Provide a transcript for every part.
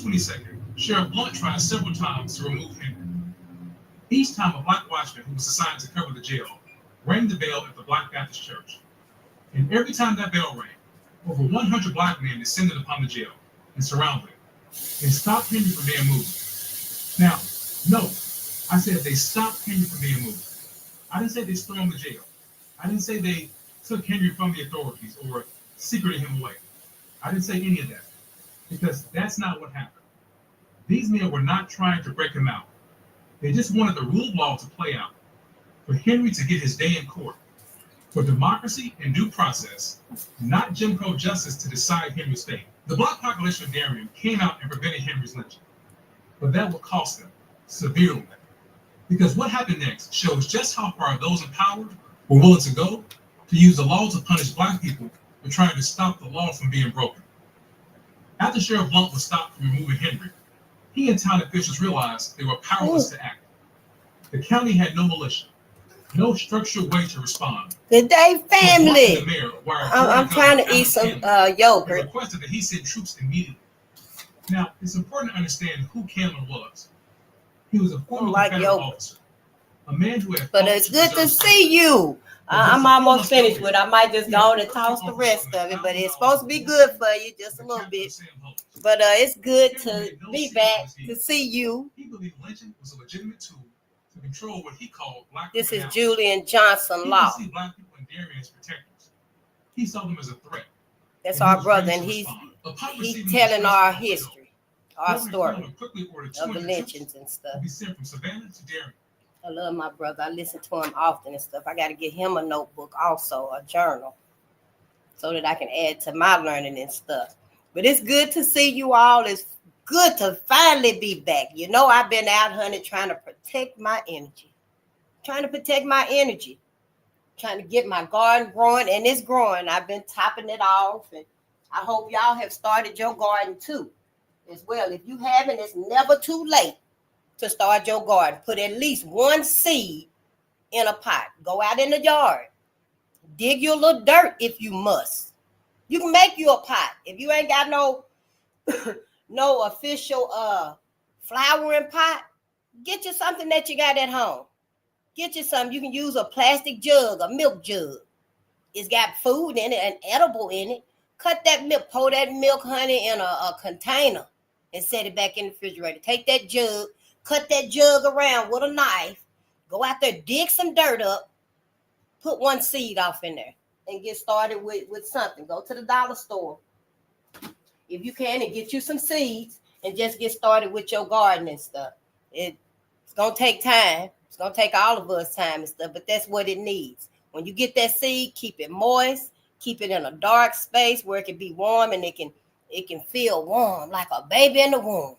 22nd, Sheriff Blunt tried several times to remove Henry. Each time, a black watchman who was assigned to cover the jail rang the bell at the Black Baptist Church. And every time that bell rang, over 100 black men descended upon the jail and surrounded it and stopped Henry from being moved. Now, no, I said they stopped Henry from being moved. I didn't say they stormed the jail. I didn't say they took Henry from the authorities or secreted him away. I didn't say any of that, because that's not what happened. These men were not trying to break him out. They just wanted the rule of law to play out, for Henry to get his day in court, for democracy and due process, not Jim Crow justice to decide Henry's fate. The black population of Darien came out and prevented Henry's lynching, but that would cost them severely. Because what happened next shows just how far those in power were willing to go to use the law to punish black people for trying to stop the law from being broken. After Sheriff Blunt was stopped from removing Henry, he and town officials realized they were powerless to act. The county had no militia, no structured way to respond. Good day, family. So the mayor, I'm trying to eat some yogurt. Requested that he send troops immediately. Now, it's important to understand who Cameron was. He was a former Confederate officer, a man who had. But it's good to see you. I'm almost finished with it. I might just go on and toss the rest of it, but it's supposed to be good for you, just a little bit. But it's good to be back, to see you. He believed lynching was a legitimate tool to control what he called black. This is Julian Johnson Law. He see black people in Darien as protectors. He saw them as a threat. That's our brother, and he's telling our history, our story of the lynchings and stuff. He sent from Savannah to Darien. I love my brother. I listen to him often and stuff. I got to get him a notebook also, a journal, so that I can add to my learning and stuff. But it's good to see you all. It's good to finally be back. You know, I've been out, honey, trying to protect my energy. Trying to get my garden growing, and it's growing. I've been topping it off, and I hope y'all have started your garden too as well. If you haven't, it's never too late to start your garden. Put at least one seed in a pot. Go out in the yard. Dig you a little dirt if you must. You can make you a pot. If you ain't got no no official flowering pot, get you something that you got at home. Get you something. You can use a plastic jug, a milk jug. It's got food in it, an edible in it. Cut that milk, pour that milk, honey, in a container and set it back in the refrigerator. Take that jug, cut that jug around with a knife, go out there, dig some dirt up, put one seed off in there, and get started with something. Go to the dollar store, if you can, and get you some seeds, and just get started with your garden and stuff. It's going to take time. It's going to take all of us time and stuff, but that's what it needs. When you get that seed, keep it moist, keep it in a dark space where it can be warm, and it can feel warm like a baby in the womb.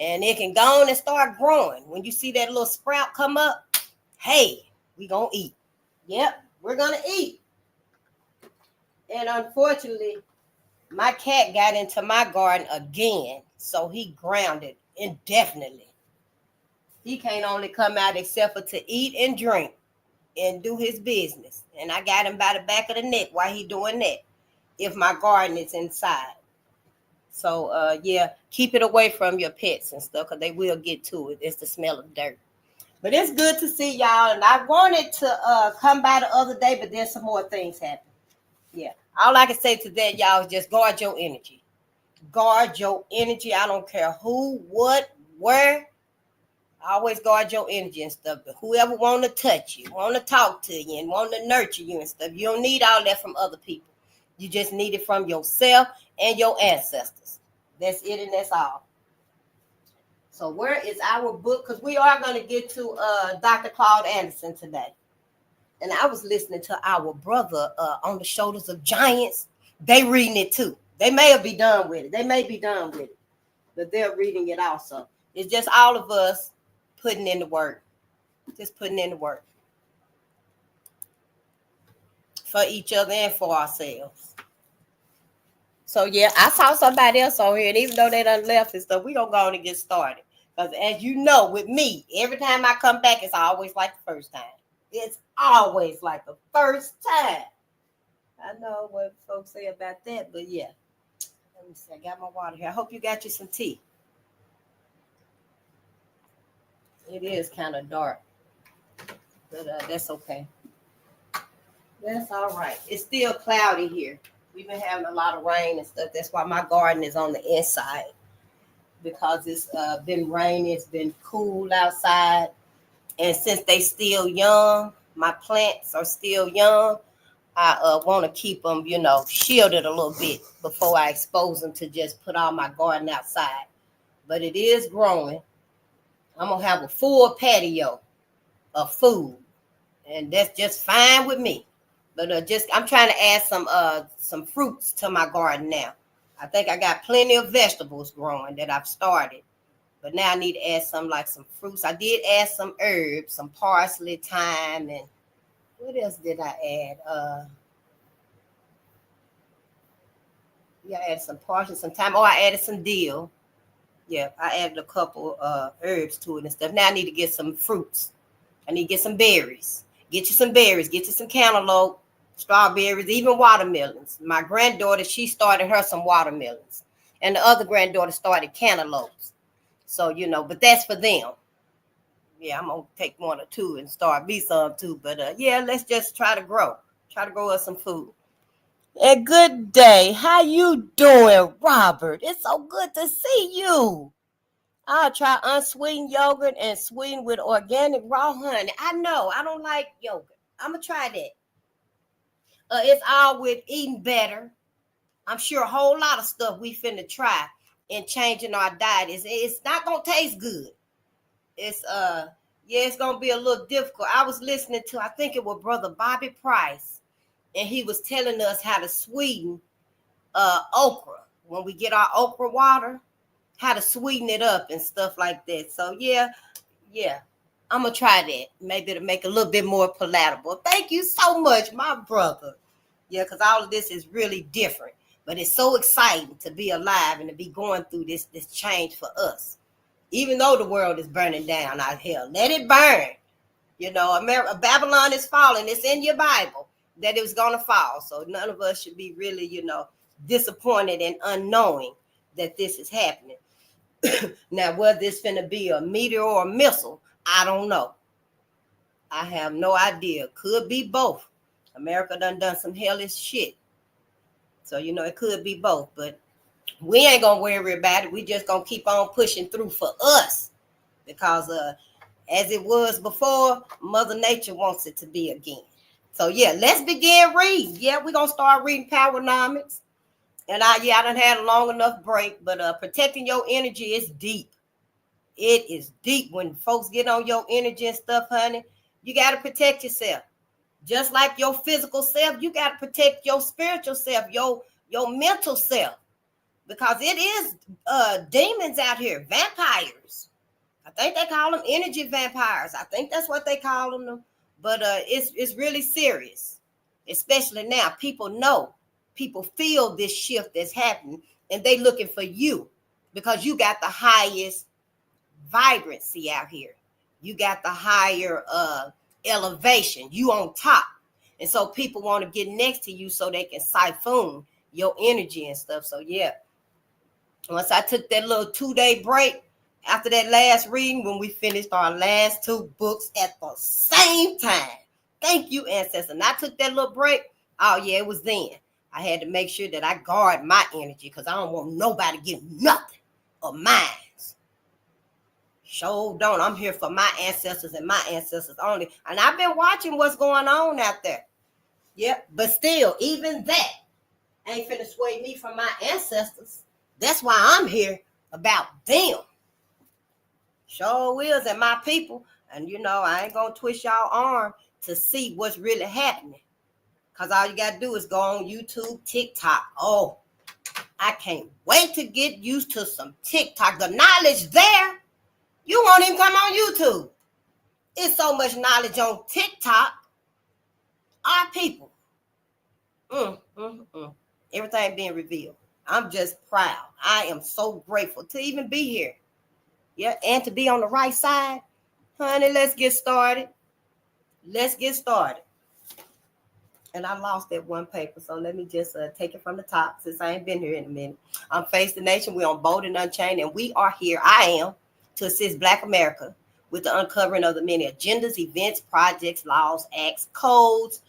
And it can go on and start growing. When you see that little sprout come up, hey, we gonna eat. Yep, we're gonna eat. And unfortunately, my cat got into my garden again, so he grounded indefinitely. He can't only come out except for to eat and drink and do his business. And I got him by the back of the neck while he doing that, if my garden is inside. So, yeah, keep it away from your pets and stuff, because they will get to it. It's the smell of dirt. But it's good to see y'all. And I wanted to come by the other day, but then some more things happened. Yeah. All I can say to that, y'all, is just guard your energy. Guard your energy. I don't care who, what, where. Always guard your energy and stuff. But whoever want to touch you, want to talk to you, and want to nurture you and stuff, you don't need all that from other people. You just need it from yourself and your ancestors. That's it, and that's all. So where is our book? Because we are going to get to Dr. Claude Anderson today. And I was listening to our brother on the Shoulders of Giants. They reading it too. They may be done with it. But they're reading it also. It's just all of us putting in the work. Just putting in the work. For each other and for ourselves. So, yeah, I saw somebody else on here, and even though they done left and stuff, we going to go on and get started. Because as you know, with me, every time I come back, it's always like the first time. It's always like the first time. I know what folks say about that, but yeah. Let me see. I got my water here. I hope you got you some tea. It is kind of dark, but that's okay. That's all right. It's still cloudy here. We've been having a lot of rain and stuff. That's why my garden is on the inside, because it's been raining. It's been cool outside. And since they still young, my plants are still young, I want to keep them, shielded a little bit before I expose them to just put all my garden outside. But it is growing. I'm going to have a full patio of food, and that's just fine with me. But I'm trying to add some fruits to my garden now. I think I got plenty of vegetables growing that I've started. But now I need to add some fruits. I did add some herbs, some parsley, thyme, and what else did I add? I added some parsley, some thyme. Oh, I added some dill. Yeah, I added a couple herbs to it and stuff. Now I need to get some fruits. I need to get some berries. Get you some berries. Get you some cantaloupe, strawberries, even watermelons. My granddaughter, she started her some watermelons. And the other granddaughter started cantaloupes. So, but that's for them. Yeah, I'm going to take one or two and start me some too. But let's just try to grow. Try to grow us some food. And good day. How you doing, Robert? It's so good to see you. I'll try unsweetened yogurt and sweetened with organic raw honey. I know, I don't like yogurt. I'm going to try that. It's all with eating better. I'm sure a whole lot of stuff we finna try in changing our diet. It's not going to taste good. It's going to be a little difficult. I was listening to, I think it was Brother Bobby Price, and he was telling us how to sweeten okra. When we get our okra water, how to sweeten it up and stuff like that. So yeah, I'm gonna try that. Maybe to make it a little bit more palatable. Thank you so much, my brother. Yeah, because all of this is really different, but it's so exciting to be alive and to be going through this change for us. Even though the world is burning down out here, let it burn. Babylon is falling. It's in your Bible that it was gonna fall. So none of us should be really, disappointed and unknowing that this is happening. Now, whether it's finna be a meteor or a missile, I don't know. I have no idea. Could be both. America done some hellish shit. So, it could be both. But we ain't gonna worry about it. We just gonna keep on pushing through for us. Because as it was before, Mother Nature wants it to be again. So, let's begin reading. We're gonna start reading Powernomics. And I done had a long enough break, but protecting your energy is deep. It is deep. When folks get on your energy and stuff, honey, you got to protect yourself. Just like your physical self, you got to protect your spiritual self, your mental self. Because it is demons out here, vampires. I think they call them energy vampires. I think that's what they call them. But it's really serious, especially now. People know. People feel this shift that's happening, and they looking for you because you got the highest vibrancy out here. You got the higher elevation. You on top. And so people want to get next to you so they can siphon your energy and stuff. So once I took that little 2-day break after that last reading, when we finished our last 2 books at the same time. Thank you, ancestors. And I took that little break. Oh yeah, it was then. I had to make sure that I guard my energy because I don't want nobody getting nothing of mine. Sure don't. I'm here for my ancestors and my ancestors only. And I've been watching what's going on out there. But still, even that ain't finna sway me from my ancestors. That's why I'm here about them. Sure is, and my people. And I ain't gonna twist y'all arm to see what's really happening. Because all you got to do is go on YouTube, TikTok. Oh, I can't wait to get used to some TikTok. The knowledge there, you won't even come on YouTube. It's so much knowledge on TikTok. Our people. Everything being revealed. I'm just proud. I am so grateful to even be here. And to be on the right side. Honey, let's get started. And I lost that one paper, so let me just take it from the top since I ain't been here in a minute. I'm Face the Nation. We're on Bolden Unchained, and we are here. I am to assist Black America with the uncovering of the many agendas, events, projects, laws, acts, codes,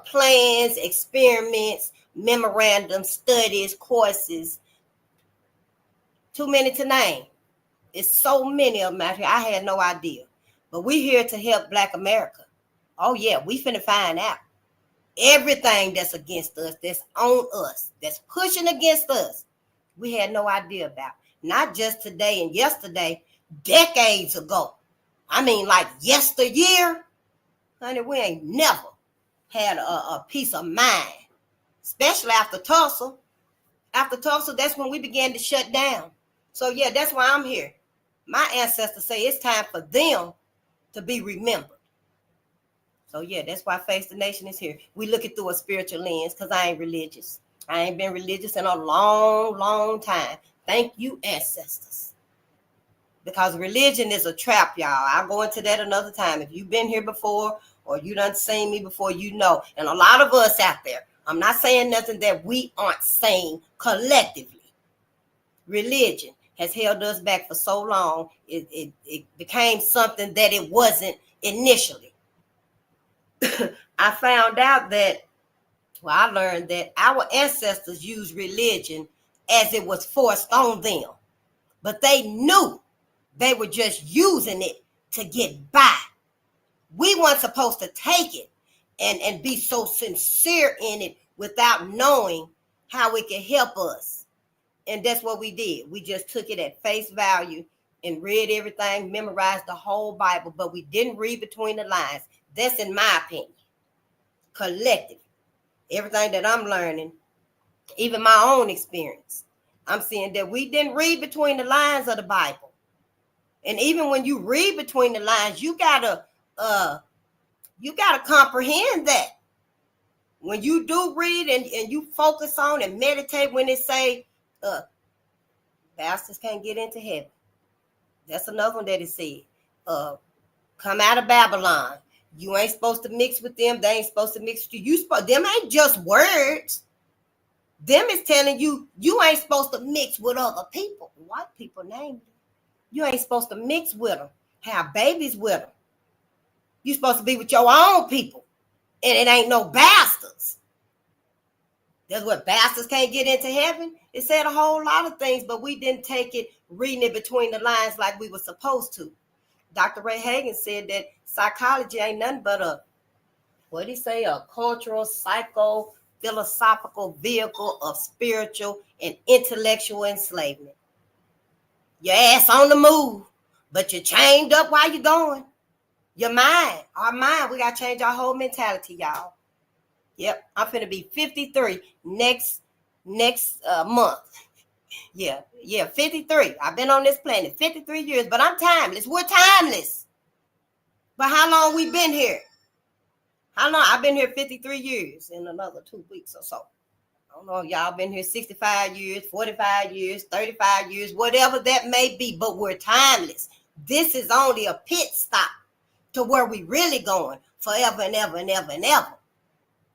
plans, experiments, memorandums, studies, courses. Too many to name. It's so many of them out here. I had no idea. But we're here to help Black America. Oh, yeah, we finna find out. Everything that's against us, that's on us, that's pushing against us, we had no idea about. Not just today and yesterday, decades ago. I mean, like yesteryear, honey, we ain't never had a peace of mind, especially after Tulsa. After Tulsa, that's when we began to shut down. So, yeah, that's why I'm here. My ancestors say it's time for them to be remembered. So, yeah, that's why Face the Nation is here. We look it through a spiritual lens because I ain't religious. I ain't been religious in a long, long time. Thank you, ancestors. Because religion is a trap, y'all. I'll go into that another time. If you've been here before or you done seen me before, you know. And a lot of us out there, I'm not saying nothing that we aren't saying collectively. Religion has held us back for so long. It became something that it wasn't initially. I found out that, well, I learned that our ancestors used religion as it was forced on them. But they knew they were just using it to get by. We weren't supposed to take it and be so sincere in it without knowing how it could help us. And that's what we did. We just took it at face value and read everything, memorized the whole Bible, but we didn't read between the lines. That's in my opinion. Collective. Everything that I'm learning, even my own experience, I'm seeing that we didn't read between the lines of the Bible. And even when you read between the lines, you gotta comprehend that. When you do read and you focus on and meditate when it say bastards can't get into heaven. That's another one that it said. Come out of Babylon. You ain't supposed to mix with them. They ain't supposed to mix with you. Them ain't just words. Them is telling you ain't supposed to mix with other people. White people named it. You ain't supposed to mix with them. Have babies with them. You supposed to be with your own people. And it ain't no bastards. That's what bastards can't get into heaven. It said a whole lot of things, but we didn't take it reading it between the lines like we were supposed to. Dr. Ray Hagan said that psychology ain't nothing but a cultural, psycho-philosophical vehicle of spiritual and intellectual enslavement. Your ass on the move, but you're chained up while you're going. Your mind, our mind, we got to change our whole mentality, y'all. Yep, I'm finna be 53 next month. Yeah, 53. I've been on this planet 53 years, but I'm timeless. We're timeless. But how long we been here? How long? I've been here 53 years in another 2 weeks or so. I don't know if y'all been here 65 years, 45 years, 35 years, whatever that may be, but we're timeless. This is only a pit stop to where we really going forever and ever and ever and ever.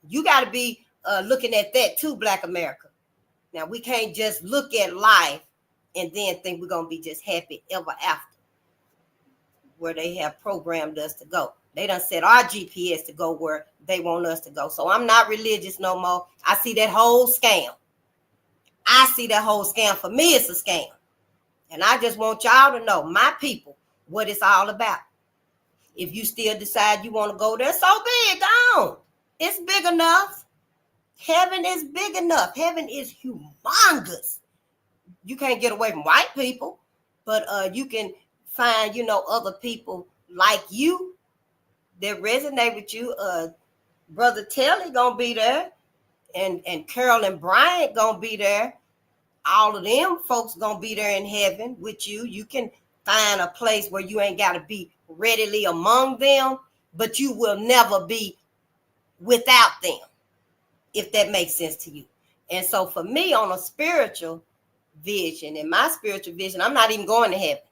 You got to be looking at that too, Black America. Now, we can't just look at life and then think we're going to be just happy ever after, where they have programmed us to go. They done set our GPS to go where they want us to go. So I'm not religious no more. I see that whole scam. For me, it's a scam. And I just want y'all to know, my people, what it's all about. If you still decide you want to go there, so be it. Go on. It's big enough. Heaven is big enough. Heaven is humongous. You can't get away from white people, but you can find, other people like you that resonate with you. Brother Telly gonna be there, and Carol and Bryant gonna be there. All of them folks gonna be there in heaven with you. You can find a place where you ain't gotta be readily among them, but you will never be without them, if that makes sense to you. And so for me, on a spiritual vision, in my spiritual vision, I'm not even going to heaven.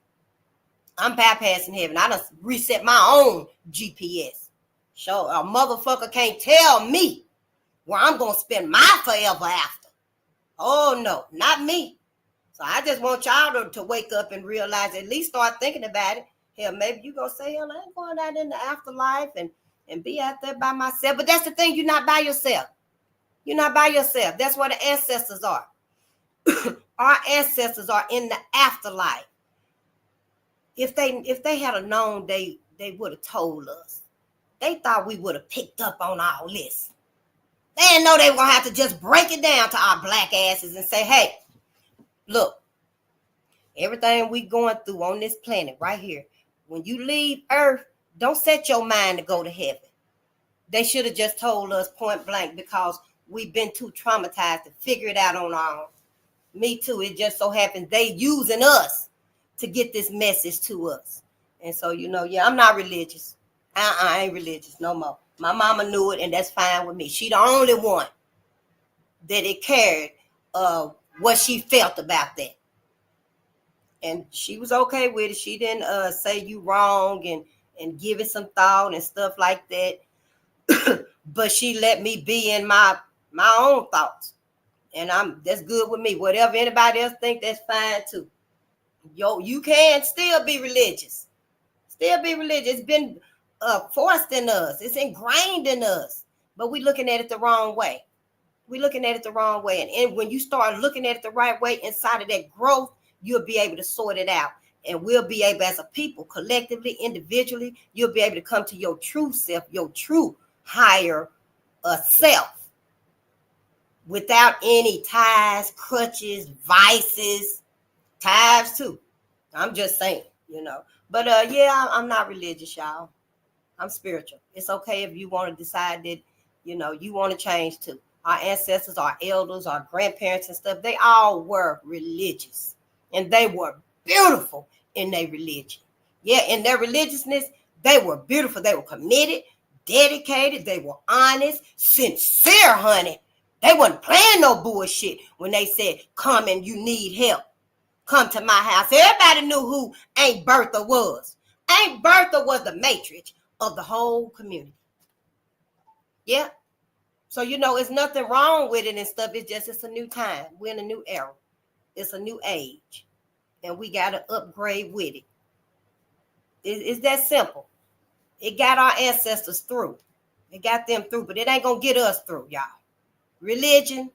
I'm bypassing heaven. I done reset my own GPS. So a motherfucker can't tell me where I'm going to spend my forever after. Oh, no, not me. So I just want y'all to wake up and realize, at least start thinking about it. Hell, maybe you gonna say, hell, I ain't going out in the afterlife and be out there by myself. But that's the thing, you're not by yourself. You're not by yourself. That's where the ancestors are. Our ancestors are in the afterlife. If they had known, they would have told us. They thought we would have picked up on all this. They didn't know they were gonna have to just break it down to our black asses and say, hey, look, everything we going through on this planet right here, when you leave Earth, don't set your mind to go to heaven. They should have just told us point blank, because we've been too traumatized to figure it out on our own. Me too. It just so happens they using us to get this message to us. And so, yeah, I'm not religious. I ain't religious no more. My mama knew it, and that's fine with me. She the only one that it cared what she felt about that. And she was okay with it. She didn't say you wrong and give it some thought and stuff like that. But she let me be in my own thoughts. And that's good with me. Whatever anybody else think, that's fine too. You can still be religious. Still be religious. It's been forced in us. It's ingrained in us. But we're looking at it the wrong way. We're looking at it the wrong way. And when you start looking at it the right way, inside of that growth, you'll be able to sort it out. And we'll be able, as a people, collectively, individually, you'll be able to come to your true self, your true higher self, without any ties, crutches, vices, ties too. I'm just saying, But yeah, I'm not religious, y'all. I'm spiritual. It's okay if you want to decide that, you want to change too. Our ancestors, our elders, our grandparents and stuff, they all were religious. And they were beautiful in their religion. Yeah, in their religiousness, they were beautiful. They were committed, dedicated. They were honest, sincere, honey. They wasn't playing no bullshit when they said, come and you need help. Come to my house. Everybody knew who Aunt Bertha was. Aunt Bertha was the matriarch of the whole community. Yeah. So, it's nothing wrong with it and stuff. It's a new time. We're in a new era. It's a new age. And we got to upgrade with it. It's that simple. It got our ancestors through. It got them through, but it ain't going to get us through, y'all. Religion,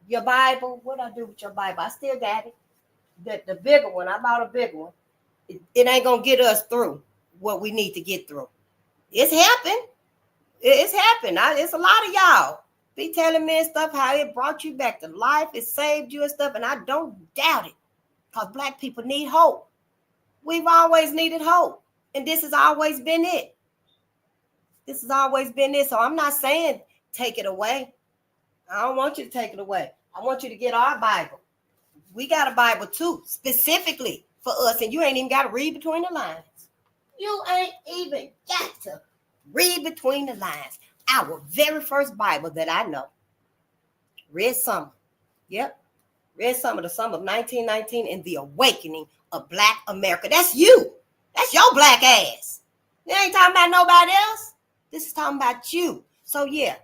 your Bible. What I do with your Bible? I still got it. The bigger one. I bought a bigger one. It ain't going to get us through what we need to get through. It's happened. It's happened. It's a lot of y'all be telling me and stuff how it brought you back to life. It saved you and stuff. And I don't doubt it, because black people need hope. We've always needed hope. And this has always been it. This has always been it. So I'm not saying take it away. I don't want you to take it away. I want you to get our Bible. We got a Bible too, specifically for us. And you ain't even got to read between the lines. You ain't even got to read between the lines. Our very first Bible that I know. Red Summer. Yep. Red Summer, the summer of 1919, and the awakening of Black America. That's you. That's your black ass. You ain't talking about nobody else. This is talking about you. So yeah,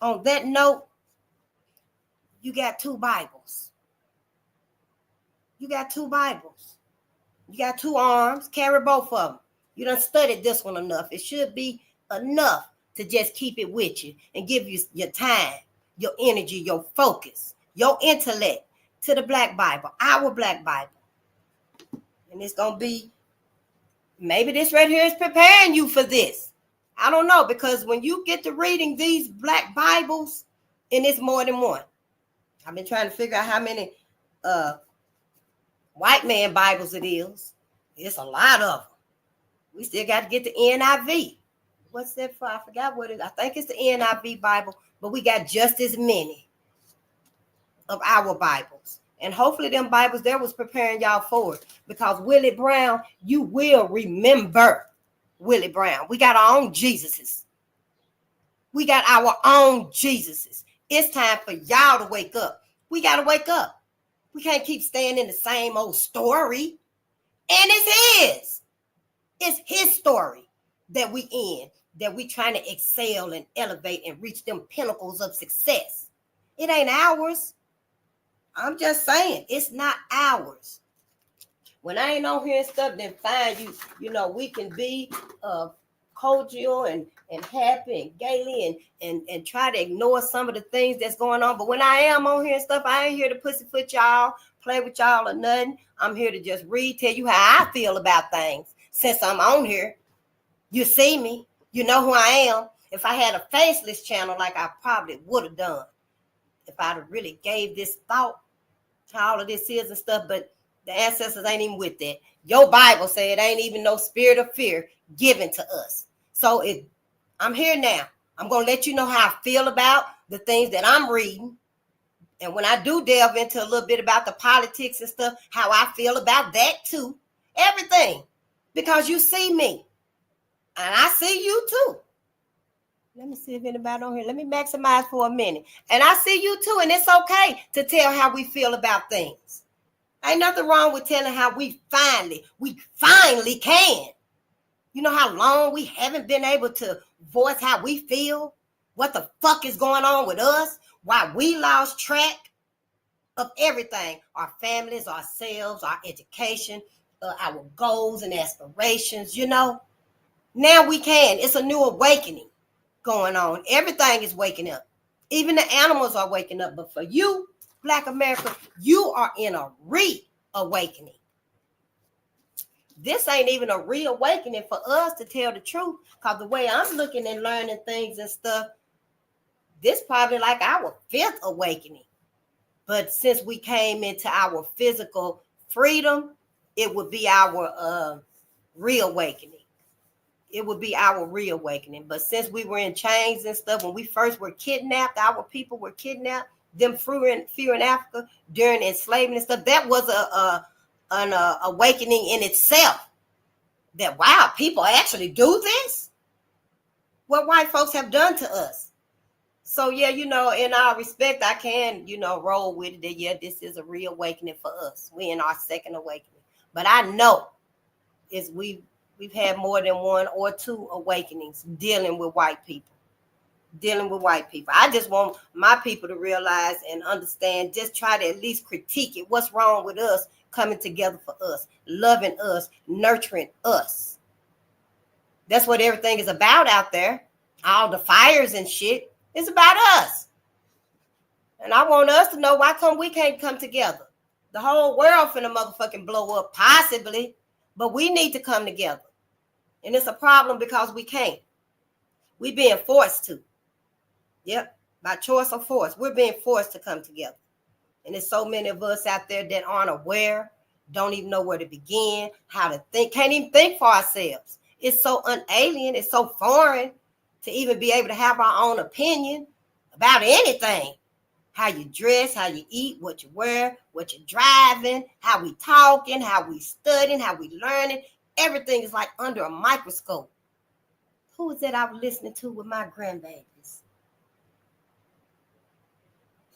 on that note, you got two Bibles. You got two Bibles. You got two arms. Carry both of them. You done studied this one enough. It should be enough to just keep it with you and give you your time, your energy, your focus, your intellect to the Black Bible, our Black Bible. And it's going to be, maybe this right here is preparing you for this. I don't know, because when you get to reading these Black Bibles, and it's more than one. I've been trying to figure out how many white man Bibles it is. It's a lot of them. We still got to get the NIV. What's that for? I forgot what it is. I think it's the NIV Bible, but we got just as many of our Bibles. And hopefully them Bibles there was preparing y'all for it, because Willie Brown, you will remember Willie Brown. We got our own Jesuses. We got our own Jesuses. It's time for y'all to wake up. We got to wake up. We can't keep staying in the same old story. And it's his. It's his story that we in, that we trying to excel and elevate and reach them pinnacles of success. It ain't ours. I'm just saying, it's not ours. When I ain't on here and stuff, then fine, we can be cordial and happy and gaily and try to ignore some of the things that's going on. But when I am on here and stuff, I ain't here to pussyfoot y'all, play with y'all or nothing. I'm here to just read, tell you how I feel about things. Since I'm on here, you see me, you know who I am. If I had a faceless channel, like I probably would have done, if I'd have really gave this thought to all of this is and stuff, but the ancestors ain't even with that. Your Bible said ain't even no spirit of fear given to us. So I'm here now. I'm going to let you know how I feel about the things that I'm reading. And when I do delve into a little bit about the politics and stuff, how I feel about that too. Everything. Because you see me. And I see you too. Let me see if anybody on here. Let me maximize for a minute. And I see you too. And it's okay to tell how we feel about things. Ain't nothing wrong with telling how we finally can. You know how long we haven't been able to voice how we feel? What the fuck is going on with us? Why we lost track of everything. Our families, ourselves, our education, our goals and aspirations, Now we can. It's a new awakening going on. Everything is waking up. Even the animals are waking up. But for you, Black America, you are in a reawakening. This ain't even a reawakening for us, to tell the truth, because the way I'm looking and learning things and stuff, this probably like our 5th awakening. But since we came into our physical freedom, it would be our reawakening. It would be our reawakening. But since we were in chains and stuff, when we first were kidnapped, our people were kidnapped, them fear in Africa during enslavement and stuff, that was an awakening in itself. That, wow, people actually do this? What white folks have done to us. So, yeah, in our respect, I can, roll with it that, yeah, this is a reawakening for us. We in our 2nd awakening. But I know we've had more than 1 or 2 awakenings dealing with white people. I just want my people to realize and understand, just try to at least critique it. What's wrong with us coming together for us, loving us, nurturing us? That's what everything is about out there. All the fires and shit. It's about us. And I want us to know, why come we can't come together? The whole world finna motherfucking blow up, possibly, but we need to come together. And it's a problem because we can't. We being forced to. Yep, by choice or force. We're being forced to come together. And there's so many of us out there that aren't aware, don't even know where to begin, how to think, can't even think for ourselves. It's so unalien, it's so foreign to even be able to have our own opinion about anything. How you dress, how you eat, what you wear, what you're driving, how we talking, how we studying, how we learning. Everything is like under a microscope. Who was that I was listening to with my grandbabies?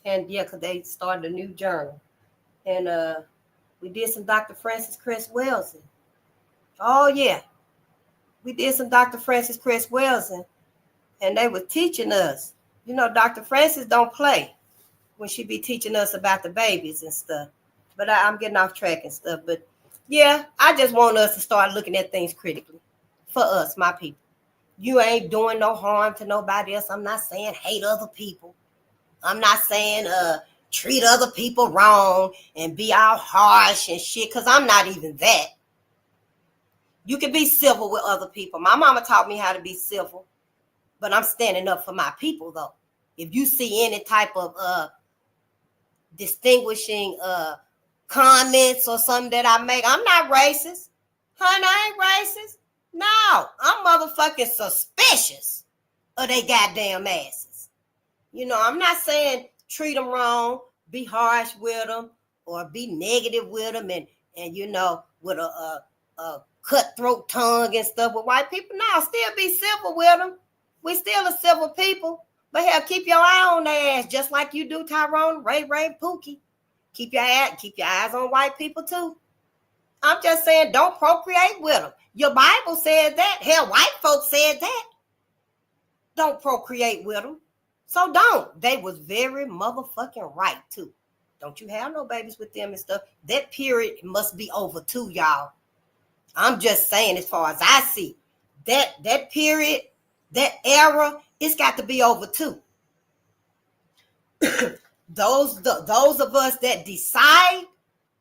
And yeah, because they started a new journal. And we did some Dr. Francis Cress Welsing. Oh, yeah. We did some Dr. Francis Cress Welsing. And they were teaching us. Dr. Francis don't play when she be teaching us about the babies and stuff. But I'm getting off track and stuff. But yeah, I just want us to start looking at things critically. For us, my people. You ain't doing no harm to nobody else. I'm not saying hate other people. I'm not saying treat other people wrong and be all harsh and shit, because I'm not even that. You can be civil with other people. My mama taught me how to be civil, but I'm standing up for my people, though. If you see any type of distinguishing comments or something that I make, I'm not racist. Honey, I ain't racist. No, I'm motherfucking suspicious of they goddamn asses. I'm not saying treat them wrong, be harsh with them, or be negative with them, and with a cutthroat tongue and stuff with white people. No, still be civil with them. We still a civil people. But hell, keep your eye on their ass, just like you do Tyrone, Ray, Pookie. Keep your eyes on white people too. I'm just saying, don't procreate with them. Your Bible said that. Hell, white folks said that. Don't procreate with them. So don't. They was very motherfucking right too. Don't you have no babies with them and stuff. That period must be over too, y'all. I'm just saying, as far as I see, that period, that era, it's got to be over too. Those of us that decide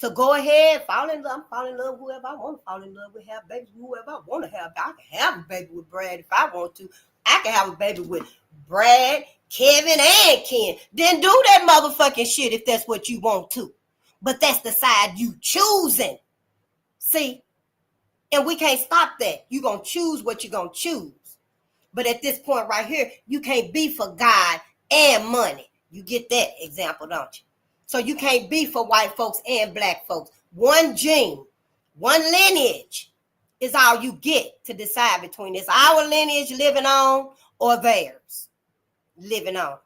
to go ahead, fall in love with whoever I want to fall in love with, have babies with whoever I want to have. I can have a baby with Brad if I want to. I can have a baby with Brad, Kevin, and Ken. Then do that motherfucking shit if that's what you want to. But that's the side you choosing. See? And we can't stop that. You're going to choose what you're going to choose. But at this point right here, you can't be for God and money. You get that example, don't you? So you can't be for white folks and black folks. One gene, one lineage is all you get to decide between is our lineage living on or theirs living on.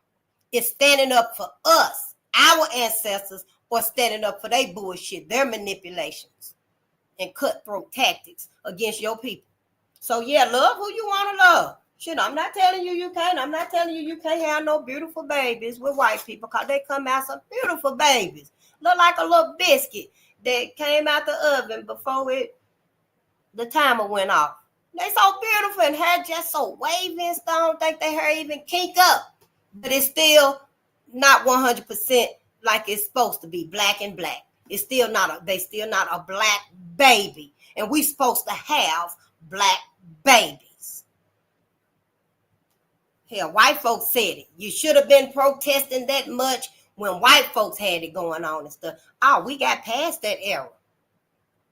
It's standing up for us, our ancestors, or standing up for their bullshit, their manipulations and cutthroat tactics against your people. So yeah, love who you want to love. Shit, I'm not telling you you can't. I'm not telling you can't have no beautiful babies with white people because they come out some beautiful babies. Look like a little biscuit that came out the oven before the timer went off. They so beautiful and hair just so wavy and stuff. I don't think their hair even kink up. But it's still not 100% like it's supposed to be, black and black. It's still not they still not a black baby. And we supposed to have black babies. Hell, white folks said it. You should have been protesting that much when white folks had it going on and stuff. Oh, we got past that era.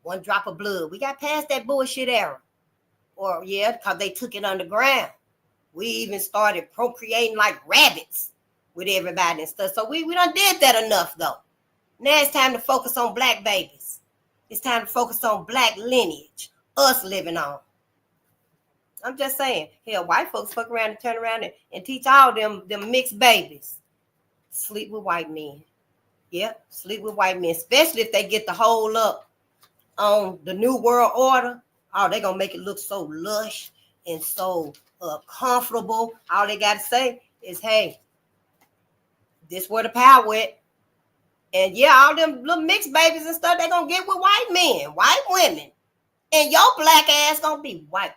One drop of blood. We got past that bullshit era. Or, yeah, because they took it underground. We even started procreating like rabbits with everybody and stuff. So we done did that enough, though. Now it's time to focus on black babies. It's time to focus on black lineage. Us living on. I'm just saying, hell, white folks fuck around and turn around and teach all them mixed babies. Sleep with white men. Yep, sleep with white men, especially if they get the hold up on the new world order. Oh, they're going to make it look so lush and so comfortable. All they got to say is, hey, this where the power at. And yeah, all them little mixed babies and stuff, they're going to get with white men, white women. And your black ass going to be white.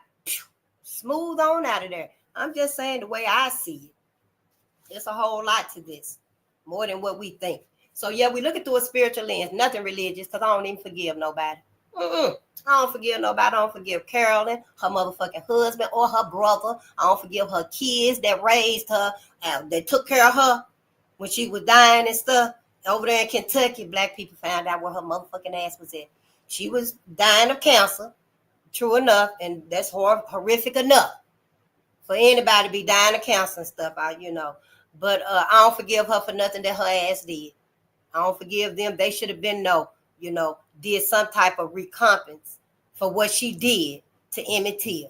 Smooth on out of there. I'm just saying the way I see it. There's a whole lot to this. More than what we think. So yeah, we look at through a spiritual lens. Nothing religious, because I don't even forgive nobody. I don't forgive nobody. I don't forgive Carolyn, her motherfucking husband, or her brother. I don't forgive her kids that raised her. That took care of her when she was dying and stuff. Over there in Kentucky, black people found out where her motherfucking ass was at. She was dying of cancer. True enough, and that's horrific enough for anybody to be dying of cancer and stuff, But I don't forgive her for nothing that her ass did. I don't forgive them. They should have been did some type of recompense for what she did to Emmett Till.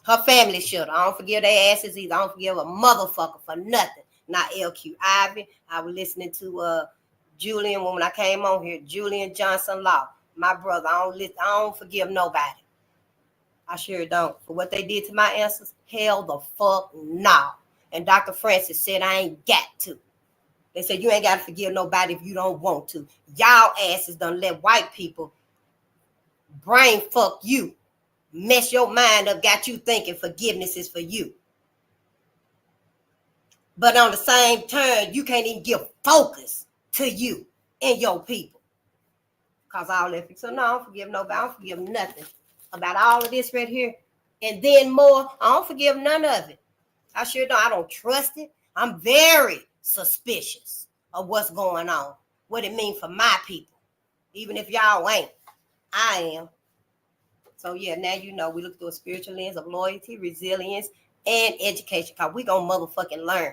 Her family should. I don't forgive their asses either. I don't forgive a motherfucker for nothing. Not LQ Ivy. I was listening to Julian when I came on here. Julian Johnson Law, my brother. I don't forgive nobody. I sure don't. For what they did to my ancestors, hell the fuck no. And Dr. Francis said I ain't got to. They said you ain't got to forgive nobody if you don't want to. Y'all asses done let white people brain fuck you. Mess your mind up, got you thinking forgiveness is for you. But on the same turn, you can't even give focus to you and your people. Because all that. So no, I don't forgive nobody. I don't forgive nothing about all of this right here. And then more, I don't forgive none of it. I sure don't. I don't trust it. I'm very suspicious of what's going on. What it means for my people. Even if y'all ain't. I am. So yeah, now we look through a spiritual lens of loyalty, resilience, and education. Because we gonna motherfucking learn.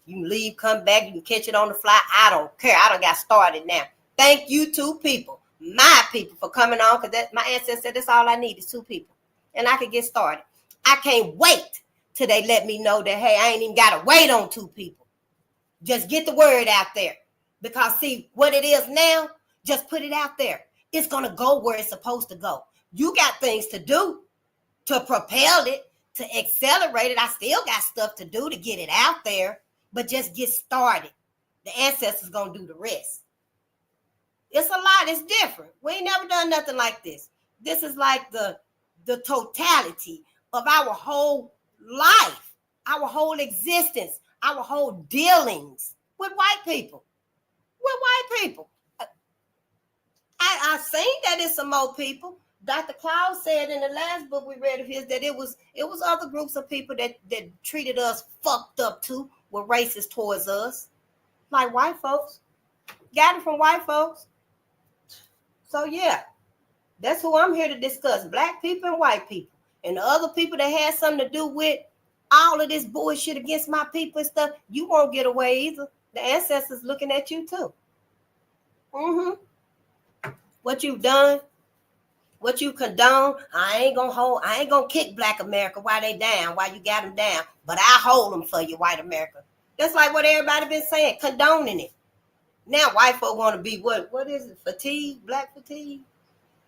You can leave, come back, you can catch it on the fly. I don't care. I done got started now. Thank you, 2 people. My people for coming on, because my ancestor said that's all I need is 2 people. And I can get started. I can't wait till they let me know that, hey, I ain't even got to wait on 2 people. Just get the word out there. Because see, what it is now, just put it out there. It's going to go where it's supposed to go. You got things to do to propel it, to accelerate it. I still got stuff to do to get it out there, but just get started. The ancestors going to do the rest. It's a lot. It's different. We ain't never done nothing like this. This is like the totality of our whole life, our whole existence, our whole dealings with white people. With white people. I seen that it's some more people. Dr. Cloud said in the last book we read of his that it was other groups of people that treated us fucked up too, were racist towards us. Like white folks. Got it from white folks. So yeah, that's who I'm here to discuss. Black people and white people. And the other people that had something to do with all of this bullshit against my people and stuff, you won't get away either. The ancestors looking at you too. What you've done, what you condone, I ain't gonna kick Black America while they down, while you got them down, but I hold them for you, white America. That's like what everybody been saying, condoning it. Now white folk want to be what is it, fatigue, black fatigue?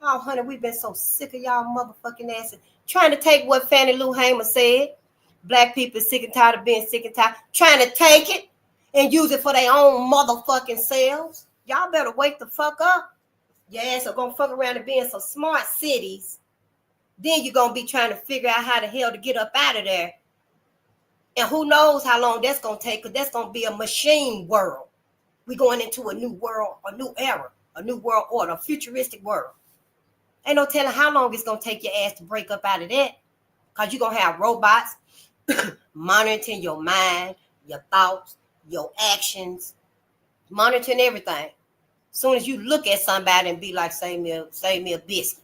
Oh, honey, we've been so sick of y'all motherfucking asses trying to take what Fannie Lou Hamer said. Black people sick and tired of being sick and tired, trying to take it and use it for their own motherfucking selves. Y'all better wake the fuck up. Your ass are gonna fuck around and be in some smart cities. Then you're gonna be trying to figure out how the hell to get up out of there. And who knows how long that's gonna take, because that's gonna be a machine world. We're going into a new world, a new era, a new world order, a futuristic world. Ain't no telling how long it's gonna take your ass to break up out of that. Because you're gonna have robots monitoring your mind, your thoughts, your actions, monitoring everything. As soon as you look at somebody and be like, save me a biscuit,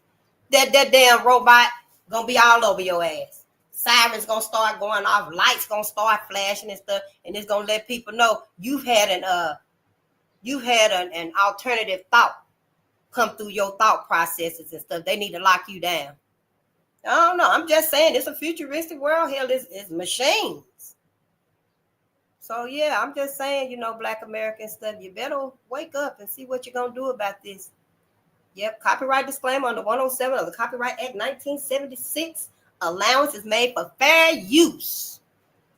that damn robot gonna be all over your ass. Sirens gonna start going off, lights gonna start flashing and stuff, and it's gonna let people know you've had an alternative thought come through your thought processes and stuff. They need to lock you down. I don't know. I'm just saying it's a futuristic world. Hell, it's machines. So yeah, I'm just saying, Black American stuff, you better wake up and see what you're gonna do about this. Yep, copyright disclaimer under 107 of the Copyright Act 1976. Allowance is made for fair use.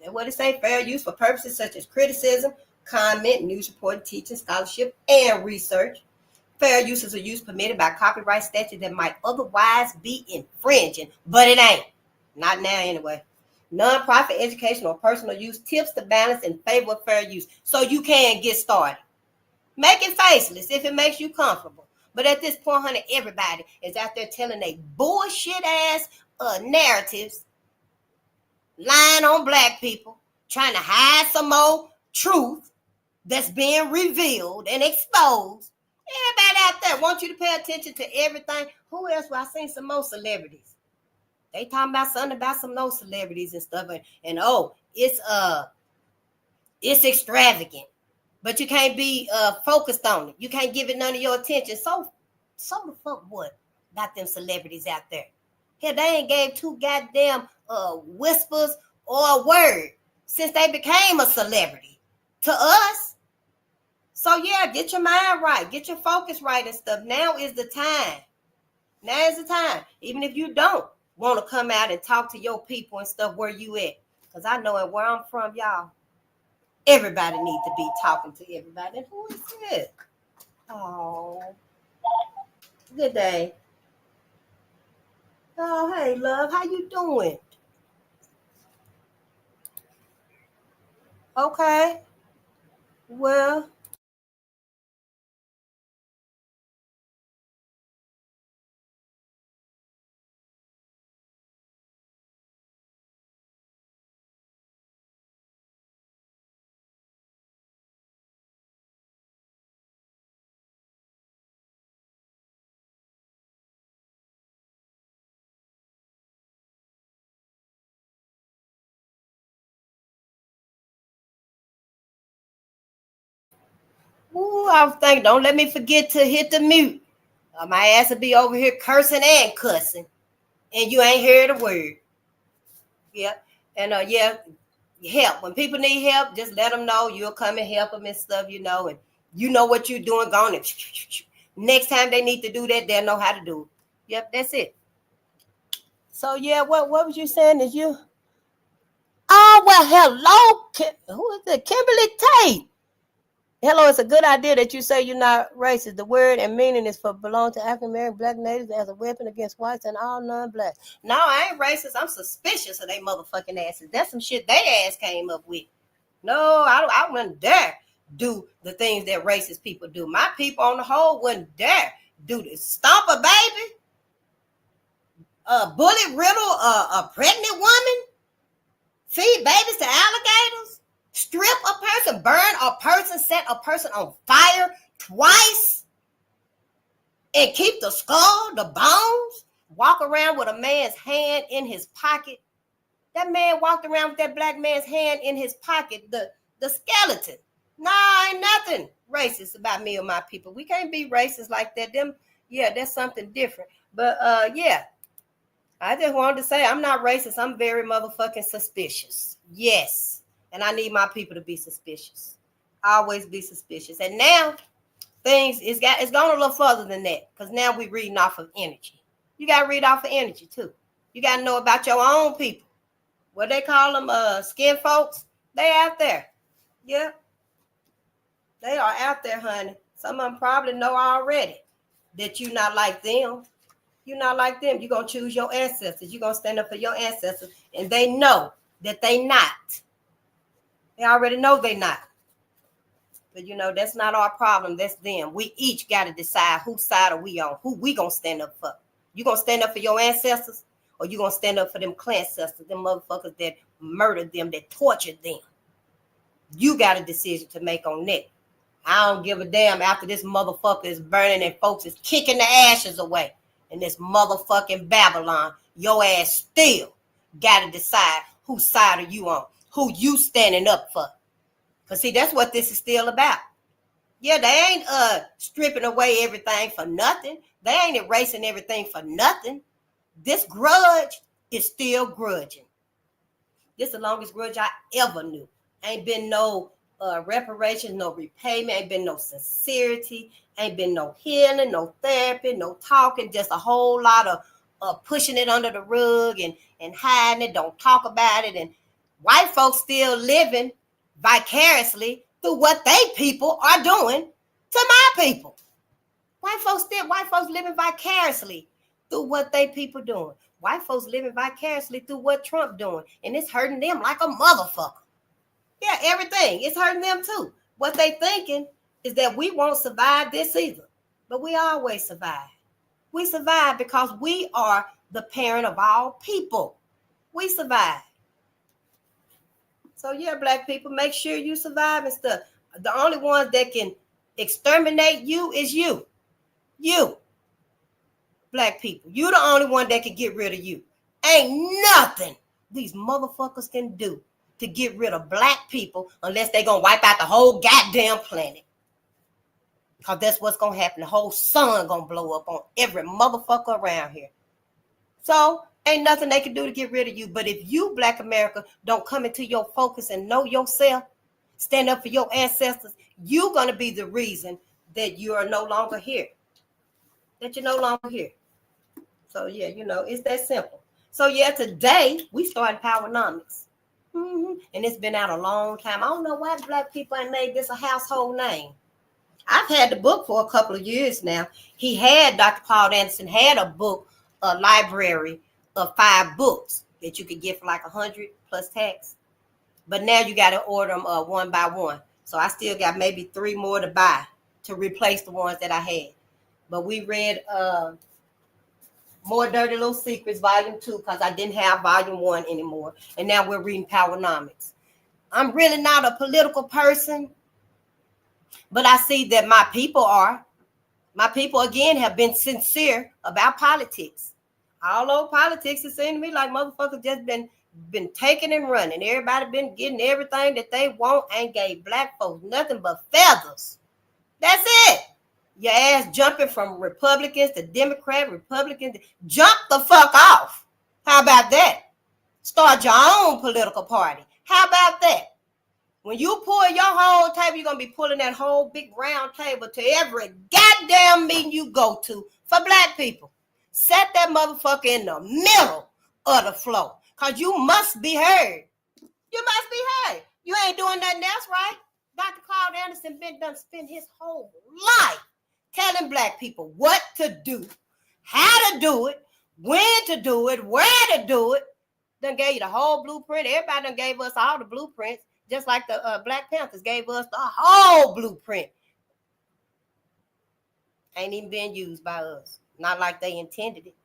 And what it say? Fair use for purposes such as criticism, comment, news reporting, teaching, scholarship, and research. Fair use is a use permitted by copyright statute that might otherwise be infringing, but it ain't. Not now anyway. Non-profit, educational, or personal use tips the balance in favor of fair use. So you can get started. Make it faceless if it makes you comfortable. But at this point, honey, everybody is out there telling they bullshit ass narratives, lying on Black people, trying to hide some more truth that's being revealed and exposed. Everybody out there wants you to pay attention to everything. Who else? Well, I seen some more celebrities. They talking about something about some no celebrities and stuff, and it's extravagant, but you can't be focused on it. You can't give it none of your attention. So the fuck what about them celebrities out there? Hell, they ain't gave two goddamn whispers or a word since they became a celebrity to us. So yeah, get your mind right, get your focus right and stuff. Now is the time. Now is the time. Even if you don't want to come out and talk to your people and stuff where you at. Because I know where I'm from, y'all, everybody needs to be talking to everybody. And who is it? Oh, good day. Oh, hey, love. How you doing? Okay. Well, I was thinking, don't let me forget to hit the mute. My ass will be over here cursing and cussing, and you ain't heard a word. Yeah, and help. When people need help, just let them know. You'll come and help them and stuff, and you know what you're doing. Go on and next time they need to do that, they'll know how to do it. Yep, that's it. So yeah, what was you saying? Is you? Oh well, hello. Who is it? Kimberly Tate. Hello, it's a good idea that you say you're not racist. The word and meaning is for belong to African American black natives as a weapon against whites and all non-blacks. No, I ain't racist. I'm suspicious of they motherfucking asses. That's some shit they ass came up with. No, I wouldn't dare do the things that racist people do. My people on the whole wouldn't dare do this. Stomp a baby, a bullet riddle, a pregnant woman, feed babies to alligators, strip a person, burn a person, set a person on fire twice, and keep the skull, the bones, walk around with a man's hand in his pocket. That man walked around with that black man's hand in his pocket, the skeleton. Nah, ain't nothing racist about me or my people. We can't be racist like that. That's something different. But yeah, I just wanted to say I'm not racist. I'm very motherfucking suspicious. Yes. And I need my people to be suspicious. Always be suspicious. And now it's gone a little further than that, because now we're reading off of energy. You got to read off of energy too. You got to know about your own people. What they call them, skin folks, they out there. Yeah. They are out there, honey. Some of them probably know already that you're not like them. You're not like them. You're going to choose your ancestors. You're going to stand up for your ancestors. And they know that they not. They already know they not. But, that's not our problem. That's them. We each got to decide whose side are we on, who we going to stand up for. You going to stand up for your ancestors, or you going to stand up for them clan ancestors, them motherfuckers that murdered them, that tortured them? You got a decision to make on that. I don't give a damn after this motherfucker is burning and folks is kicking the ashes away in this motherfucking Babylon. Your ass still got to decide whose side are you on, who you standing up for. Because, see, that's what this is still about. Yeah, they ain't stripping away everything for nothing. They ain't erasing everything for nothing. This grudge is still grudging. This is the longest grudge I ever knew. Ain't been no reparations, no repayment, ain't been no sincerity, ain't been no healing, no therapy, no talking, just a whole lot of pushing it under the rug and hiding it, don't talk about it. And white folks still living vicariously through what they people are doing to my people. White folks living vicariously through what they people doing. White folks living vicariously through what Trump doing. And it's hurting them like a motherfucker. Yeah, everything. It's hurting them too. What they thinking is that we won't survive this either. But we always survive. We survive because we are the parent of all people. We survive. So yeah, black people, make sure you survive and stuff. The only ones that can exterminate you is you. You. Black people. You the only one that can get rid of you. Ain't nothing these motherfuckers can do to get rid of black people unless they gonna wipe out the whole goddamn planet. Because that's what's gonna happen. The whole sun gonna blow up on every motherfucker around here. So ain't nothing they can do to get rid of you. But if you, Black America, don't come into your focus and know yourself, stand up for your ancestors, you're gonna be the reason that you are no longer here. That you're no longer here. So yeah, it's that simple. So yeah, today we started Powernomics. And it's been out a long time. I don't know why black people ain't made this a household name. I've had the book for a couple of years now. Dr. Paul Anderson had a book, a library of 5 books that you could get for like 100 plus tax. But now you got to order them one by one. So I still got maybe 3 more to buy to replace the ones that I had. But we read More Dirty Little Secrets, Volume 2, because I didn't have Volume 1 anymore. And now we're reading Powernomics. I'm really not a political person, but I see that my people are. My people, again, have been sincere about politics. Although politics, it seems to me like motherfuckers just been taking and running. Everybody been getting everything that they want and gave black folks nothing but feathers. That's it. Your ass jumping from Republicans to Democrat, Republicans. Jump the fuck off. How about that? Start your own political party. How about that? When you pull your whole table, you're going to be pulling that whole big round table to every goddamn meeting you go to for black people. Set that motherfucker in the middle of the floor because you must be heard. You must be heard. You ain't doing nothing else, right? Dr. Claude Anderson spent his whole life telling black people what to do, how to do it, when to do it, where to do it. Done gave you the whole blueprint. Everybody done gave us all the blueprints, just like the Black Panthers gave us the whole blueprint. Ain't even been used by us. Not like they intended it.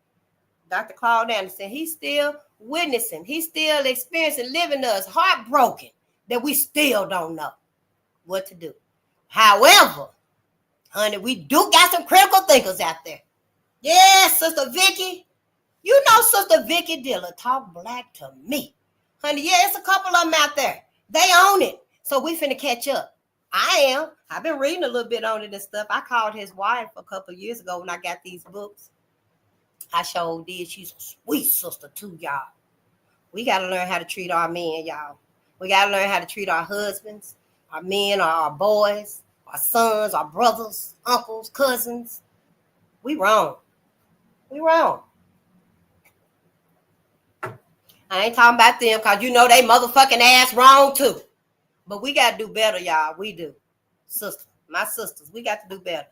Dr. Claude Anderson, he's still witnessing. He's still experiencing, living us, heartbroken that we still don't know what to do. However, honey, we do got some critical thinkers out there. Yeah, Sister Vicky. You know Sister Vicky Diller talk black to me. Honey, yeah, it's a couple of them out there. They own it. So we finna catch up. I am. I've been reading a little bit on it and stuff. I called his wife a couple of years ago when I got these books. I sure did. She's a sweet sister too, y'all. We got to learn how to treat our men, y'all. We got to learn how to treat our husbands, our men, our boys, our sons, our brothers, uncles, cousins. We wrong. We wrong. I ain't talking about them because you know they motherfucking ass wrong too. But we got to do better, y'all. We do. Sister, my sisters, we got to do better.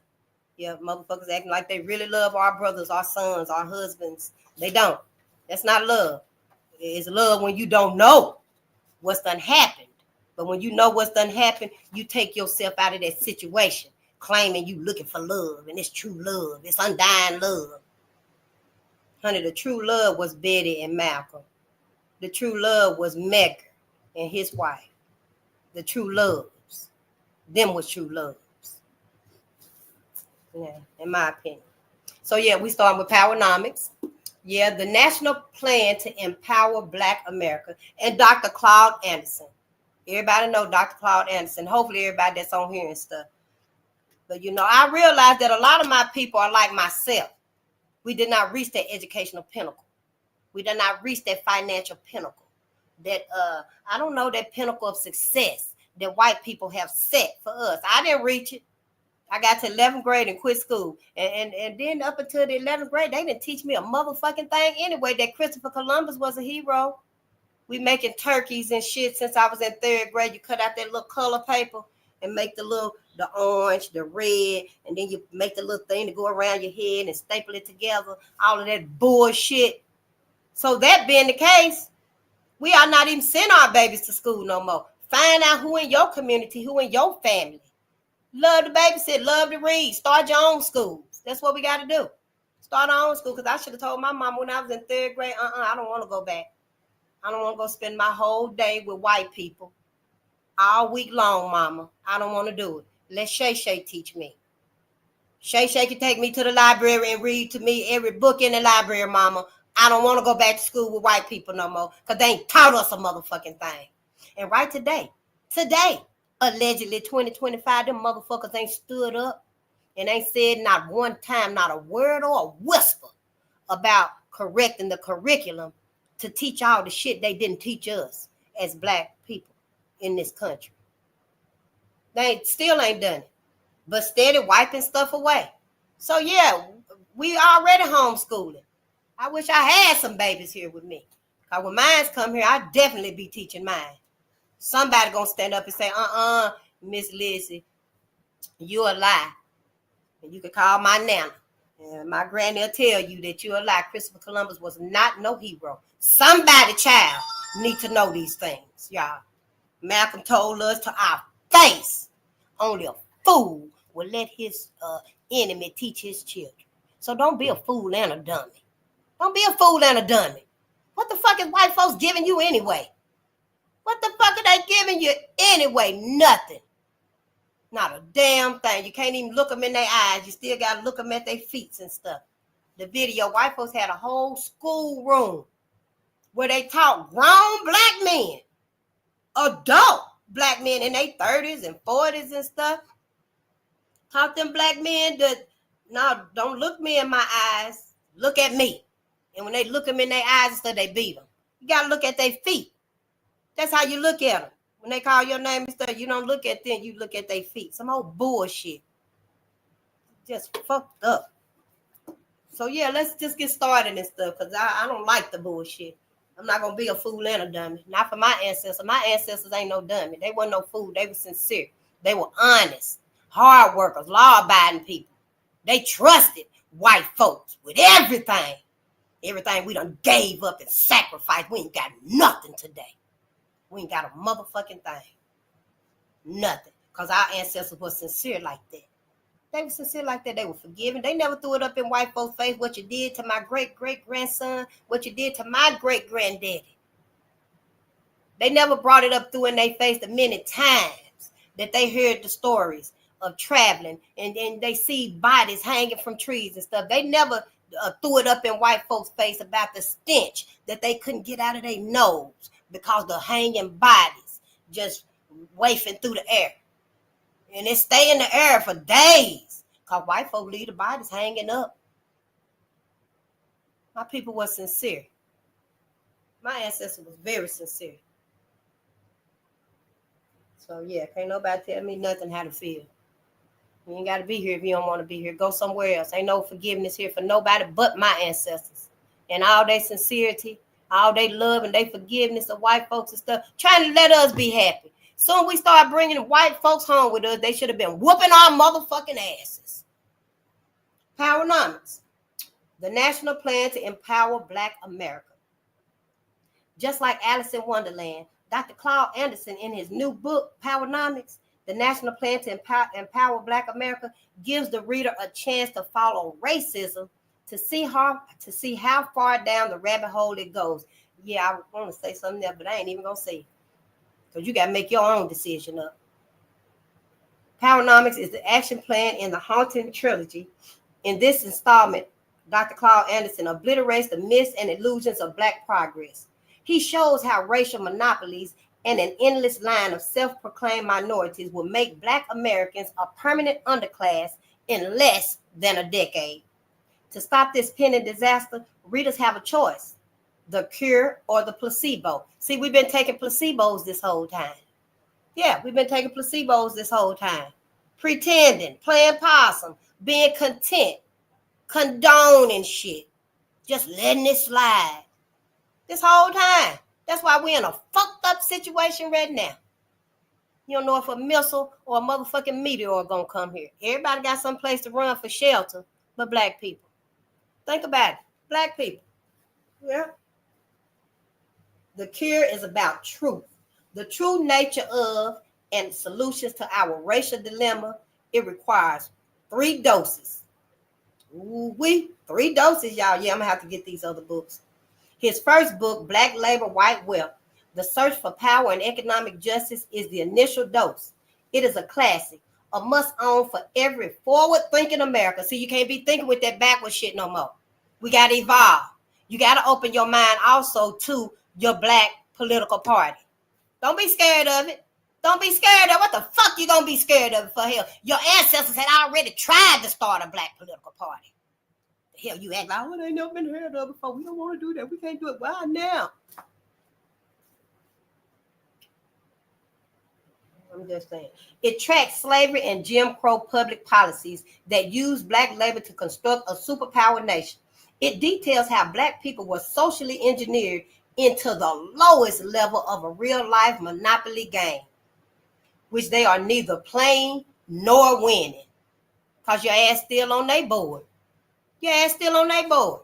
Yeah, motherfuckers acting like they really love our brothers, our sons, our husbands. They don't. That's not love. It's love when you don't know what's done happened. But when you know what's done happened, you take yourself out of that situation, claiming you looking for love, and it's true love. It's undying love. Honey, the true love was Betty and Malcolm. The true love was Medgar and his wife. The true loves. Them was true loves. Yeah, in my opinion. So yeah, we start with Powernomics. Yeah, the national plan to empower Black America and Dr. Claude Anderson. Everybody know Dr. Claude Anderson. Hopefully everybody that's on here and stuff. But you know, I realized that a lot of my people are like myself. We did not reach that educational pinnacle. We did not reach that financial pinnacle. That I don't know, that pinnacle of success that white people have set for us. I didn't reach it. I got to 11th grade and quit school. And then up until the 11th grade, they didn't teach me a motherfucking thing anyway, that Christopher Columbus was a hero. We making turkeys and shit since I was in 3rd grade. You cut out that little color paper and make the orange, the red, and then you make the little thing to go around your head and staple it together. All of that bullshit. So that being the case, we are not even sending our babies to school no more. Find out who in your community, who in your family. Love to babysit, love to read. Start your own schools. That's what we got to do. Start our own school. Because I should have told my mom when I was in 3rd grade, I don't want to go back. I don't want to go spend my whole day with white people all week long, mama. I don't want to do it. Let Shay Shay teach me. Shay Shay can take me to the library and read to me every book in the library, mama. I don't want to go back to school with white people no more because they ain't taught us a motherfucking thing. And right today, allegedly 2025, them motherfuckers ain't stood up and ain't said not one time, not a word or a whisper about correcting the curriculum to teach all the shit they didn't teach us as Black people in this country. They still ain't done it, but steady wiping stuff away. So yeah, we already homeschooling. I wish I had some babies here with me. Because when mines come here, I'd definitely be teaching mine. Somebody gonna stand up and say, Miss Lizzie, you a lie. And you can call my nana. And my granny will tell you that you a lie. Christopher Columbus was not no hero. Somebody, child, need to know these things, y'all. Malcolm told us to our face, only a fool will let his enemy teach his children. So don't be a fool and a dummy. Don't be a fool and a dummy. What the fuck is white folks giving you anyway? What the fuck are they giving you anyway? Nothing. Not a damn thing. You can't even look them in their eyes. You still got to look them at their feet and stuff. The video, white folks had a whole school room where they taught grown Black men, adult Black men in their 30s and 40s and stuff. Taught them Black men that, no, don't look me in my eyes. Look at me. And when they look them in their eyes and stuff, they beat them. You got to look at their feet. That's how you look at them. When they call your name and stuff, you don't look at them, you look at their feet. Some old bullshit. Just fucked up. So yeah, let's just get started and stuff, because I don't like the bullshit. I'm not going to be a fool and a dummy. Not for my ancestors. My ancestors ain't no dummy. They wasn't no fool. They were sincere. They were honest, hard workers, law-abiding people. They trusted white folks with everything. Everything we done gave up and sacrificed. We ain't got nothing today. We ain't got a motherfucking thing. Nothing. Because our ancestors were sincere like that. They were sincere like that. They were forgiving. They never threw it up in white folks' face. What you did to my great-great-grandson, what you did to my great-granddaddy. They never brought it up through in their face the many times that they heard the stories of traveling and they see bodies hanging from trees and stuff. They never threw it up in white folks' face about the stench that they couldn't get out of their nose because the hanging bodies just wafting through the air. And it stay in the air for days because white folks leave the bodies hanging up. My people were sincere. My ancestor was very sincere. So yeah, can't nobody tell me nothing how to feel. You ain't got to be here if you don't want to be here. Go somewhere else. Ain't no forgiveness here for nobody but my ancestors. And all their sincerity, all their love and their forgiveness of white folks and stuff, trying to let us be happy. Soon we start bringing white folks home with us, they should have been whooping our motherfucking asses. Powernomics, the national plan to empower Black America. Just like Alice in Wonderland, Dr. Claude Anderson, in his new book, Powernomics, the national plan to empower Black America, gives the reader a chance to follow racism to see how far down the rabbit hole it goes. Yeah, I want to say something there, but I ain't even going to say it. Because you got to make your own decision up. Powernomics is the action plan in the Haunting Trilogy. In this installment, Dr. Claude Anderson obliterates the myths and illusions of Black progress. He shows how racial monopolies and an endless line of self-proclaimed minorities will make Black Americans a permanent underclass in less than a decade. To stop this pending disaster, readers have a choice: the cure or the placebo. See, we've been taking placebos this whole time. Yeah, we've been taking placebos this whole time. Pretending, playing possum, being content, condoning shit, just letting it slide. This whole time. That's why we're in a fucked up situation right now. You don't know if a missile or a motherfucking meteor are gonna come here. Everybody got some place to run for shelter, but Black people. Think about it. Black people. Yeah. The cure is about truth. The true nature of and solutions to our racial dilemma. It requires 3 doses. Ooh, 3 doses, y'all. Yeah, I'm gonna have to get these other books. His first book, Black Labor, White Wealth, The Search for Power and Economic Justice, is the initial dose. It is a classic, a must-own for every forward-thinking American. See, you can't be thinking with that backward shit no more. We got to evolve. You got to open your mind also to your Black political party. Don't be scared of it. Don't be scared of it. What the fuck you going to be scared of it for hell? Your ancestors had already tried to start a Black political party. Hell, you act like, oh, they ain't never been heard of before. We don't want to do that. We can't do it. Why now? I'm just saying. It tracks slavery and Jim Crow public policies that use Black labor to construct a superpower nation. It details how Black people were socially engineered into the lowest level of a real-life monopoly game, which they are neither playing nor winning, because your ass still on their board. Your ass still on their board.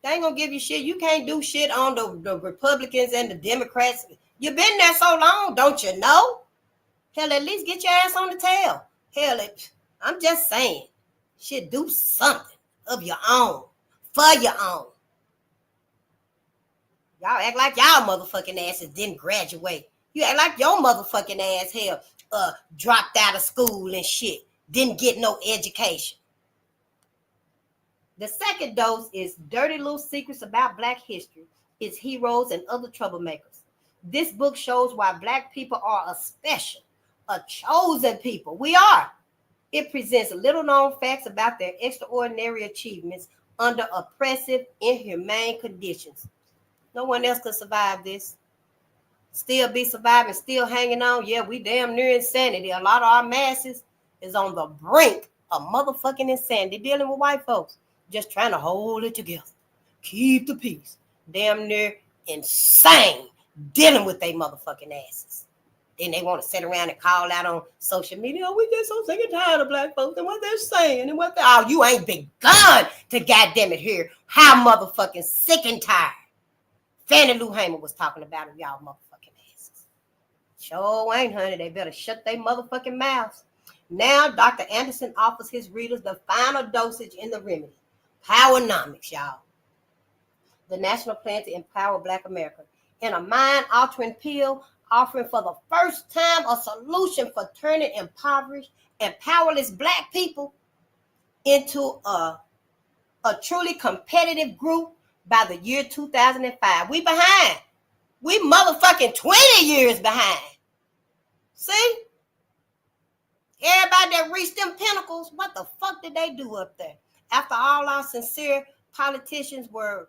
They ain't gonna give you shit. You can't do shit on the Republicans and the Democrats. You've been there so long, don't you know? Hell, at least get your ass on the tail. Hell, I'm just saying. Shit, do something of your own. For your own. Y'all act like y'all motherfucking asses didn't graduate. You act like your motherfucking ass, hell, dropped out of school and shit. Didn't get no education. The second dose is Dirty Little Secrets About Black History, Its Heroes and Other Troublemakers. This book shows why Black people are a special, a chosen people. We are. It presents little-known facts about their extraordinary achievements under oppressive, inhumane conditions. No one else could survive this. Still be surviving, still hanging on. Yeah, we damn near insanity. A lot of our masses is on the brink of motherfucking insanity, dealing with white folks. Just trying to hold it together. Keep the peace. Damn near insane dealing with they motherfucking asses. Then they want to sit around and call out on social media. Oh, we get so sick and tired of black folks and what they're saying and what they oh, you ain't begun to goddamn it hear how motherfucking sick and tired Fannie Lou Hamer was talking about of y'all motherfucking asses. Sure ain't, honey. They better shut their motherfucking mouths. Now, Dr. Anderson offers his readers the final dosage in the remedy. Powernomics, y'all. The national plan to empower Black America. In a mind-altering pill, offering for the first time a solution for turning impoverished and powerless Black people into a truly competitive group by the year 2005. We behind. We motherfucking 20 years behind. See? Everybody that reached them pinnacles, what the fuck did they do up there? After all our sincere politicians were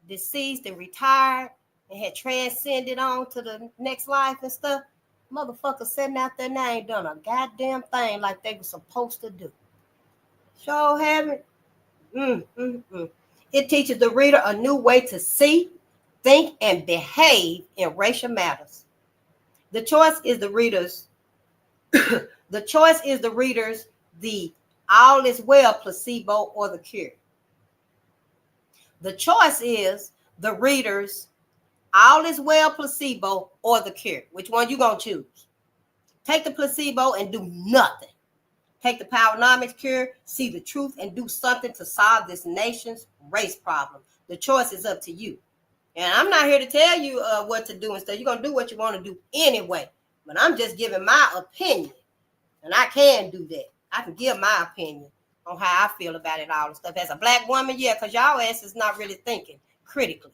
deceased and retired and had transcended on to the next life and stuff, motherfuckers sitting out there now ain't done a goddamn thing like they were supposed to do. Sure haven't. It teaches the reader a new way to see, think, and behave in racial matters. The choice is the reader's. The choice is the reader's the all is well placebo or the cure. The choice is the reader's all is well placebo or the cure. Which one you gonna choose? Take the placebo and do nothing. Take the Powernomics cure, see the truth, and do something to solve this nation's race problem. The choice is up to you. And I'm not here to tell you what to do and stuff. You're gonna do what you want to do anyway. But I'm just giving my opinion. And I can do that. I can give my opinion on how I feel about it all and stuff. As a Black woman, yeah, because y'all ass is not really thinking critically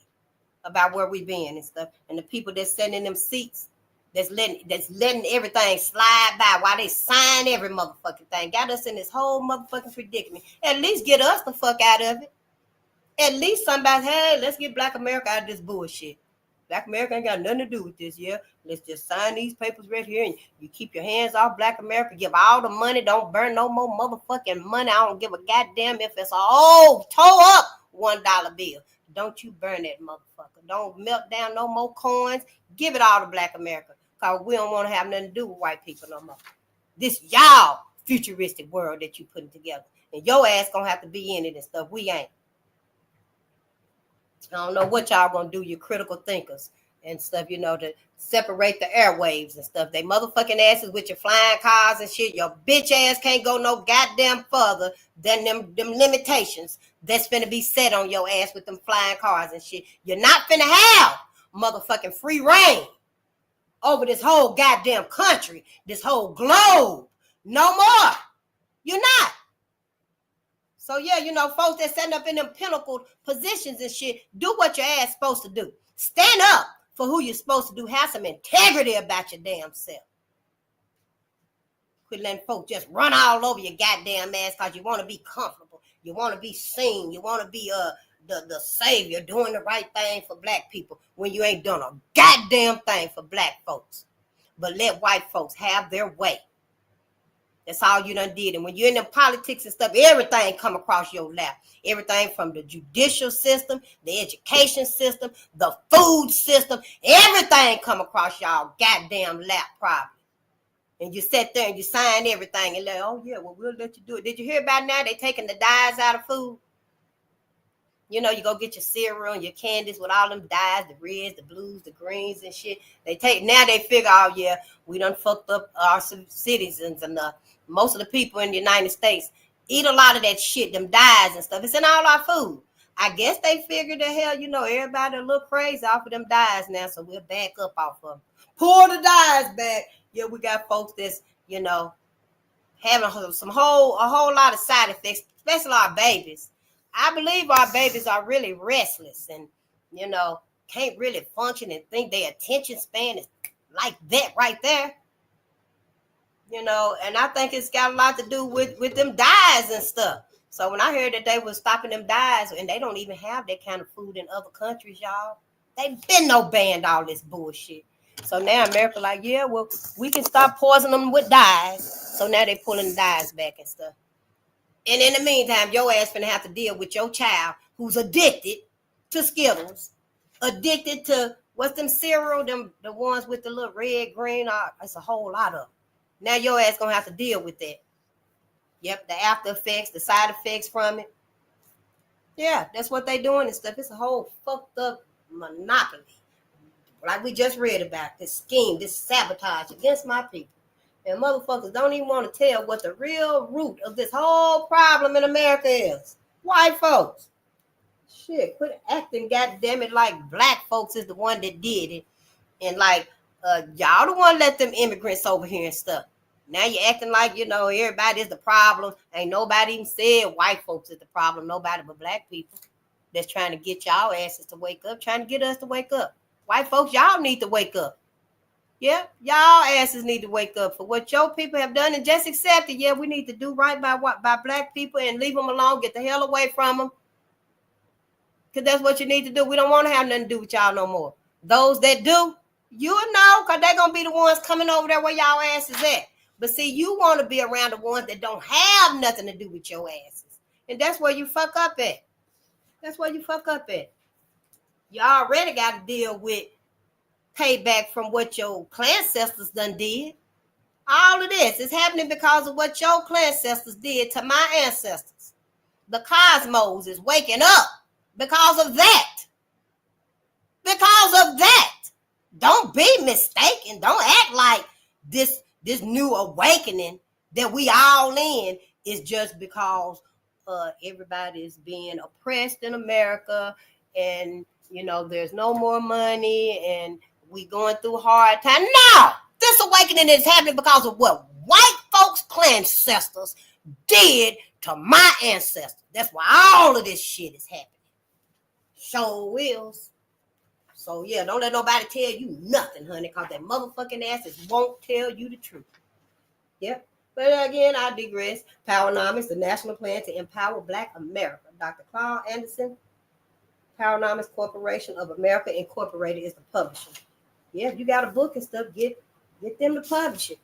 about where we been and stuff. And the people that's sitting in them seats, that's letting everything slide by while they sign every motherfucking thing. Got us in this whole motherfucking predicament. At least get us the fuck out of it. At least somebody, hey, let's get Black America out of this bullshit. Black America ain't got nothing to do with this, yeah. Let's just sign these papers right here and you keep your hands off Black America. Give all the money. Don't burn no more motherfucking money. I don't give a goddamn if it's a toe up $1 bill. Don't you burn that motherfucker. Don't melt down no more coins. Give it all to Black America because we don't want to have nothing to do with white people no more. This y'all futuristic world that you putting together. And your ass gonna have to be in it and stuff. We ain't. I don't know what y'all gonna do, you critical thinkers and stuff, you know, to separate the airwaves and stuff. They motherfucking asses with your flying cars and shit. Your bitch ass can't go no goddamn further than them limitations that's finna be set on your ass with them flying cars and shit. You're not finna have motherfucking free reign over this whole goddamn country, this whole globe. No more. You're not. So, yeah, you know, folks that setting up in them pinnacle positions and shit, do what your ass supposed to do. Stand up for who you're supposed to do. Have some integrity about your damn self. Quit letting folks just run all over your goddamn ass because you want to be comfortable. You want to be seen. You want to be the savior doing the right thing for Black people when you ain't done a goddamn thing for Black folks. But let white folks have their way. That's all you done did. And when you're in the politics and stuff, everything come across your lap. Everything from the judicial system, the education system, the food system, everything come across y'all goddamn lap probably. And you sit there and you sign everything and like, oh yeah, well, we'll let you do it. Did you hear about now? They taking the dyes out of food. You know, you go get your cereal and your candies with all them dyes, the reds, the blues, the greens and shit. Now they figure, oh yeah, we done fucked up our citizens and most of the people in the United States eat a lot of that shit, them dyes and stuff. It's in all our food. I guess they figured the hell, you know, everybody a little crazy off of them dyes now, so we'll back up off of them. Pull the dyes back. Yeah, we got folks that's, you know, having a whole lot of side effects, especially our babies. I believe our babies are really restless and, you know, can't really function and think their attention span is like that right there. You know, and I think it's got a lot to do with them dyes and stuff. So when I heard that they were stopping them dyes, and they don't even have that kind of food in other countries, y'all. They've been banned all this bullshit. So now America like, yeah, well, we can stop poisoning them with dyes. So now they pulling the dyes back and stuff. And in the meantime, your ass finna have to deal with your child who's addicted to Skittles addicted to what's them cereal, the ones with the little red, green. It's a whole lot of them. Now your ass gonna have to deal with that. Yep, the after effects, the side effects from it. Yeah, that's what they doing and stuff. It's a whole fucked up monopoly. Like we just read about, this scheme, this sabotage against my people. And motherfuckers don't even want to tell what the real root of this whole problem in America is. White folks. Shit, quit acting, goddamn it, like black folks is the one that did it. And like, y'all the one let them immigrants over here and stuff. Now you're acting like, everybody is the problem. Ain't nobody even said white folks is the problem. Nobody but black people that's trying to get y'all asses to wake up, trying to get us to wake up. White folks, y'all need to wake up. Yeah, y'all asses need to wake up for what your people have done and just accept it. Yeah, we need to do right by black people and leave them alone. Get the hell away from them. Because that's what you need to do. We don't want to have nothing to do with y'all no more. Those that do, you know, because they're going to be the ones coming over there where y'all asses at. But see, you want to be around the ones that don't have nothing to do with your asses. And that's where you fuck up at. That's where you fuck up at. You already got to deal with payback from what your clan ancestors done did. All of this is happening because of what your clan ancestors did to my ancestors. The cosmos is waking up because of that. Because of that. Don't be mistaken. Don't act like this new awakening that we all in is just because everybody is being oppressed in America and, there's no more money and we going through hard time. No! This awakening is happening because of what white folks' clan ancestors did to my ancestors. That's why all of this shit is happening. Sure wills. So yeah, don't let nobody tell you nothing, honey, because that motherfucking asses won't tell you the truth. Yep. But again, I digress. Powernomics, the national plan to empower Black America. Dr. Claude Anderson, Powernomics Corporation of America Incorporated is the publisher. Yeah, if you got a book and stuff, get them to publish it.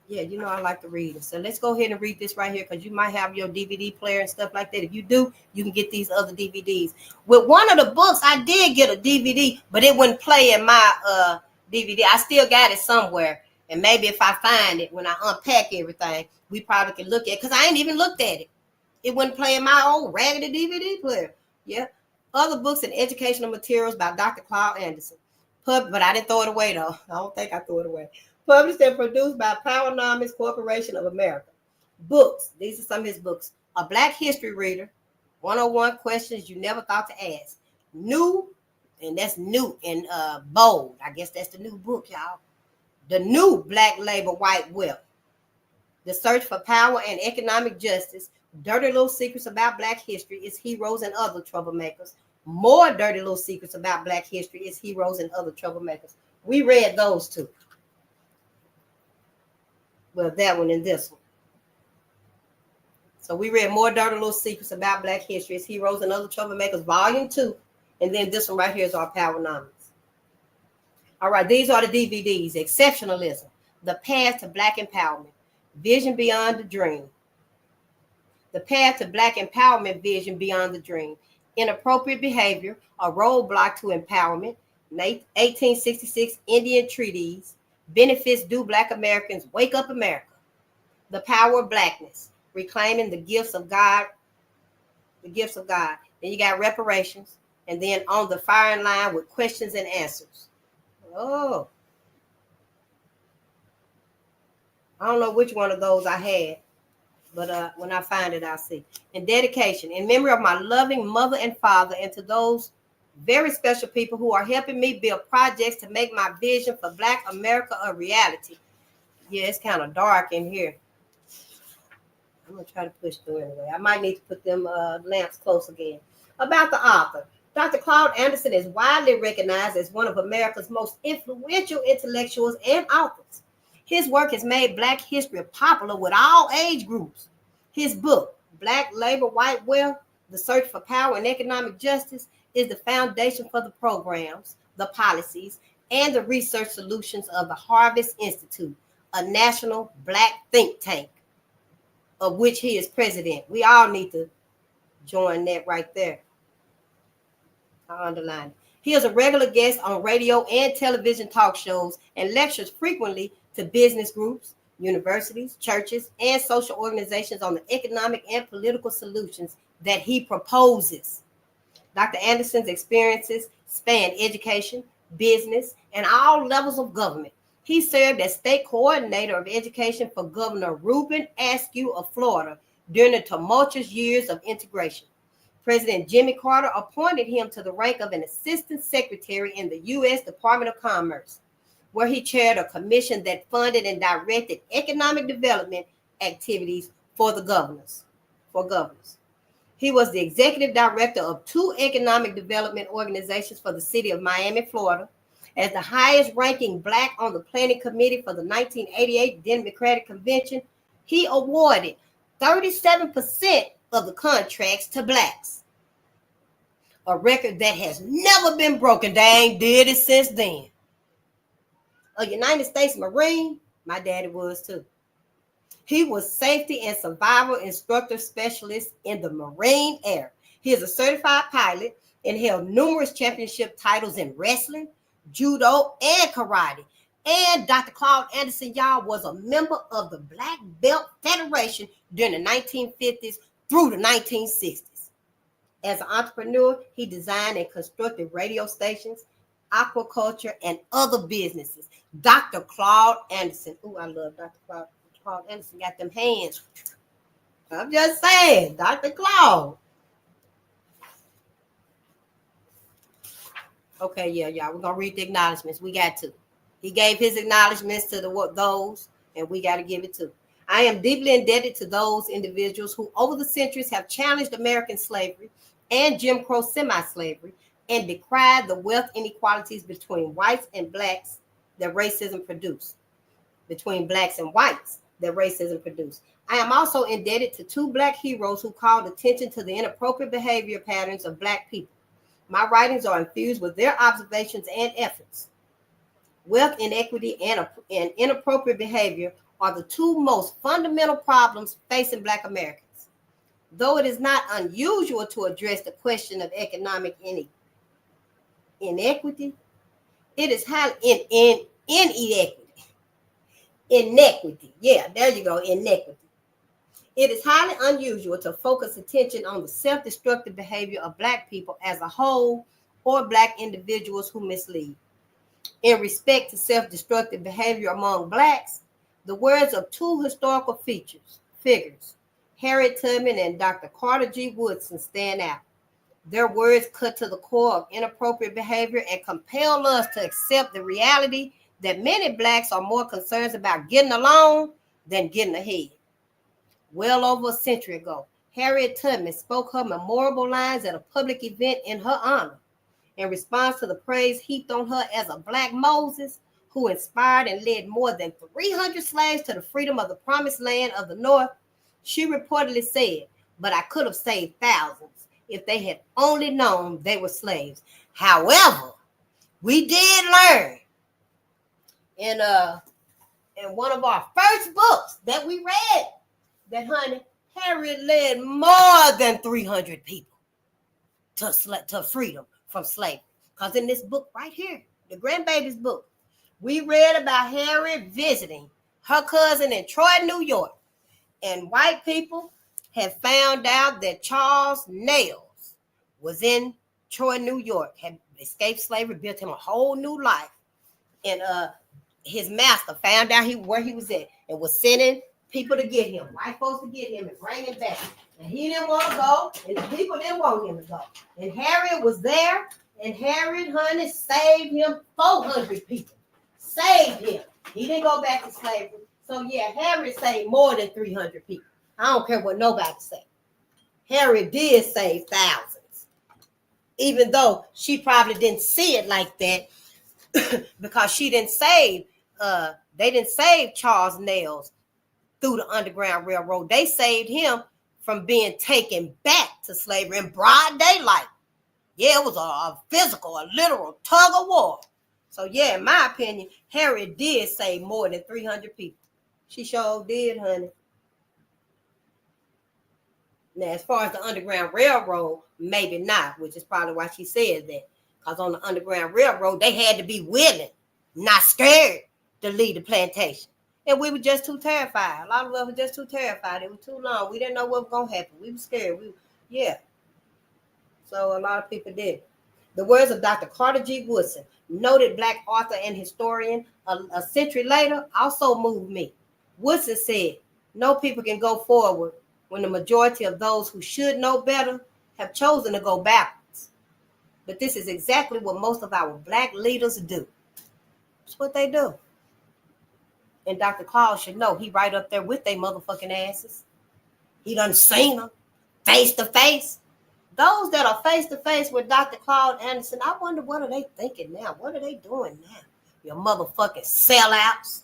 Yeah, I like to read it. So let's go ahead and read this right here because you might have your DVD player and stuff like that. If you do, you can get these other DVDs. With one of the books, I did get a DVD, but it wouldn't play in my DVD. I still got it somewhere. And maybe if I find it, when I unpack everything, we probably can look at it because I ain't even looked at it. It wouldn't play in my old raggedy DVD player. Yeah. Other books and educational materials by Dr. Claude Anderson. But I didn't throw it away, though. I don't think I threw it away. Published and produced by Powernomics Corporation of America. Books. These are some of his books. A Black History Reader. 101 Questions You Never Thought to Ask. New, and that's new in bold. I guess that's the new book, y'all. The New Black Labor White Wealth. The Search for Power and Economic Justice. Dirty Little Secrets About Black History, Its Heroes and Other Troublemakers. More Dirty Little Secrets About Black History, Its Heroes and Other Troublemakers. We read those two. Well, that one and this one. So we read More Dirty Little Secrets About Black History, Its Heroes and Other Troublemakers, Volume 2. And then this one right here is our Powernomics. All right, these are the DVDs. Exceptionalism, The Path to Black Empowerment, Vision Beyond the Dream. The Path to Black Empowerment, Vision Beyond the Dream. Inappropriate Behavior, A Roadblock to Empowerment, 1866 Indian Treaties, Benefits Due Black Americans, Wake Up America. The Power of Blackness, Reclaiming the Gifts of God. The Gifts of God. Then you got Reparations. And then On the Firing Line with Questions and Answers. Oh. I don't know which one of those I had. But when I find it, I'll see. And dedication, in memory of my loving mother and father, and to those very special people who are helping me build projects to make my vision for Black America a reality. Yeah, it's kind of dark in here. I'm going to try to push through anyway. I might need to put them lamps close again. About the author. Dr. Claude Anderson is widely recognized as one of America's most influential intellectuals and authors. His work has made Black history popular with all age groups. His book, Black Labor, White Wealth, The Search for Power and Economic Justice, is the foundation for the programs, the policies, and the research solutions of the Harvest Institute, a national Black think tank, of which he is president. We all need to join that right there. I underline it. He is a regular guest on radio and television talk shows and lectures frequently to business groups, universities, churches, and social organizations on the economic and political solutions that he proposes. Dr. Anderson's experiences span education, business, and all levels of government. He served as state coordinator of education for Governor Reuben Askew of Florida during the tumultuous years of integration. President Jimmy Carter appointed him to the rank of an assistant secretary in the U.S. Department of Commerce, where he chaired a commission that funded and directed economic development activities for the governors. He was the executive director of 2 economic development organizations for the city of Miami, Florida. As the highest ranking Black on the planning committee for the 1988 Democratic Convention, he awarded 37% of the contracts to Blacks, a record that has never been broken. They ain't did it since then. A United States Marine, my daddy was too. He was safety and survival instructor specialist in the Marine Air. He is a certified pilot and held numerous championship titles in wrestling, judo, and karate. And Dr. Claude Anderson, y'all, was a member of the Black Belt Federation during the 1950s through the 1960s. As an entrepreneur, he designed and constructed radio stations, aquaculture, and other businesses. Dr. Claude Anderson. Ooh, I love Dr. Claude. Claude Anderson got them hands. I'm just saying, Dr. Claude. Okay, yeah, y'all. We're gonna read the acknowledgments. We got to. He gave his acknowledgments to those, and we got to give it to. I am deeply indebted to those individuals who, over the centuries, have challenged American slavery and Jim Crow semi-slavery and decried the wealth inequalities between whites and Blacks that racism produced. Between Blacks and whites that racism produced. I am also indebted to 2 Black heroes who called attention to the inappropriate behavior patterns of Black people. My writings are infused with their observations and efforts. Wealth inequity and inappropriate behavior are the 2 most fundamental problems facing Black Americans. Though it is not unusual to address the question of economic inequity, it is highly inequity. Yeah, there you go, inequity. It is highly unusual to focus attention on the self-destructive behavior of Black people as a whole or Black individuals who mislead. In respect to self-destructive behavior among Blacks, the words of 2 historical figures, Harriet Tubman and Dr. Carter G. Woodson, stand out. Their words cut to the core of inappropriate behavior and compel us to accept the reality that many Blacks are more concerned about getting along than getting ahead. Well over a century ago, Harriet Tubman spoke her memorable lines at a public event in her honor. In response to the praise heaped on her as a Black Moses, who inspired and led more than 300 slaves to the freedom of the promised land of the North, she reportedly said, "But I could have saved thousands if they had only known they were slaves." However, we did learn in one of our first books that we read that, honey, Harriet led more than 300 people to freedom from slavery. Because in this book right here, the grandbaby's book, we read about Harriet visiting her cousin in Troy, New York. And white people had found out that Charles Nails was in Troy, New York, had escaped slavery, built him a whole new life. And his master found out where he was at and was sending people to get him, white folks to get him and bring him back. And he didn't want to go, and the people didn't want him to go. And Harriet was there, and Harriet, honey, saved him 400 people. Saved him. He didn't go back to slavery. So, yeah, Harriet saved more than 300 people. I don't care what nobody say. Harriet did save thousands, even though she probably didn't see it like that because she didn't save, they didn't save Charles Nails through the Underground Railroad. They saved him from being taken back to slavery in broad daylight. Yeah, it was a physical, a literal tug of war. So, yeah, in my opinion, Harriet did save more than 300 people. She sure did, honey. Now, as far as the Underground Railroad, maybe not, which is probably why she said that. Because on the Underground Railroad, they had to be willing, not scared, to leave the plantation. And we were just too terrified. A lot of us were just too terrified. It was too long. We didn't know what was going to happen. We were scared. Yeah. So a lot of people did. The words of Dr. Carter G. Woodson, noted Black author and historian, a century later, also moved me. Woodson said, no people can go forward when the majority of those who should know better have chosen to go backwards. But this is exactly what most of our Black leaders do. That's what they do. And Dr. Claude should know he right up there with they motherfucking asses. He done seen them face to face. Those that are face to face with Dr. Claude Anderson, I wonder what are they thinking now? What are they doing now? Your motherfucking sellouts.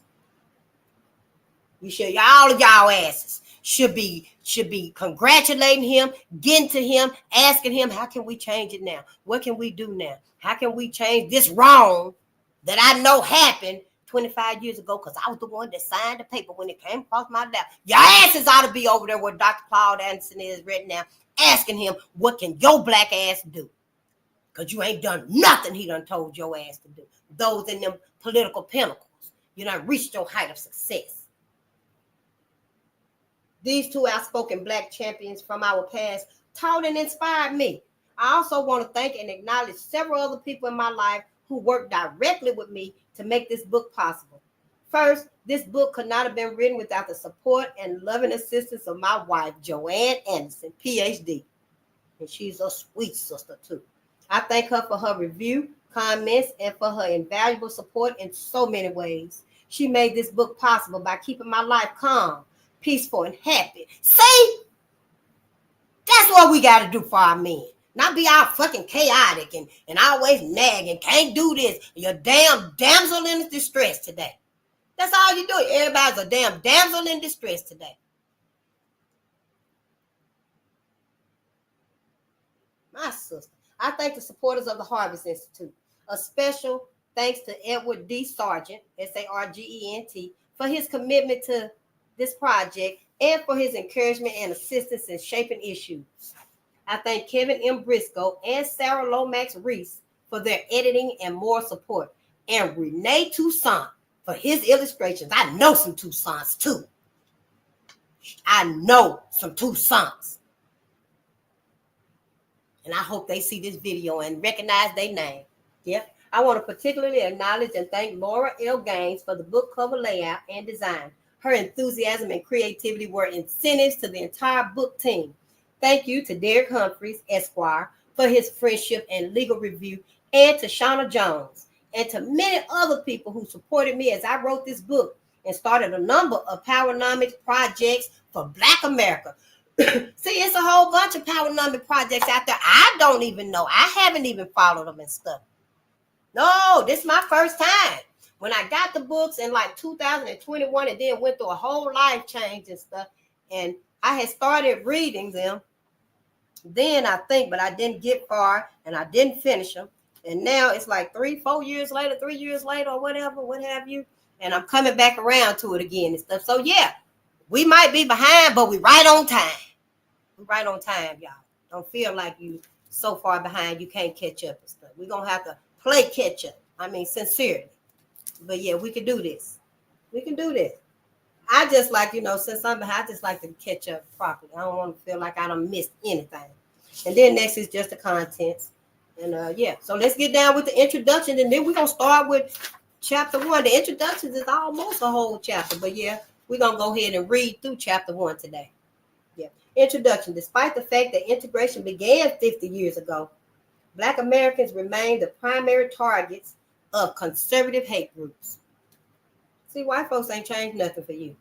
You should, all of y'all asses should be congratulating him, getting to him, asking him, how can we change it now? What can we do now? How can we change this wrong that I know happened 25 years ago, because I was the one that signed the paper when it came across my lap. Your asses ought to be over there where Dr. Claude Anderson is right now, asking him, what can your Black ass do? Because you ain't done nothing he done told your ass to do. Those in them political pinnacles. You done reached your height of success. These two outspoken Black champions from our past taught and inspired me. I also want to thank and acknowledge several other people in my life who worked directly with me to make this book possible. First, this book could not have been written without the support and loving assistance of my wife, Joanne Anderson, PhD. And she's a sweet sister too. I thank her for her review, comments, and for her invaluable support in so many ways. She made this book possible by keeping my life calm, peaceful, and happy. See? That's what we got to do for our men. Not be all fucking chaotic and always nagging. Can't do this. You're damn damsel in distress today. That's all you do. Everybody's a damn damsel in distress today. My sister. I thank the supporters of the Harvest Institute. A special thanks to Edward D. Sargent, Sargent, for his commitment to this project and for his encouragement and assistance in shaping issues. I thank Kevin M. Briscoe and Sarah Lomax Reese for their editing and moral support, and Renee Toussaint for his illustrations. I know some Toussaints too. I know some Toussaints. And I hope they see this video and recognize their name. Yep. I want to particularly acknowledge and thank Laura L. Gaines for the book cover layout and design. Her enthusiasm and creativity were incentives to the entire book team. Thank you to Derek Humphreys, Esquire, for his friendship and legal review, and to Shauna Jones, and to many other people who supported me as I wrote this book and started a number of Powernomics projects for Black America. See, it's a whole bunch of Powernomics projects out there. I don't even know. I haven't even followed them and stuff. No, this is my first time. When I got the books in like 2021 and then went through a whole life change and stuff, and I had started reading them then, I think, but I didn't get far and I didn't finish them. And now it's like 3 years later, or whatever, what have you. And I'm coming back around to it again and stuff. So yeah, we might be behind, but we right on time. We right on time, y'all. Don't feel like you so far behind you can't catch up and stuff. We're going to have to play catch up. I mean, sincerely. But yeah, we can do this. We can do this. I just like, since I'm behind, I just like to catch up properly. I don't want to feel like I done missed anything. And then next is just the contents. And yeah, so let's get down with the introduction. And then we're going to start with chapter 1. The introductions is almost a whole chapter. But yeah, we're going to go ahead and read through chapter 1 today. Yeah. Introduction. Despite the fact that integration began 50 years ago, Black Americans remain the primary targets of conservative hate groups. See, white folks ain't changed nothing for you.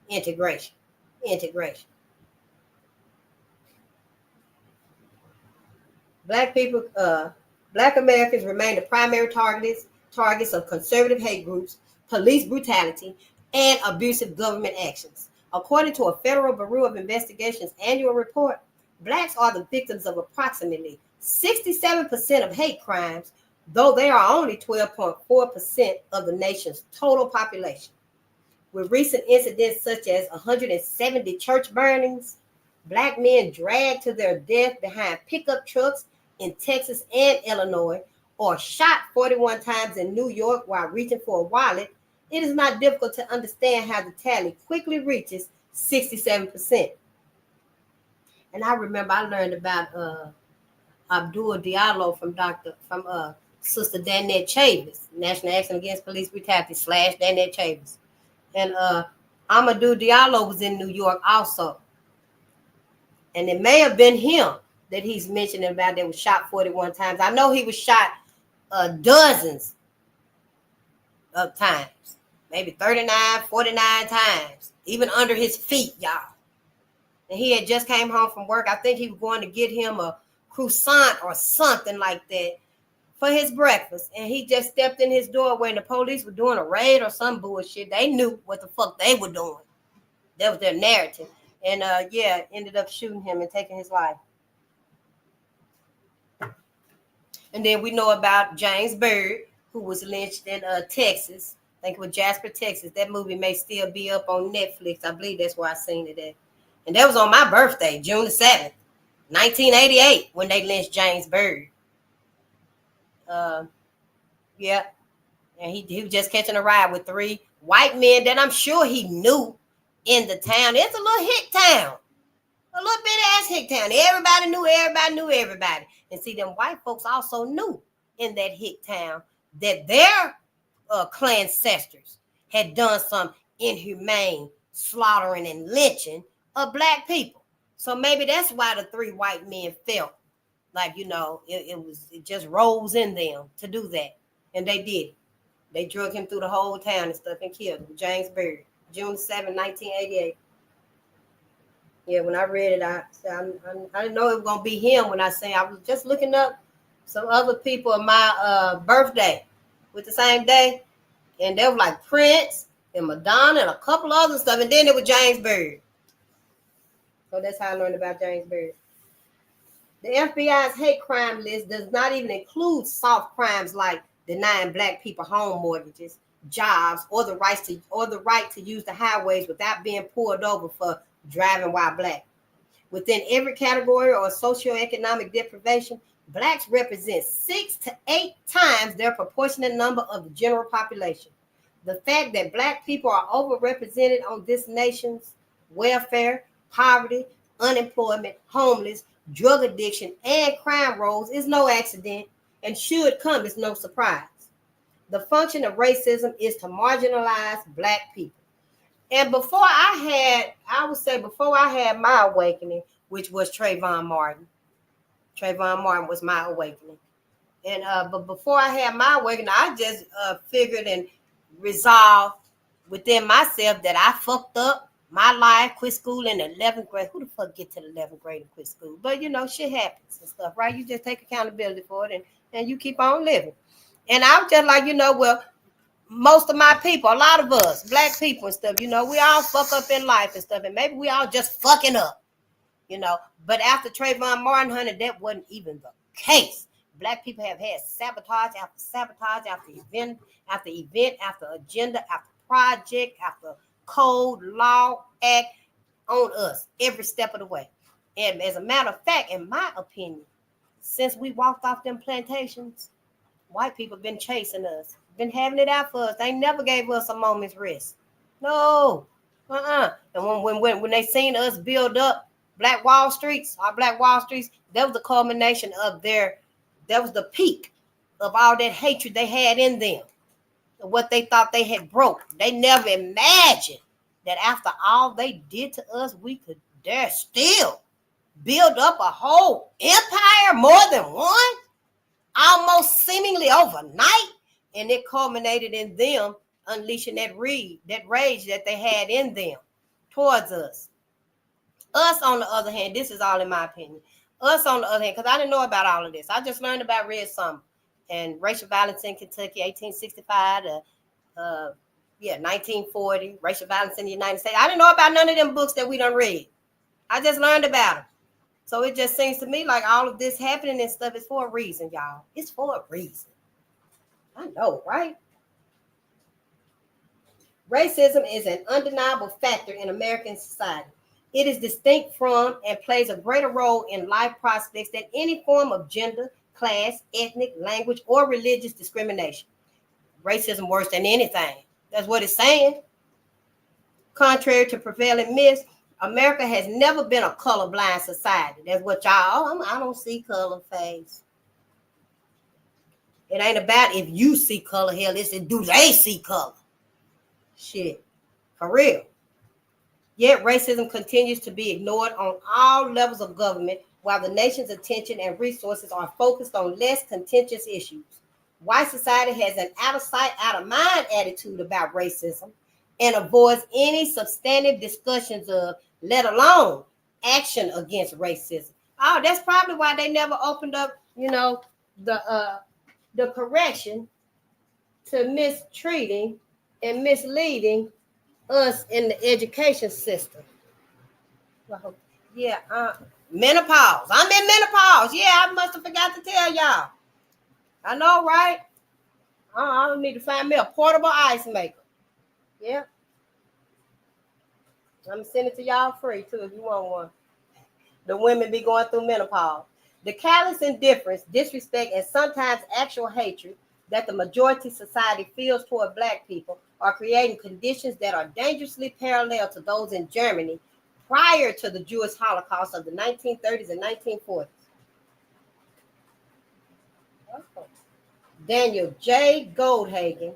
Integration. Black Americans remain the primary targets of conservative hate groups, police brutality, and abusive government actions. According to a Federal Bureau of Investigation's annual report, Blacks are the victims of approximately 67% of hate crimes, though they are only 12.4% of the nation's total population. With recent incidents such as 170 church burnings, Black men dragged to their death behind pickup trucks in Texas and Illinois, or shot 41 times in New York while reaching for a wallet, it is not difficult to understand how the tally quickly reaches 67%. And I remember I learned about Abdul Diallo from Sister Danette Chavis, National Action Against Police Brutality / Danette Chavis. And Amadou Diallo was in New York also. And it may have been him that he's mentioning about that was shot 41 times. I know he was shot dozens of times, maybe 39, 49 times, even under his feet, y'all. And he had just came home from work. I think he was going to get him a croissant or something like that for his breakfast. And he just stepped in his doorway and the police were doing a raid or some bullshit. They knew what the fuck they were doing. That was their narrative. And ended up shooting him and taking his life. And then we know about James Byrd, who was lynched in Texas. I think it was Jasper, Texas. That movie may still be up on Netflix. I believe that's where I seen it at. And that was on my birthday, June the 7th, 1988, when they lynched James Byrd. And he was just catching a ride with 3 white men that I'm sure he knew in the town. It's a little hick town. A little bit ass hick town. Everybody knew everybody. And see, them white folks also knew in that hick town that their clan ancestors had done some inhumane slaughtering and lynching of black people. So maybe that's why the 3 white men felt like, it just rose in them to do that. And they did it. They drug him through the whole town and stuff and killed him. James Byrd, June 7, 1988. Yeah, when I read it, I didn't know it was going to be him when I was just looking up some other people of my birthday with the same day. And they were like Prince and Madonna and a couple other stuff. And then it was James Byrd. So that's how I learned about James Byrd. The FBI's hate crime list does not even include soft crimes like denying black people home mortgages, jobs, or the right to use the highways without being pulled over for driving while black. Within every category or socioeconomic deprivation, blacks represent 6 to 8 times their proportionate number of the general population. The fact that black people are overrepresented on this nation's welfare, poverty, unemployment, homeless, drug addiction, and crime rolls is no accident and should come as no surprise. The function of racism is to marginalize black people. And before I had my awakening, which was Trayvon Martin. Trayvon Martin was my awakening. And but before I had my awakening, I just figured and resolved within myself that I fucked up my life, quit school in the 11th grade. Who the fuck get to the 11th grade and quit school? But shit happens and stuff, right? You just take accountability for it and you keep on living. And I was just like, well, most of my people, a lot of us, black people and stuff, we all fuck up in life and stuff. And maybe we all just fucking up, But after Trayvon Martin, honey, that wasn't even the case. Black people have had sabotage after event, after agenda, after project, after code, law, act on us every step of the way. And as a matter of fact, in my opinion, since we walked off them plantations, white people been chasing us, been having it out for us. They never gave us a moment's rest. No. And when they seen us build up Black Wall Streets, that was the culmination of that was the peak of all that hatred they had in them, what they thought they had broke. They never imagined that after all they did to us, we could dare still build up a whole empire, more than one, almost seemingly overnight. And it culminated in them unleashing that rage that they had in them towards us. Us, on the other hand, this is all in my opinion. Us, on the other hand, because I didn't know about all of this. I just learned about Red Summer and racial violence in Kentucky, 1865 to 1940, racial violence in the United States. I didn't know about none of them books that we done read. I just learned about them. So it just seems to me like all of this happening and stuff is for a reason, y'all. It's for a reason. I know, right? Racism is an undeniable factor in American society. It is distinct from and plays a greater role in life prospects than any form of gender, class, ethnic, language, or religious discrimination. Racism worse than anything. That's what it's saying. Contrary to prevailing myths, America has never been a colorblind society. That's what y'all, I don't see color face. It ain't about if you see color, hell, it's do they see color. Shit, for real. Yet racism continues to be ignored on all levels of government while the nation's attention and resources are focused on less contentious issues. White society has an out of sight, out of mind attitude about racism and avoids any substantive discussions of, let alone action against racism. Oh, that's probably why they never opened up, the correction to mistreating and misleading us in the education system. Yeah, menopause. I'm in menopause. Yeah, I must have forgot to tell y'all. I know, right? I need to find me a portable ice maker. Yeah. I'm going to send it to y'all free, too, if you want one. The women be going through menopause. The callous indifference, disrespect, and sometimes actual hatred that the majority society feels toward Black people are creating conditions that are dangerously parallel to those in Germany prior to the Jewish Holocaust of the 1930s and 1940s. Daniel J. Goldhagen,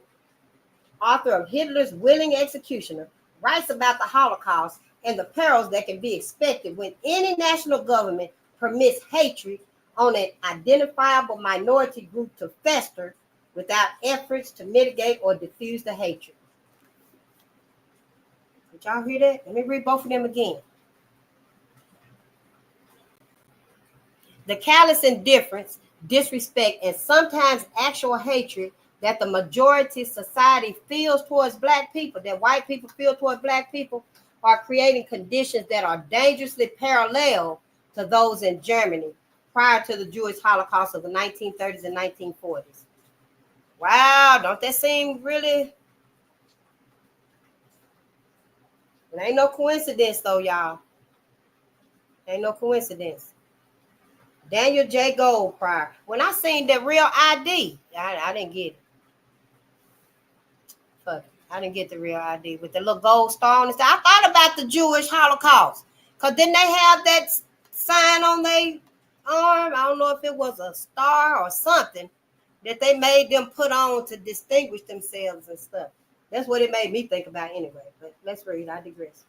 author of Hitler's Willing Executioner, writes about the Holocaust and the perils that can be expected when any national government permits hatred on an identifiable minority group to fester without efforts to mitigate or diffuse the hatred. Did y'all hear that? Let me read both of them again. The callous indifference, disrespect, and sometimes actual hatred that the majority society feels towards Black people, that white people feel towards Black people, are creating conditions that are dangerously parallel to those in Germany prior to the Jewish Holocaust of the 1930s and 1940s. Wow, don't that seem really? It ain't no coincidence, though, y'all. Ain't no coincidence. Daniel J. Goldpryer. When I seen the real ID, I didn't get it. Fuck it. I didn't get the real ID with the little gold star on it. I thought about the Jewish Holocaust. Because didn't they have that sign on their arm? I don't know if it was a star or something that they made them put on to distinguish themselves and stuff. That's what it made me think about anyway. But let's read. I digress.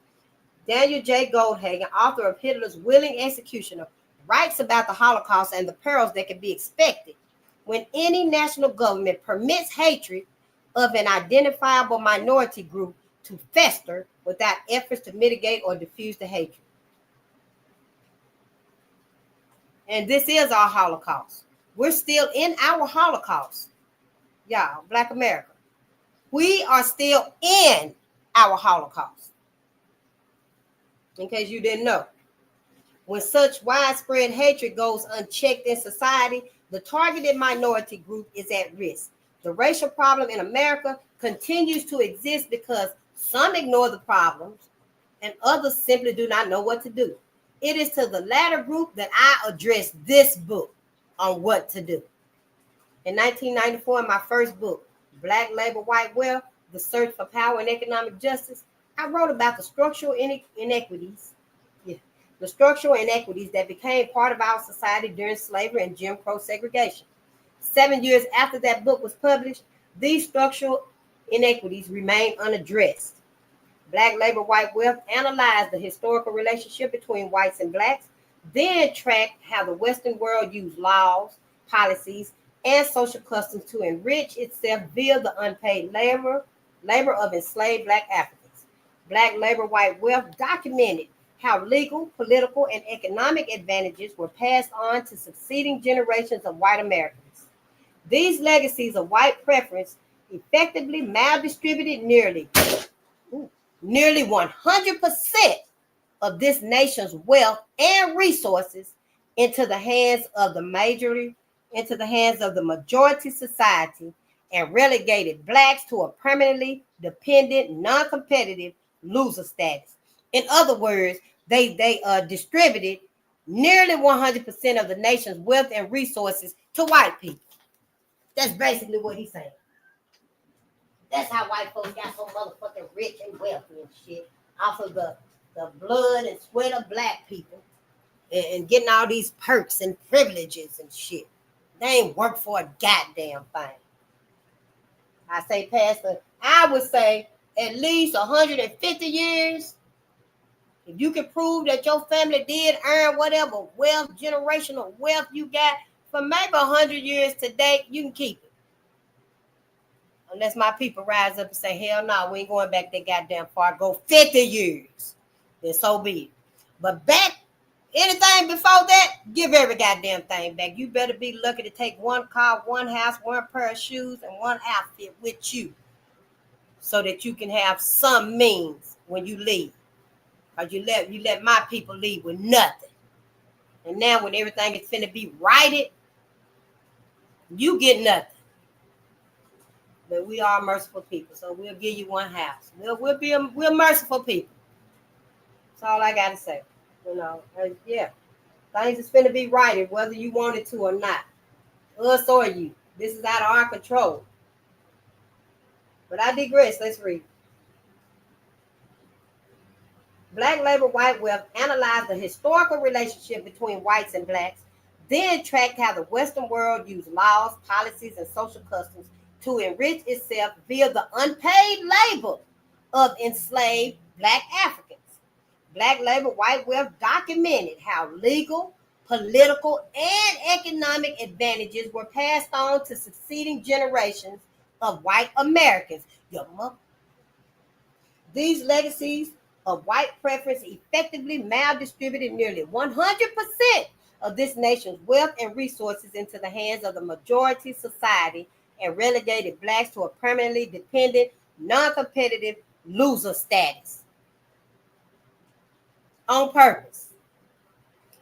Daniel J. Goldhagen, author of Hitler's Willing Executioner, writes about the Holocaust and the perils that can be expected when any national government permits hatred of an identifiable minority group to fester without efforts to mitigate or diffuse the hatred. And this is our Holocaust. We're still in our Holocaust. Y'all, Black America. We are still in our Holocaust. In case you didn't know. When such widespread hatred goes unchecked in society, the targeted minority group is at risk. The racial problem in America continues to exist because some ignore the problems and others simply do not know what to do. It is to the latter group that I address this book on what to do. In 1994, in my first book, Black Labor, White Wealth, The Search for Power and Economic Justice, I wrote about the structural inequities. The structural inequities that became part of our society during slavery and Jim Crow segregation. 7 years after that book was published, these structural inequities remain unaddressed. Black Labor, White Wealth analyzed the historical relationship between whites and Blacks, then tracked how the Western world used laws, policies, and social customs to enrich itself via the unpaid labor of enslaved Black Africans. Black Labor, White Wealth documented how legal, political, and economic advantages were passed on to succeeding generations of white Americans. These legacies of white preference effectively maldistributed nearly 100% of this nation's wealth and resources into the hands of the majority society and relegated Blacks to a permanently dependent, non-competitive loser status. In other words, they distributed nearly 100% of the nation's wealth and resources to white people. That's basically what he's saying. That's how white folks got so motherfucking rich and wealthy and shit off of the blood and sweat of black people and getting all these perks and privileges and shit. They ain't work for a goddamn thing. I say, Pastor, I would say at least 150 years. If you can prove that your family did earn whatever wealth, generational wealth you got for maybe 100 years to date, you can keep it. Unless my people rise up and say, hell no, we ain't going back that goddamn far. Go 50 years. Then so be it. But back, anything before that, give every goddamn thing back. You better be lucky to take one car, one house, one pair of shoes, and one outfit with you so that you can have some means when you leave. Because you let my people leave with nothing. And now when everything is finna be righted, you get nothing. But we are merciful people, so we'll give you one house. We're merciful people. That's all I gotta say. You know, yeah. Things is finna be righted, whether you want it to or not. Us or you. This is out of our control. But I digress. Let's read. Black labor, white wealth analyzed the historical relationship between whites and blacks, then tracked how the Western world used laws, policies, and social customs to enrich itself via the unpaid labor of enslaved black Africans. Black labor, white wealth documented how legal, political, and economic advantages were passed on to succeeding generations of white Americans. These legacies of white preference effectively maldistributed nearly 100% of this nation's wealth and resources into the hands of the majority society and relegated blacks to a permanently dependent, non-competitive loser status. On purpose.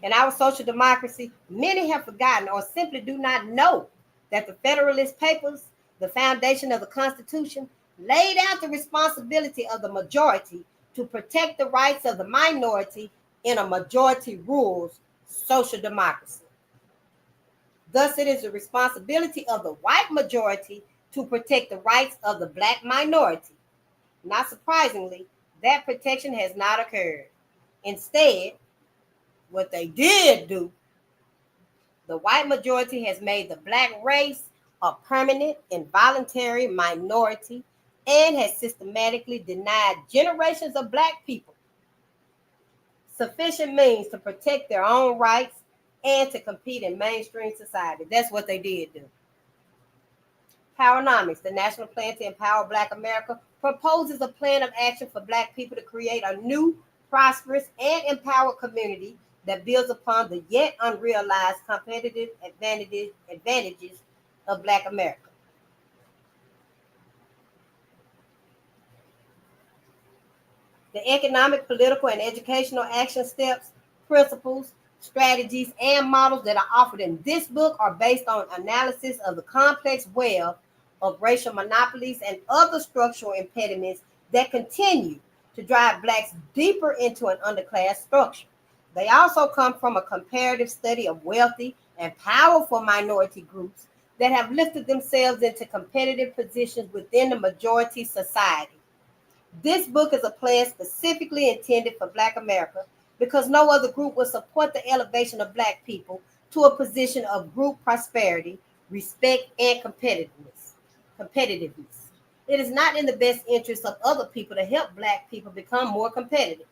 In our social democracy, many have forgotten or simply do not know that the Federalist Papers, the foundation of the Constitution, laid out the responsibility of the majority to protect the rights of the minority in a majority rules social democracy. Thus, it is the responsibility of the white majority to protect the rights of the black minority. Not surprisingly, that protection has not occurred. Instead, what they did do, the white majority has made the black race a permanent involuntary minority and has systematically denied generations of black people sufficient means to protect their own rights and to compete in mainstream society. That's what they did do. Powernomics, the national plan to empower Black America, proposes a plan of action for Black people to create a new, prosperous, and empowered community that builds upon the yet unrealized competitive advantages of Black America. The economic, political, and educational action steps, principles, strategies, and models that are offered in this book are based on analysis of the complex web of racial monopolies and other structural impediments that continue to drive blacks deeper into an underclass structure. They also come from a comparative study of wealthy and powerful minority groups that have lifted themselves into competitive positions within the majority society. This book is a plan specifically intended for Black America because no other group will support the elevation of Black people to a position of group prosperity, respect, and competitiveness. It is not in the best interest of other people to help Black people become more competitive.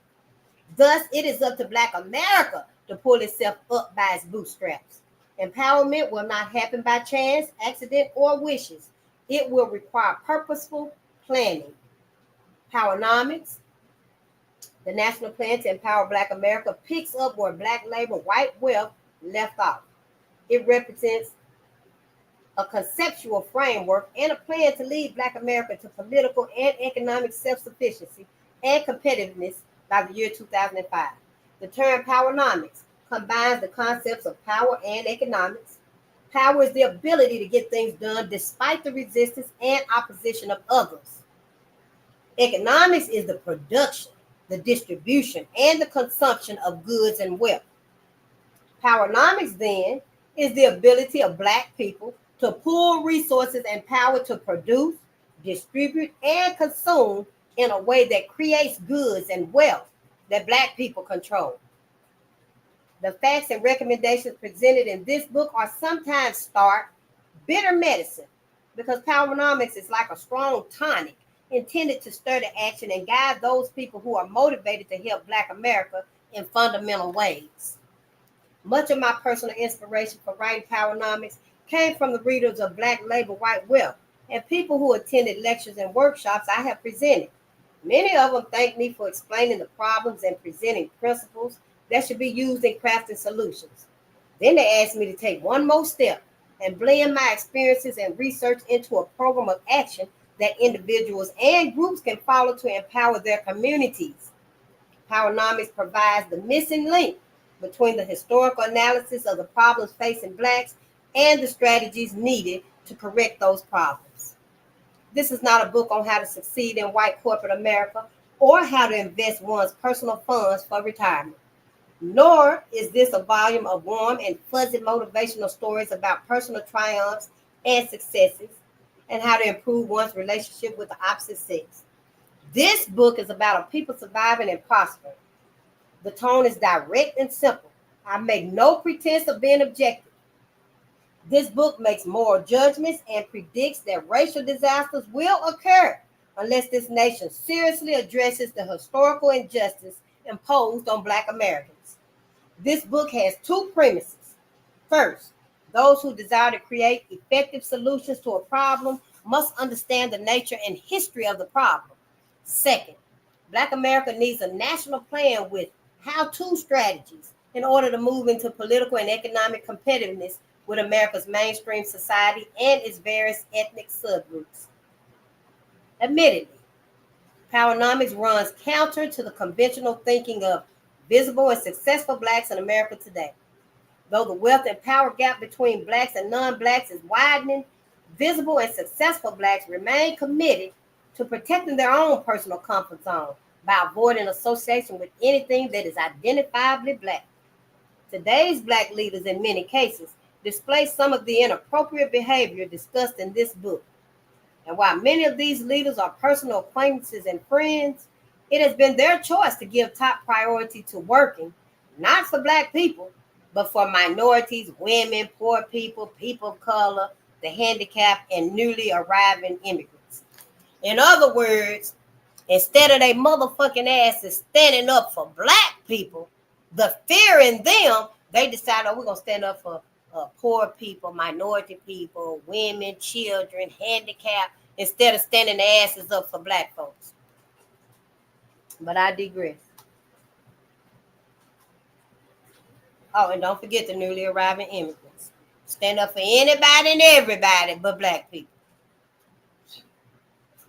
Thus, it is up to Black America to pull itself up by its bootstraps. Empowerment will not happen by chance, accident, or wishes. It will require purposeful planning. Powernomics, the national plan to empower Black America, picks up where Black labor, white wealth left off. It represents a conceptual framework and a plan to lead Black America to political and economic self-sufficiency and competitiveness by the year 2005. The term Powernomics combines the concepts of power and economics. Power is the ability to get things done despite the resistance and opposition of others. Economics is the production, the distribution, and the consumption of goods and wealth. Powernomics, then, is the ability of Black people to pool resources and power to produce, distribute, and consume in a way that creates goods and wealth that Black people control. The facts and recommendations presented in this book are sometimes stark, bitter medicine, because Powernomics is like a strong tonic intended to stir to action and guide those people who are motivated to help Black America in fundamental ways. Much of my personal inspiration for writing Powernomics came from the readers of Black Labor White Wealth and people who attended lectures and workshops I have presented. Many of them thank me for explaining the problems and presenting principles that should be used in crafting solutions. Then they asked me to take one more step and blend my experiences and research into a program of action that individuals and groups can follow to empower their communities. Powernomics provides the missing link between the historical analysis of the problems facing Blacks and the strategies needed to correct those problems. This is not a book on how to succeed in white corporate America or how to invest one's personal funds for retirement. Nor is this a volume of warm and fuzzy motivational stories about personal triumphs and successes and how to improve one's relationship with the opposite sex. This book is about a people surviving and prospering. The tone is direct and simple. I make no pretense of being objective. This book makes moral judgments and predicts that racial disasters will occur unless this nation seriously addresses the historical injustice imposed on Black Americans. This book has two premises. First, those who desire to create effective solutions to a problem must understand the nature and history of the problem. Second, Black America needs a national plan with how-to strategies in order to move into political and economic competitiveness with America's mainstream society and its various ethnic subgroups. Admittedly, Powernomics runs counter to the conventional thinking of visible and successful Blacks in America today. Though the wealth and power gap between Blacks and non-Blacks is widening, visible and successful Blacks remain committed to protecting their own personal comfort zone by avoiding association with anything that is identifiably Black. Today's Black leaders, in many cases, display some of the inappropriate behavior discussed in this book. And while many of these leaders are personal acquaintances and friends, it has been their choice to give top priority to working, not for Black people, but for minorities, women, poor people, people of color, the handicapped, and newly arriving immigrants. In other words, instead of they motherfucking asses standing up for Black people, the fear in them, they decide, oh, we're going to stand up for poor people, minority people, women, children, handicapped, instead of standing their asses up for Black folks. But I digress. Oh, and don't forget the newly arriving immigrants. Stand up for anybody and everybody but Black people.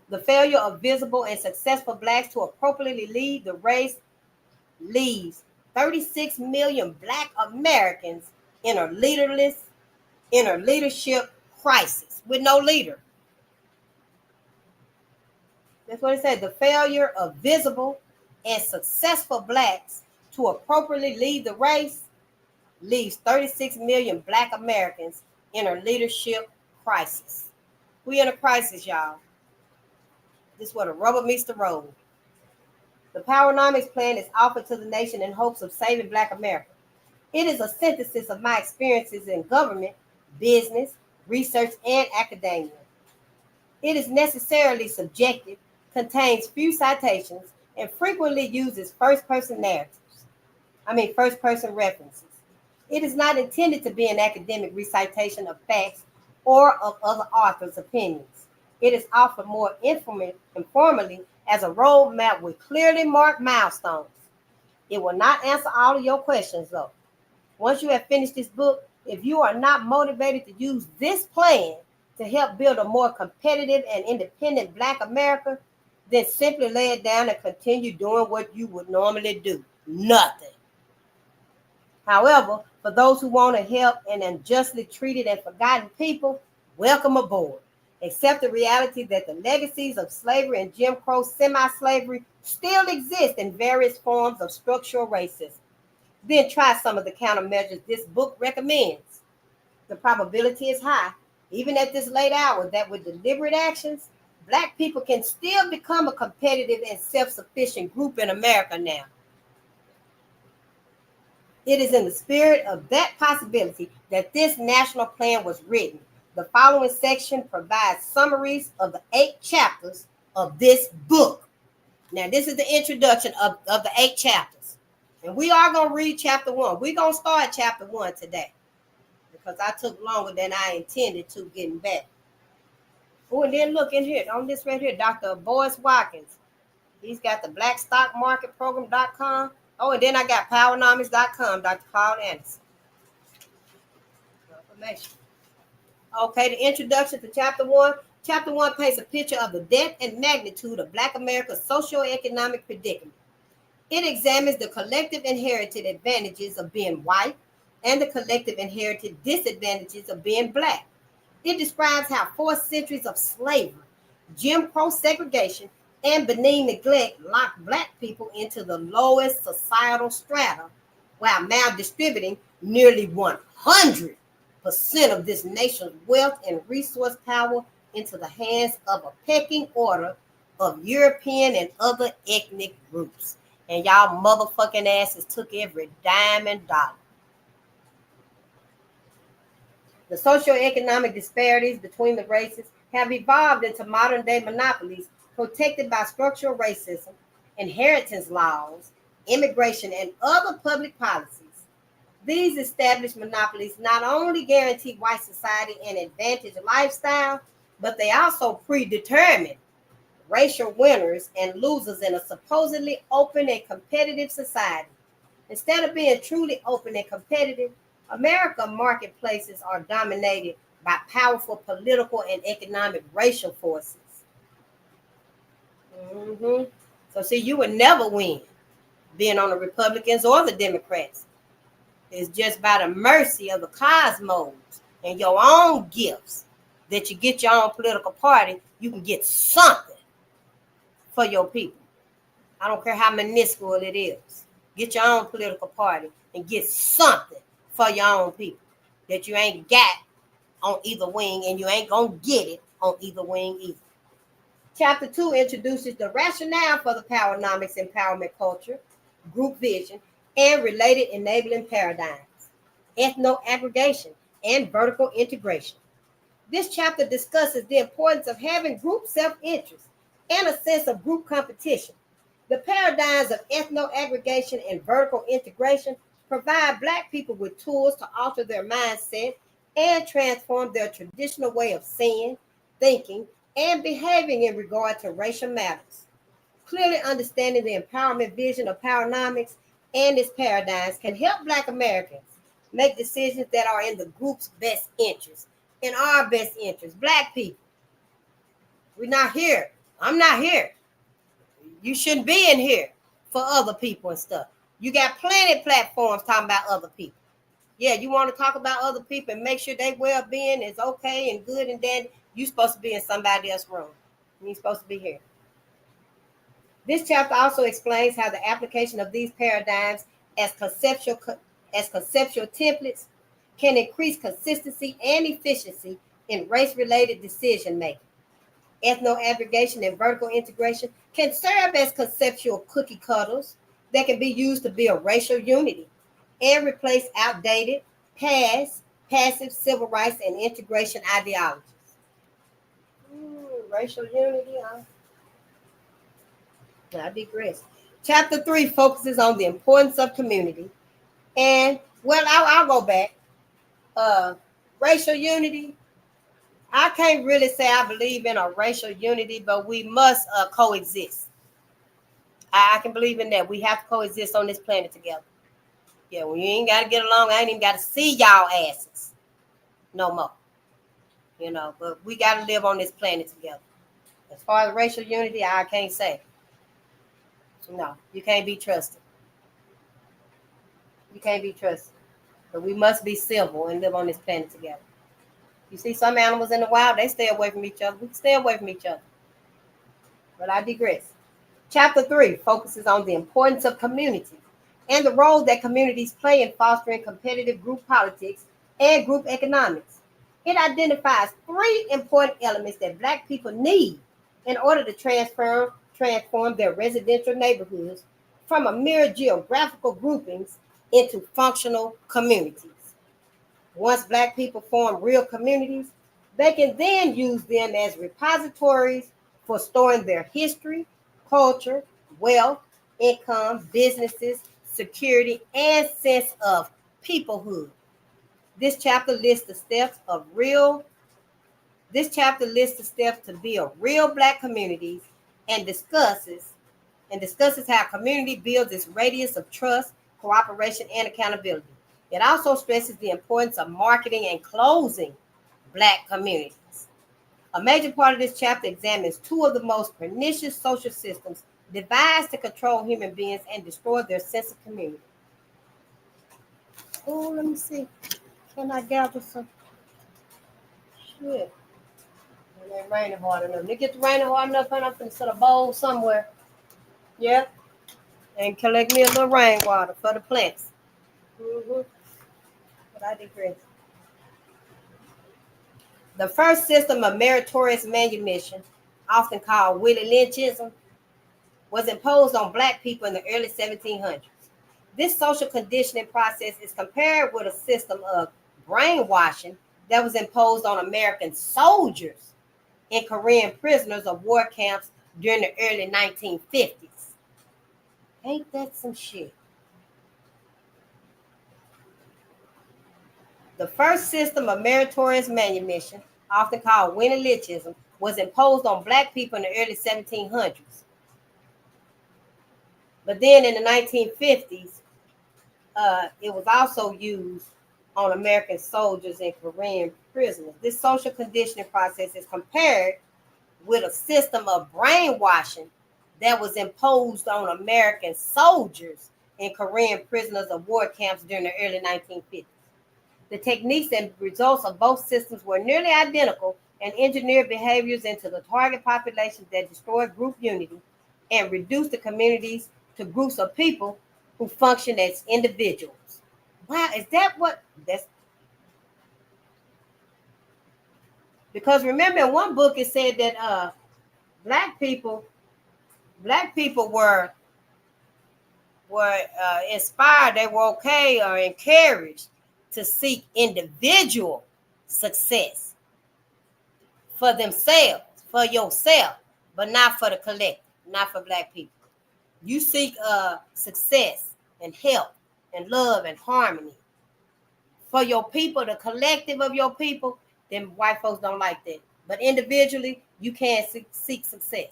The failure of visible and successful Blacks to appropriately lead the race leaves 36 million Black Americans in a leadership crisis with no leader. That's what it said. The failure of visible and successful Blacks to appropriately lead the race leaves 36 million Black Americans in a leadership crisis. We in a crisis, y'all. This is where the rubber meets the road. The Powernomics plan is offered to the nation in hopes of saving Black America. It is a synthesis of my experiences in government, business, research, and academia. It is necessarily subjective, contains few citations, and frequently uses first-person references. It is not intended to be an academic recitation of facts or of other authors' opinions. It is offered more informally as a roadmap with clearly marked milestones. It will not answer all of your questions, though. Once you have finished this book, if you are not motivated to use this plan to help build a more competitive and independent Black America, then simply lay it down and continue doing what you would normally do. Nothing. However, for those who want to help an unjustly treated and forgotten people, welcome aboard. accept the reality that the legacies of slavery and Jim Crow semi-slavery still exist in various forms of structural racism. Then try some of the countermeasures this book recommends. The probability is high, even at this late hour, that with deliberate actions, Black people can still become a competitive and self-sufficient group in America now. It is in the spirit of that possibility that this national plan was written. The following section provides summaries of the 8 chapters of this book. Now, this is the introduction of the 8 chapters. And we are going to read chapter 1. We're going to start chapter 1 today because I took longer than I intended to getting back. Oh, and then look in here, on this right here, Dr. Boyce Watkins. He's got the blackstockmarketprogram.com. Oh, and then I got Powernomics.com, Dr. Paul Anderson. Information. Okay, the introduction to chapter 1. Chapter 1 paints a picture of the depth and magnitude of Black America's socioeconomic predicament. It examines the collective inherited advantages of being white and the collective inherited disadvantages of being Black. It describes how 4 centuries of slavery, Jim Crow segregation, and benign neglect locked Black people into the lowest societal strata while maldistributing nearly 100% of this nation's wealth and resource power into the hands of a pecking order of European and other ethnic groups. And y'all motherfucking asses took every dime and dollar. The socioeconomic disparities between the races have evolved into modern-day monopolies protected by structural racism, inheritance laws, immigration, and other public policies. These established monopolies not only guarantee white society an advantaged lifestyle, but they also predetermine racial winners and losers in a supposedly open and competitive society. Instead of being truly open and competitive, American marketplaces are dominated by powerful political and economic racial forces. So see, you would never win being on the Republicans or the Democrats. It's just by the mercy of the cosmos and your own gifts that you get your own political party. You can get something for your people. I don't care how minuscule it is. Get your own political party and get something for your own people that you ain't got on either wing, and you ain't gonna get it on either wing either. Chapter 2 introduces the rationale for the Powernomics empowerment culture, group vision, and related enabling paradigms, ethno-aggregation, and vertical integration. This chapter discusses the importance of having group self-interest and a sense of group competition. The paradigms of ethno-aggregation and vertical integration provide Black people with tools to alter their mindset and transform their traditional way of seeing, thinking, and behaving in regard to racial matters. Clearly understanding the empowerment vision of Powernomics and its paradigms can help Black Americans make decisions that are in the group's best interest, in our best interest. Black people, we're not here. I'm not here. You shouldn't be in here for other people and stuff. You got plenty of platforms talking about other people. Yeah, you want to talk about other people and make sure their well-being is okay and good and dandy. You're supposed to be in somebody else's room. You ain't supposed to be here. This chapter also explains how the application of these paradigms as conceptual templates can increase consistency and efficiency in race-related decision-making. Ethno-aggregation and vertical integration can serve as conceptual cookie cutters that can be used to build racial unity and replace outdated, passive civil rights and integration ideologies. Racial unity, huh? I digress. Chapter 3 focuses on the importance of community. And, well, I'll go back. Racial unity. I can't really say I believe in a racial unity, but we must coexist. I can believe in that. We have to coexist on this planet together. Yeah, when you ain't got to get along, I ain't even got to see y'all asses no more. You know, but we got to live on this planet together. As far as racial unity, I can't say. So no, you can't be trusted. You can't be trusted. But we must be civil and live on this planet together. You see some animals in the wild, they stay away from each other. We stay away from each other. But I digress. Chapter 3 focuses on the importance of communities and the role that communities play in fostering competitive group politics and group economics. It identifies 3 important elements that Black people need in order to transform their residential neighborhoods from a mere geographical groupings into functional communities. Once Black people form real communities, they can then use them as repositories for storing their history, culture, wealth, income, businesses, security, and sense of peoplehood. This chapter lists the steps of real. This chapter lists the steps to build real Black communities and discusses how community builds its radius of trust, cooperation, and accountability. It also stresses the importance of marketing and closing Black communities. A major part of this chapter examines 2 of the most pernicious social systems devised to control human beings and destroy their sense of community. Oh, let me see. Can I gather some? Shit. It ain't raining hard enough. They get the rain hard enough, and I'm going to set a bowl somewhere. Yeah. And collect me a little rainwater for the plants. But I digress. The first system of meritorious manumission, often called Willie Lynchism, was imposed on Black people in the early 1700s. This social conditioning process is compared with a system of brainwashing that was imposed on American soldiers and Korean prisoners of war camps during the early 1950s. Ain't that some shit? The first system of meritorious manumission, often called Willie Lynchism, was imposed on Black people in the early 1700s. But then in the 1950s, it was also used on American soldiers and Korean prisoners. This social conditioning process is compared with a system of brainwashing that was imposed on American soldiers and Korean prisoners of war camps during the early 1950s. The techniques and results of both systems were nearly identical and engineered behaviors into the target populations that destroyed group unity and reduced the communities to groups of people who function as individuals. Wow, is that what that's? Because remember in one book it said that black people were inspired, they were okay or encouraged to seek individual success for themselves, for yourself, but not for the collective, not for Black people. You seek success and help and love and harmony for your people, the collective of your people, then white folks don't like that. But individually, you can't seek success.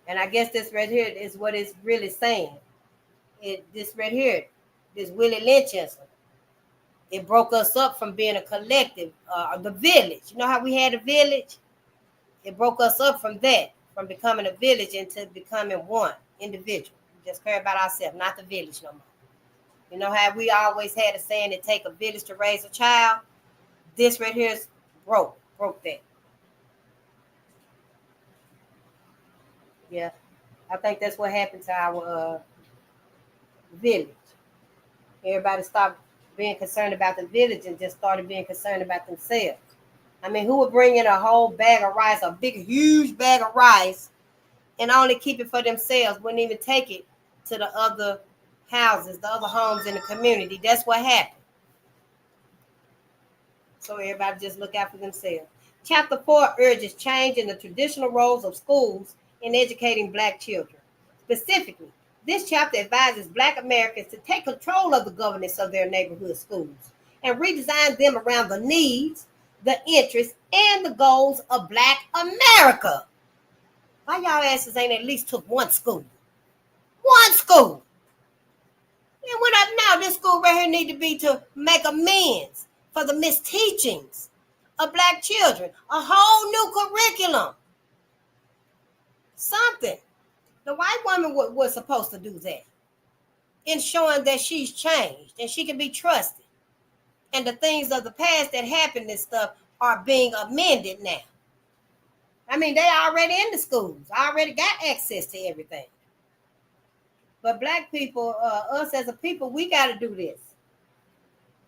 And I guess this right here is what it's really saying. This right here, this Willie Lynchism, it broke us up from being a collective, the village. You know how we had a village? It broke us up from that, from becoming a village into becoming one individual. We just care about ourselves, not the village no more. You know how we always had a saying, it take a village to raise a child? This right here is broke that. Yeah, I think that's what happened to our village. Everybody stopped being concerned about the village and just started being concerned about themselves. I mean, who would bring in a whole bag of rice, a big, huge bag of rice, and only keep it for themselves, wouldn't even take it to the other houses, the other homes in the community? That's what happened. So everybody just look out for themselves. Chapter 4 urges change in the traditional roles of schools in educating Black children. Specifically, this chapter advises Black Americans to take control of the governance of their neighborhood schools and redesign them around the needs, the interests, and the goals of Black America. Why y'all asses ain't at least took one school? One school. And what up now? This school right here need to be to make amends for the misteachings of Black children. A whole new curriculum. Something. The white woman was supposed to do that, ensuring that she's changed and she can be trusted. And the things of the past that happened and stuff are being amended now. I mean, they already in the schools, already got access to everything. But black people, us as a people, we got to do this.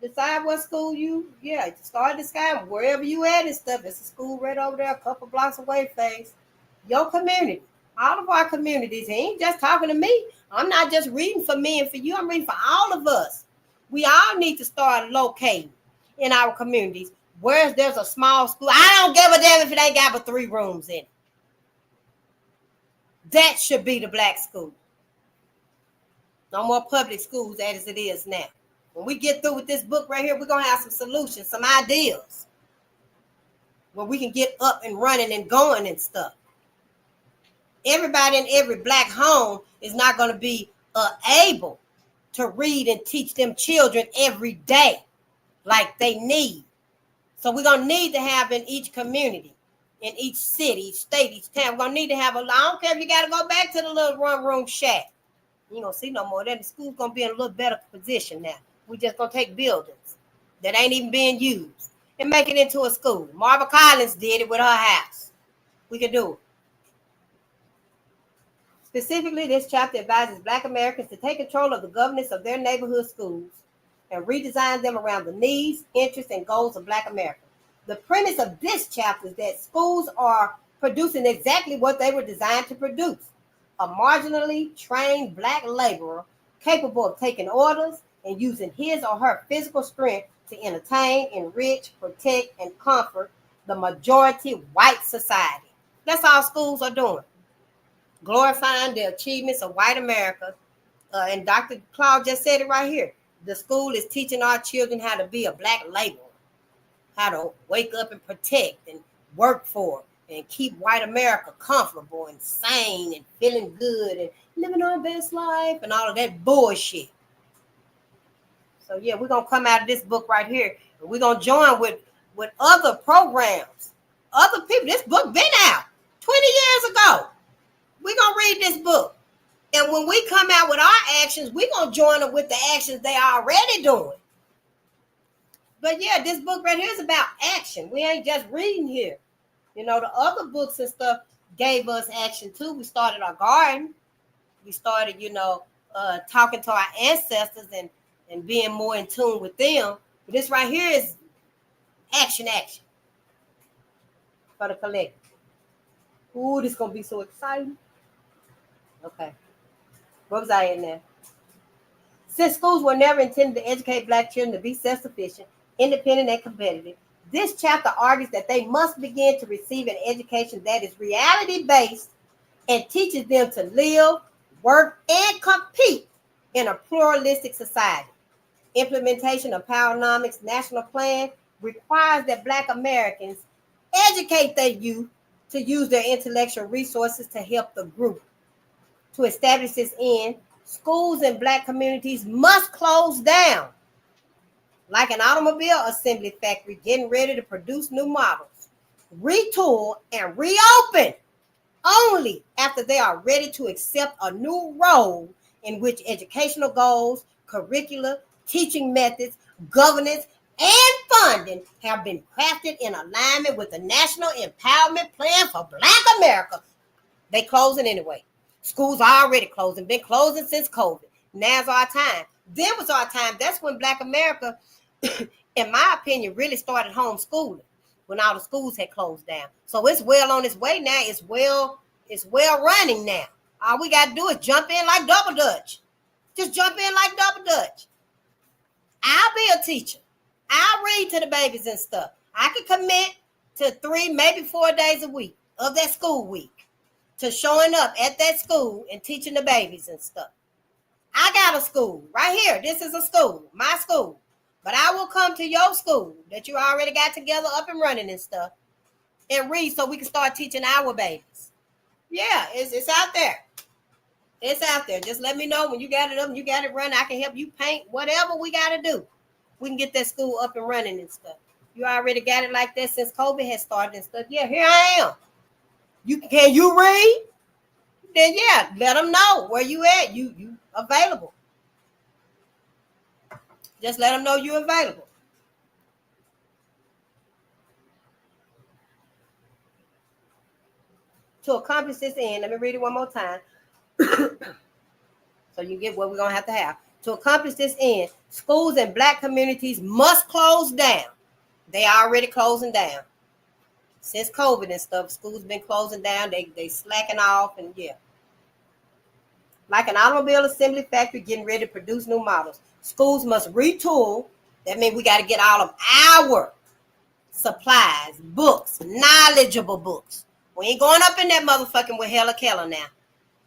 Decide what school start deciding wherever you at and stuff. It's a school right over there, a couple blocks away, face your community. All of our communities. He ain't just talking to me. I'm not just reading for me and for you. I'm reading for all of us. We all need to start locating in our communities where there's a small school. I don't give a damn if it ain't got but 3 rooms in it. That should be the black school. No more public schools as it is now. When we get through with this book right here, we're going to have some solutions, some ideas where we can get up and running and going and stuff. Everybody in every black home is not going to be able to read and teach them children every day like they need. So we're going to need to have in each community, in each city, each state, each town, we're going to need to have I don't care if you got to go back to the little one-room shack. You don't see no more. Then the school's going to be in a little better position now. We're just going to take buildings that ain't even being used and make it into a school. Marva Collins did it with her house. We can do it. Specifically, this chapter advises Black Americans to take control of the governance of their neighborhood schools and redesign them around the needs, interests, and goals of Black America. The premise of this chapter is that schools are producing exactly what they were designed to produce: a marginally trained Black laborer capable of taking orders and using his or her physical strength to entertain, enrich, protect, and comfort the majority white society. That's all schools are doing. Glorifying the achievements of white America. And Dr. Claude just said it right here. The school is teaching our children how to be a Black laborer, how to wake up and protect and work for and keep white America comfortable and sane and feeling good and living our best life and all of that bullshit. So yeah, we're going to come out of this book right here and we're going to join with other programs, other people. This book been out 20 years ago. We're going to read this book. And when we come out with our actions, we're going to join them with the actions they are already doing. But yeah, this book right here is about action. We ain't just reading here. You know, the other books and stuff gave us action too. We started our garden. We started, talking to our ancestors and being more in tune with them. But this right here is action for the collective. Ooh, this is going to be so exciting. Okay. Where was I in there? Since schools were never intended to educate Black children to be self-sufficient, independent, and competitive, this chapter argues that they must begin to receive an education that is reality-based and teaches them to live, work, and compete in a pluralistic society. Implementation of Powernomics National Plan requires that Black Americans educate their youth to use their intellectual resources to help the group. To establish this end, schools in Black communities must close down, like an automobile assembly factory getting ready to produce new models, retool, and reopen only after they are ready to accept a new role in which educational goals, curricula, teaching methods, governance, and funding have been crafted in alignment with the National Empowerment Plan for Black America. They closing anyway. Schools are already closing, been closing since COVID. Now's our time. Then was our time. That's when Black America, in my opinion, really started homeschooling, when all the schools had closed down. So it's well on its way now. It's well running now. All we got to do is jump in like Double Dutch. Just jump in like Double Dutch. I'll be a teacher. I'll read to the babies and stuff. I can commit to 3, maybe 4 days a week of that school week to showing up at that school and teaching the babies and stuff. I got a school right here. This is a school, my school. But I will come to your school that you already got together up and running and stuff and read so we can start teaching our babies. Yeah, it's out there. It's out there. Just let me know when you got it up and you got it running. I can help you paint, whatever we got to do. We can get that school up and running and stuff. You already got it like that since COVID has started and stuff. Yeah, here I am. Can you read? Then yeah, let them know where you at. You available. Just let them know you're available. To accomplish this end, let me read it one more time. So you get what we're going to have. To accomplish this end, schools in Black communities must close down. They are already closing down. Since COVID and stuff, schools been closing down. They slacking off, and yeah. Like an automobile assembly factory getting ready to produce new models. Schools must retool. That means we got to get all of our supplies, books, knowledgeable books. We ain't going up in that motherfucking with Hella Keller now.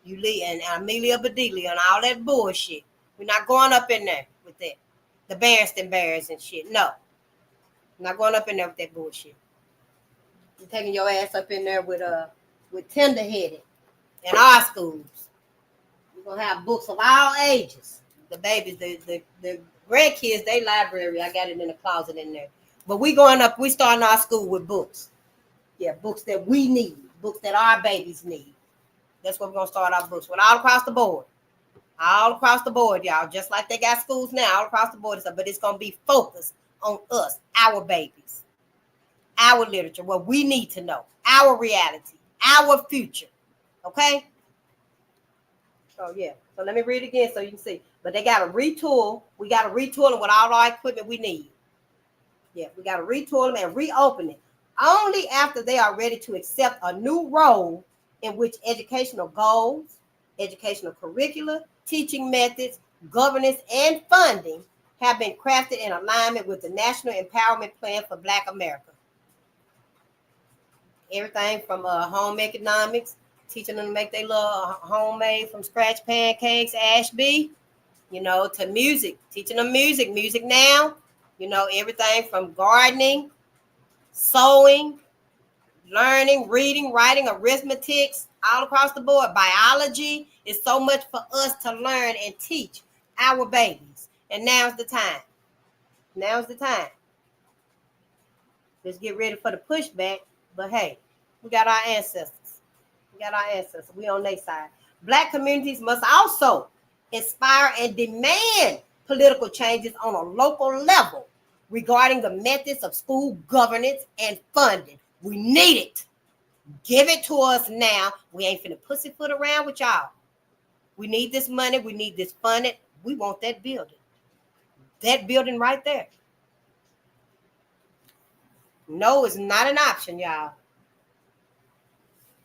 You leave and Amelia Bedelia and all that bullshit. We're not going up in there with that. The Berenstain Bears and shit. No. We're not going up in there with that bullshit. You're taking your ass up in there with tender-headed in our schools. We're gonna have books of all ages. The babies, the grandkids, they library. I got it in the closet in there. But we starting our school with books. Yeah, books that we need, books that our babies need. That's what we're gonna start our books with, all across the board. All across the board, y'all. Just like they got schools now, all across the board and stuff. But it's gonna be focused on us, our babies, our literature, what we need to know, our reality, our future. Okay? So yeah. So let me read it again so you can see. But they gotta retool. We gotta retool them with all our equipment we need. Yeah, we gotta retool them and reopen it. Only after they are ready to accept a new role in which educational goals, educational curricula, teaching methods, governance, and funding have been crafted in alignment with the National Empowerment Plan for Black America. Everything from home economics, teaching them to make their little homemade from scratch pancakes, Ashby, to music, teaching them music now, everything from gardening, sewing, learning, reading, writing, arithmetics, all across the board. Biology is so much for us to learn and teach our babies. And now's the time. Now's the time. Let's get ready for the pushback. But hey, we got our ancestors. We on their side. Black communities must also inspire and demand political changes on a local level regarding the methods of school governance and funding. We need it. Give it to us now. We ain't finna pussyfoot around with y'all. We need this money. We need this funding. We want that building. That building right there. No, it's not an option, y'all.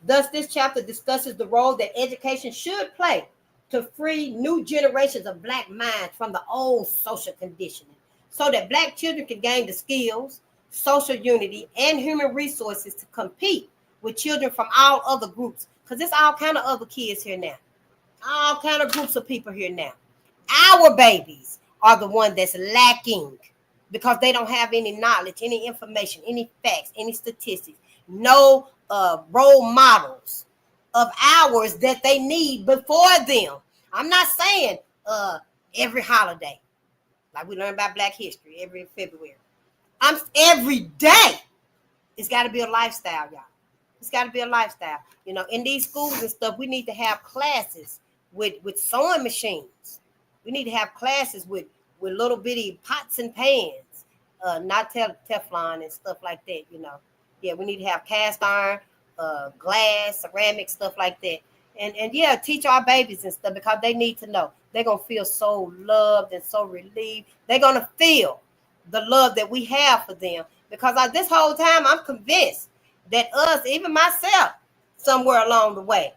Thus, this chapter discusses the role that education should play to free new generations of Black minds from the old social conditioning so that Black children can gain the skills, social unity, and human resources to compete with children from all other groups. Because there's all kind of other kids here now. All kind of groups of people here now. Our babies are the one that's lacking because they don't have any knowledge, any information, any facts, any statistics, no role models of ours that they need before them. I'm not saying every holiday, like we learn about Black history every February. Every day. It's got to be a lifestyle, y'all. It's got to be a lifestyle. In these schools and stuff, we need to have classes with sewing machines. We need to have classes with little bitty pots and pans, not Teflon and stuff like that, Yeah, we need to have cast iron, glass, ceramic, stuff like that. And yeah, teach our babies and stuff because they need to know. They're going to feel so loved and so relieved. They're going to feel the love that we have for them because this whole time I'm convinced that us, even myself, somewhere along the way,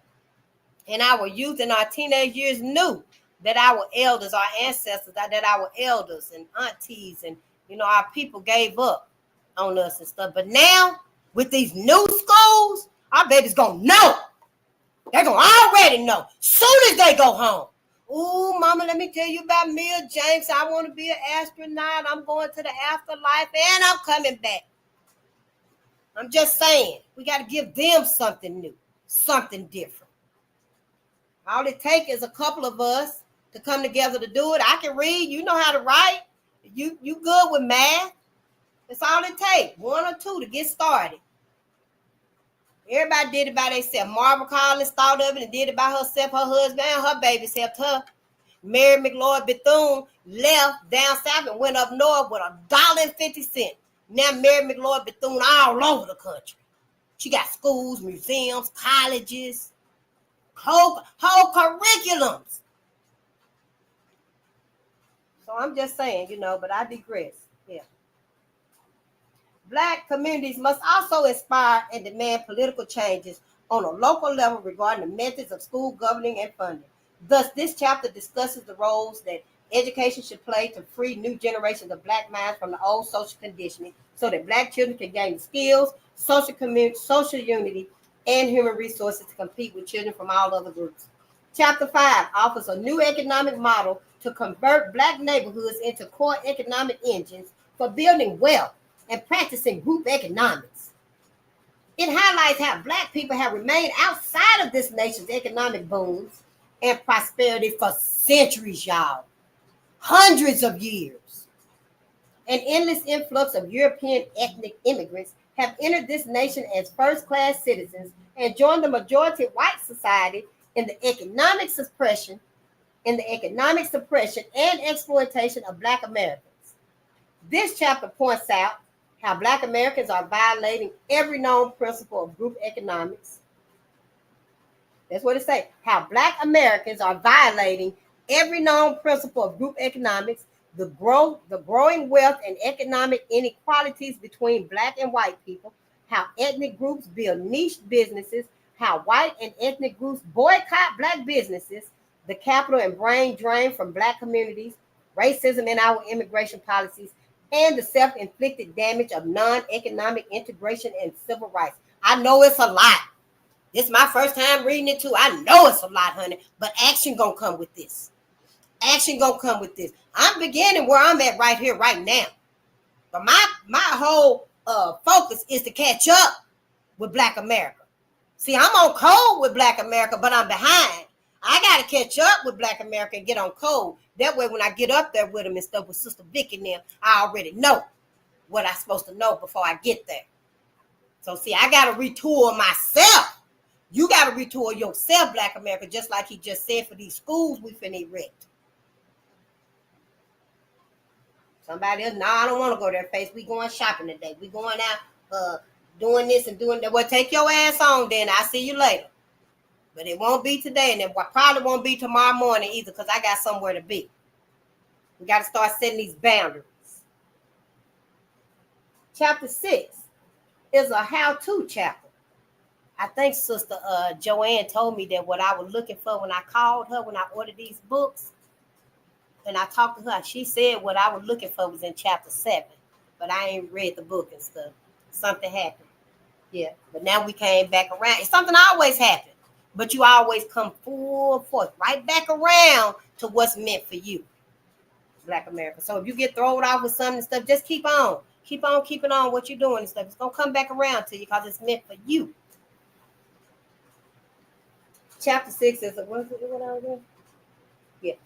in our youth and our teenage years knew that our elders, our ancestors, that our elders and aunties and, our people gave up on us and stuff. But now with these new schools, our babies going to know. They're going to already know soon as they go home. Ooh, mama, let me tell you about Mia James. I want to be an astronaut. I'm going to the afterlife and I'm coming back. I'm just saying, we got to give them something new, something different. All it takes is a couple of us to come together to do it. I can read. You know how to write. You good with math. That's all it takes, one or two to get started. Everybody did it by themselves. Marva Collins thought of it and did it by herself. Her husband and her babies helped her. Mary McLeod Bethune left down south and went up north with $1.50. Now Mary McLeod Bethune all over the country. She got schools, museums, colleges, whole curriculums. So I'm just saying, but I digress. Yeah. Black communities must also inspire and demand political changes on a local level regarding the methods of school governing and funding. Thus, this chapter discusses the roles that education should play to free new generations of Black minds from the old social conditioning so that Black children can gain skills, social unity, and human resources to compete with children from all other groups. Chapter 5 offers a new economic model to convert Black neighborhoods into core economic engines for building wealth and practicing group economics. It highlights how Black people have remained outside of this nation's economic booms and prosperity for centuries, y'all. Hundreds of years. An endless influx of European ethnic immigrants have entered this nation as first-class citizens and joined the majority white society in the economic suppression and exploitation of Black Americans. This chapter points out how Black Americans are violating every known principle of group economics. That's what it says. How Black Americans are violating every known principle of group economics, the growing wealth and economic inequalities between Black and white people, how ethnic groups build niche businesses, how white and ethnic groups boycott Black businesses, the capital and brain drain from Black communities, racism in our immigration policies, and the self-inflicted damage of non-economic integration and civil rights. I know it's a lot. This is my first time reading it too. I know it's a lot, honey, but action gonna come with this. Action gonna come with this. I'm beginning where I'm at right here, right now. But my whole focus is to catch up with Black America. See, I'm on code with Black America, but I'm behind. I got to catch up with Black America and get on code. That way, when I get up there with them and stuff with Sister Vicky and them, I already know what I'm supposed to know before I get there. So, see, I got to retool myself. You got to retool yourself, Black America, just like he just said for these schools we finna erect. Somebody else, no, I don't want to go there, Face. We going shopping today. We going out doing this and doing that. Well, take your ass on then. I'll see you later. But it won't be today, and it probably won't be tomorrow morning either, because I got somewhere to be. We got to start setting these boundaries. Chapter 6 is a how-to chapter. I think Sister Joanne told me that what I was looking for when I called her, when I ordered these books, and I talked to her, she said what I was looking for was in chapter 7, but I ain't read the book and stuff. Something happened. Yeah, but now we came back around. It's something always happens. But you always come full force, right back around to what's meant for you, Black America. So if you get thrown off with something and stuff, just keep on. Keep on keeping on what you're doing and stuff. It's going to come back around to you because it's meant for you. Chapter 6 is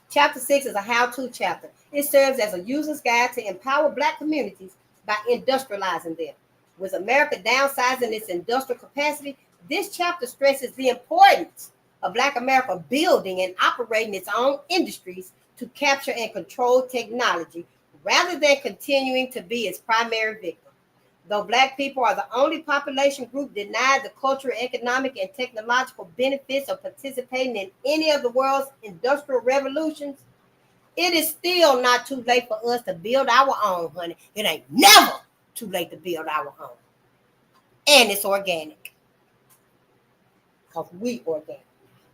Chapter 6 is a how-to chapter. It serves as a user's guide to empower Black communities by industrializing them. With America downsizing its industrial capacity, this chapter stresses the importance of Black America building and operating its own industries to capture and control technology rather than continuing to be its primary victim. Though Black people are the only population group denied the cultural, economic, and technological benefits of participating in any of the world's industrial revolutions, it is still not too late for us to build our own, honey. It ain't never too late to build our own. And it's organic. Because we organic.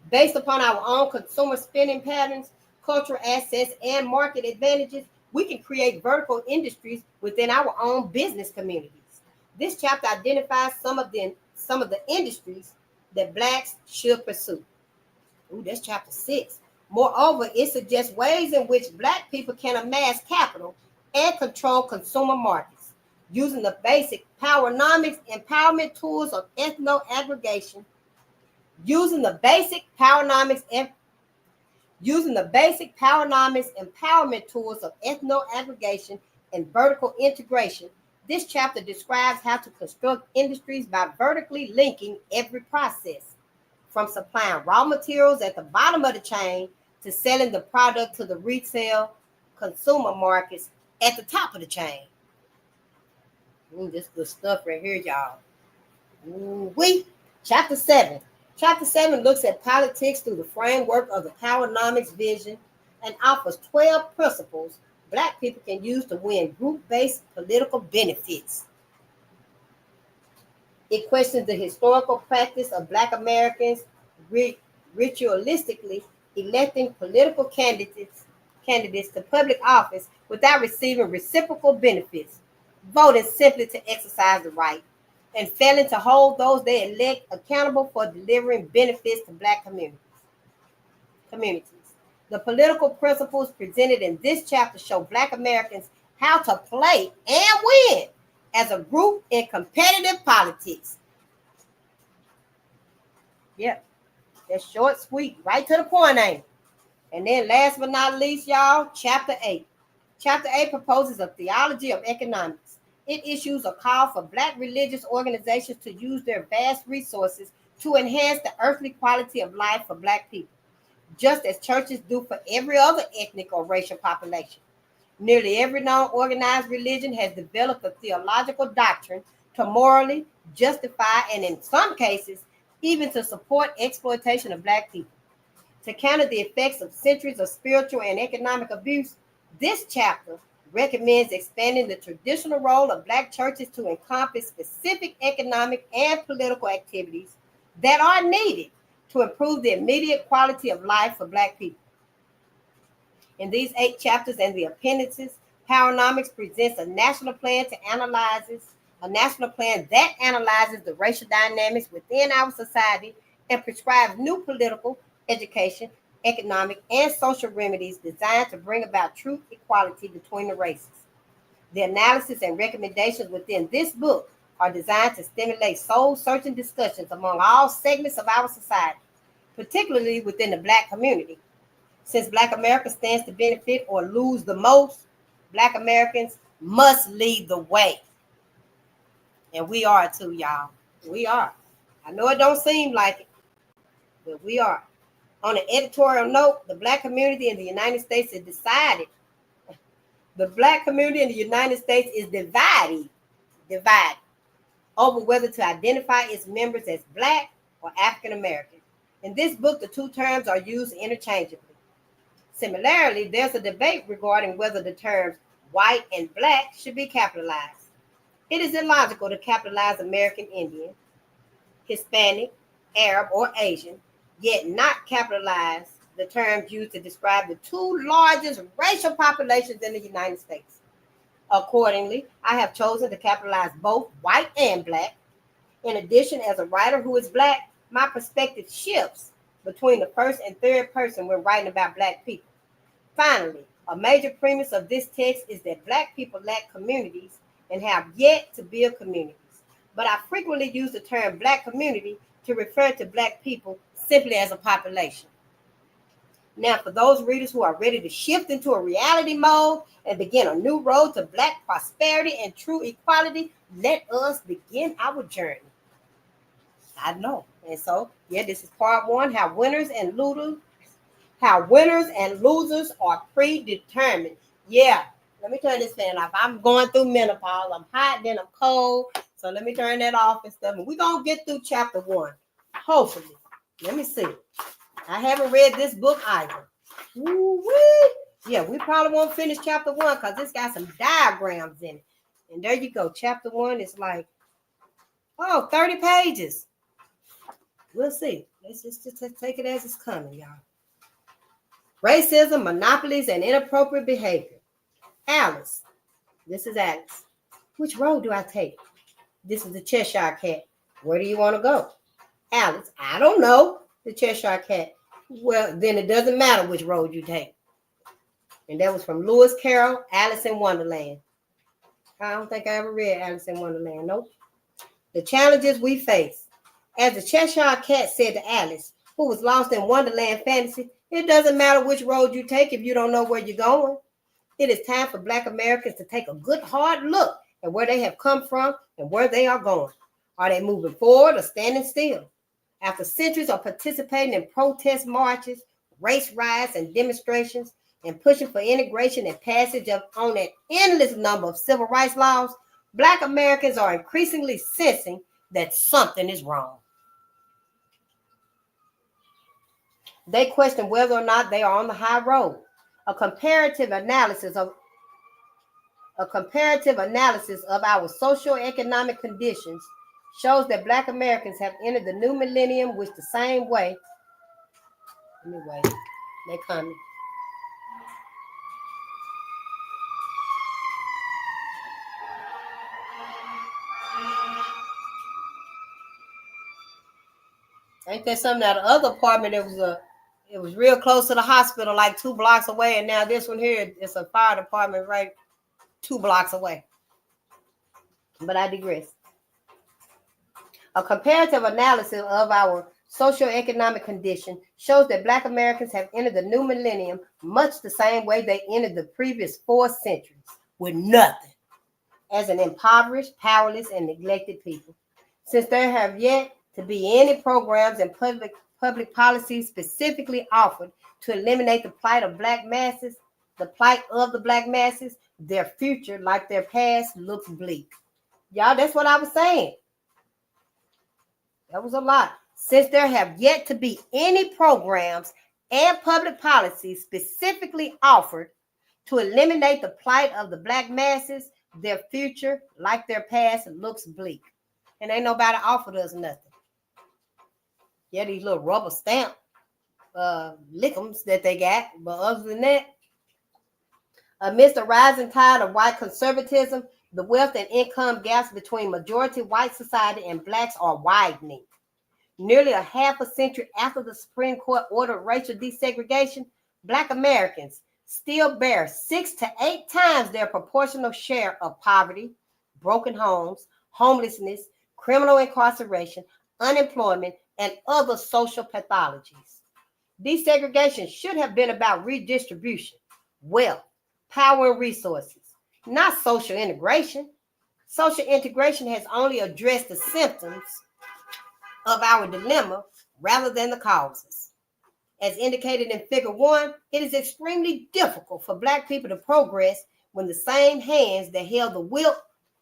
Based upon our own consumer spending patterns, cultural assets, and market advantages, we can create vertical industries within our own business communities. This chapter identifies some of the industries that Blacks should pursue. Ooh, that's chapter 6. Moreover, it suggests ways in which Black people can amass capital and control consumer markets using the basic Powernomics empowerment tools of ethno-aggregation, using the basic Powernomics empowerment tools of ethno-aggregation and vertical integration. This chapter describes how to construct industries by vertically linking every process, from supplying raw materials at the bottom of the chain to selling the product to the retail consumer markets at the top of the chain. This good stuff right here, y'all. We chapter 7. Chapter 7 looks at politics through the framework of the Powernomics vision and offers 12 principles Black people can use to win group-based political benefits. It questions the historical practice of Black Americans ritualistically electing political candidates to public office without receiving reciprocal benefits, voting simply to exercise the right, and failing to hold those they elect accountable for delivering benefits to Black communities. The political principles presented in this chapter show Black Americans how to play and win as a group in competitive politics. Yep, that's short, sweet, right to the point, ain't it? And then last but not least, y'all, chapter 8. Chapter 8 proposes a theology of economics. It issues a call for Black religious organizations to use their vast resources to enhance the earthly quality of life for Black people, just as churches do for every other ethnic or racial population. Nearly every non-organized religion has developed a theological doctrine to morally justify and, in some cases, even to support exploitation of Black people. To counter the effects of centuries of spiritual and economic abuse, this chapter recommends expanding the traditional role of Black churches to encompass specific economic and political activities that are needed to improve the immediate quality of life for Black people. In these 8 chapters and the appendices, Powernomics presents a national plan that analyzes the racial dynamics within our society and prescribes new political, education, economic, and social remedies designed to bring about true equality between the races. The analysis and recommendations within this book are designed to stimulate soul-searching discussions among all segments of our society, particularly within the Black community. Since Black America stands to benefit or lose the most, Black Americans must lead the way. And we are too, y'all. We are. I know it don't seem like it, but we are. On an editorial note, the Black community in the United States is decided. The Black community in the United States is divided over whether to identify its members as Black or African American. In this book, the two terms are used interchangeably. Similarly, there's a debate regarding whether the terms white and Black should be capitalized. It is illogical to capitalize American Indian, Hispanic, Arab, or Asian, yet not capitalize the terms used to describe the two largest racial populations in the United States. Accordingly, I have chosen to capitalize both white and Black. In addition, as a writer who is Black, my perspective shifts between the first and third person when writing about Black people. Finally, a major premise of this text is that Black people lack communities and have yet to build communities. But I frequently use the term Black community to refer to Black people simply as a population. Now, for those readers who are ready to shift into a reality mode and begin a new road to Black prosperity and true equality, let us begin our journey. I know. And so, this is part 1, how winners and losers are predetermined. Yeah, let me turn this fan off. I'm going through menopause. I'm hot, then I'm cold. So let me turn that off and stuff. And we're going to get through chapter 1. Hopefully. Let me see. I haven't read this book either. Woo-wee. Yeah, we probably won't finish chapter 1 because it's got some diagrams in it. And there you go. Chapter 1 is like, 30 pages. We'll see. Let's just take it as it's coming, y'all. Racism, monopolies, and inappropriate behavior. Alice. This is Alice. Which road do I take? This is the Cheshire Cat. Where do you want to go? Alice. I don't know. The Cheshire Cat. Well, then it doesn't matter which road you take. And that was from Lewis Carroll, Alice in Wonderland. I don't think I ever read Alice in Wonderland. Nope. The challenges we face. As the Cheshire Cat said to Alice, who was lost in Wonderland fantasy, it doesn't matter which road you take if you don't know where you're going. It is time for Black Americans to take a good hard look at where they have come from and where they are going. Are they moving forward or standing still? After centuries of participating in protest marches, race riots, and demonstrations, and pushing for integration and passage on an endless number of civil rights laws, Black Americans are increasingly sensing that something is wrong. They question whether or not they are on the high road. A comparative analysis of our socioeconomic conditions shows that Black Americans have entered the new millennium with the same way. Anyway, they're coming. Ain't there something out of the other apartment? It was real close to the hospital, like 2 blocks away, and now this one here, it's a fire department right 2 blocks away. But I digress. A comparative analysis of our socioeconomic condition shows that Black Americans have entered the new millennium much the same way they entered the previous 4 centuries, with nothing, as an impoverished, powerless, and neglected people. Since there have yet to be any programs and public policies specifically offered to eliminate the plight of Black masses, their future, like their past, looks bleak. Y'all, that's what I was saying. That was a lot. Since there have yet to be any programs and public policies specifically offered to eliminate the plight of the Black masses, their future, like their past, looks bleak. And ain't nobody offered us nothing. Yeah, these little rubber stamp lickums that they got. But other than that, amidst the rising tide of white conservatism, the wealth and income gaps between majority white society and Blacks are widening. Nearly a half a century after the Supreme Court ordered racial desegregation, Black Americans still bear 6 to 8 times their proportional share of poverty, broken homes, homelessness, criminal incarceration, unemployment, and other social pathologies. Desegregation should have been about redistribution, wealth, power, and resources, not social integration. Social integration has only addressed the symptoms of our dilemma rather than the causes. As indicated in Figure 1, it is extremely difficult for Black people to progress when the same hands that held the whip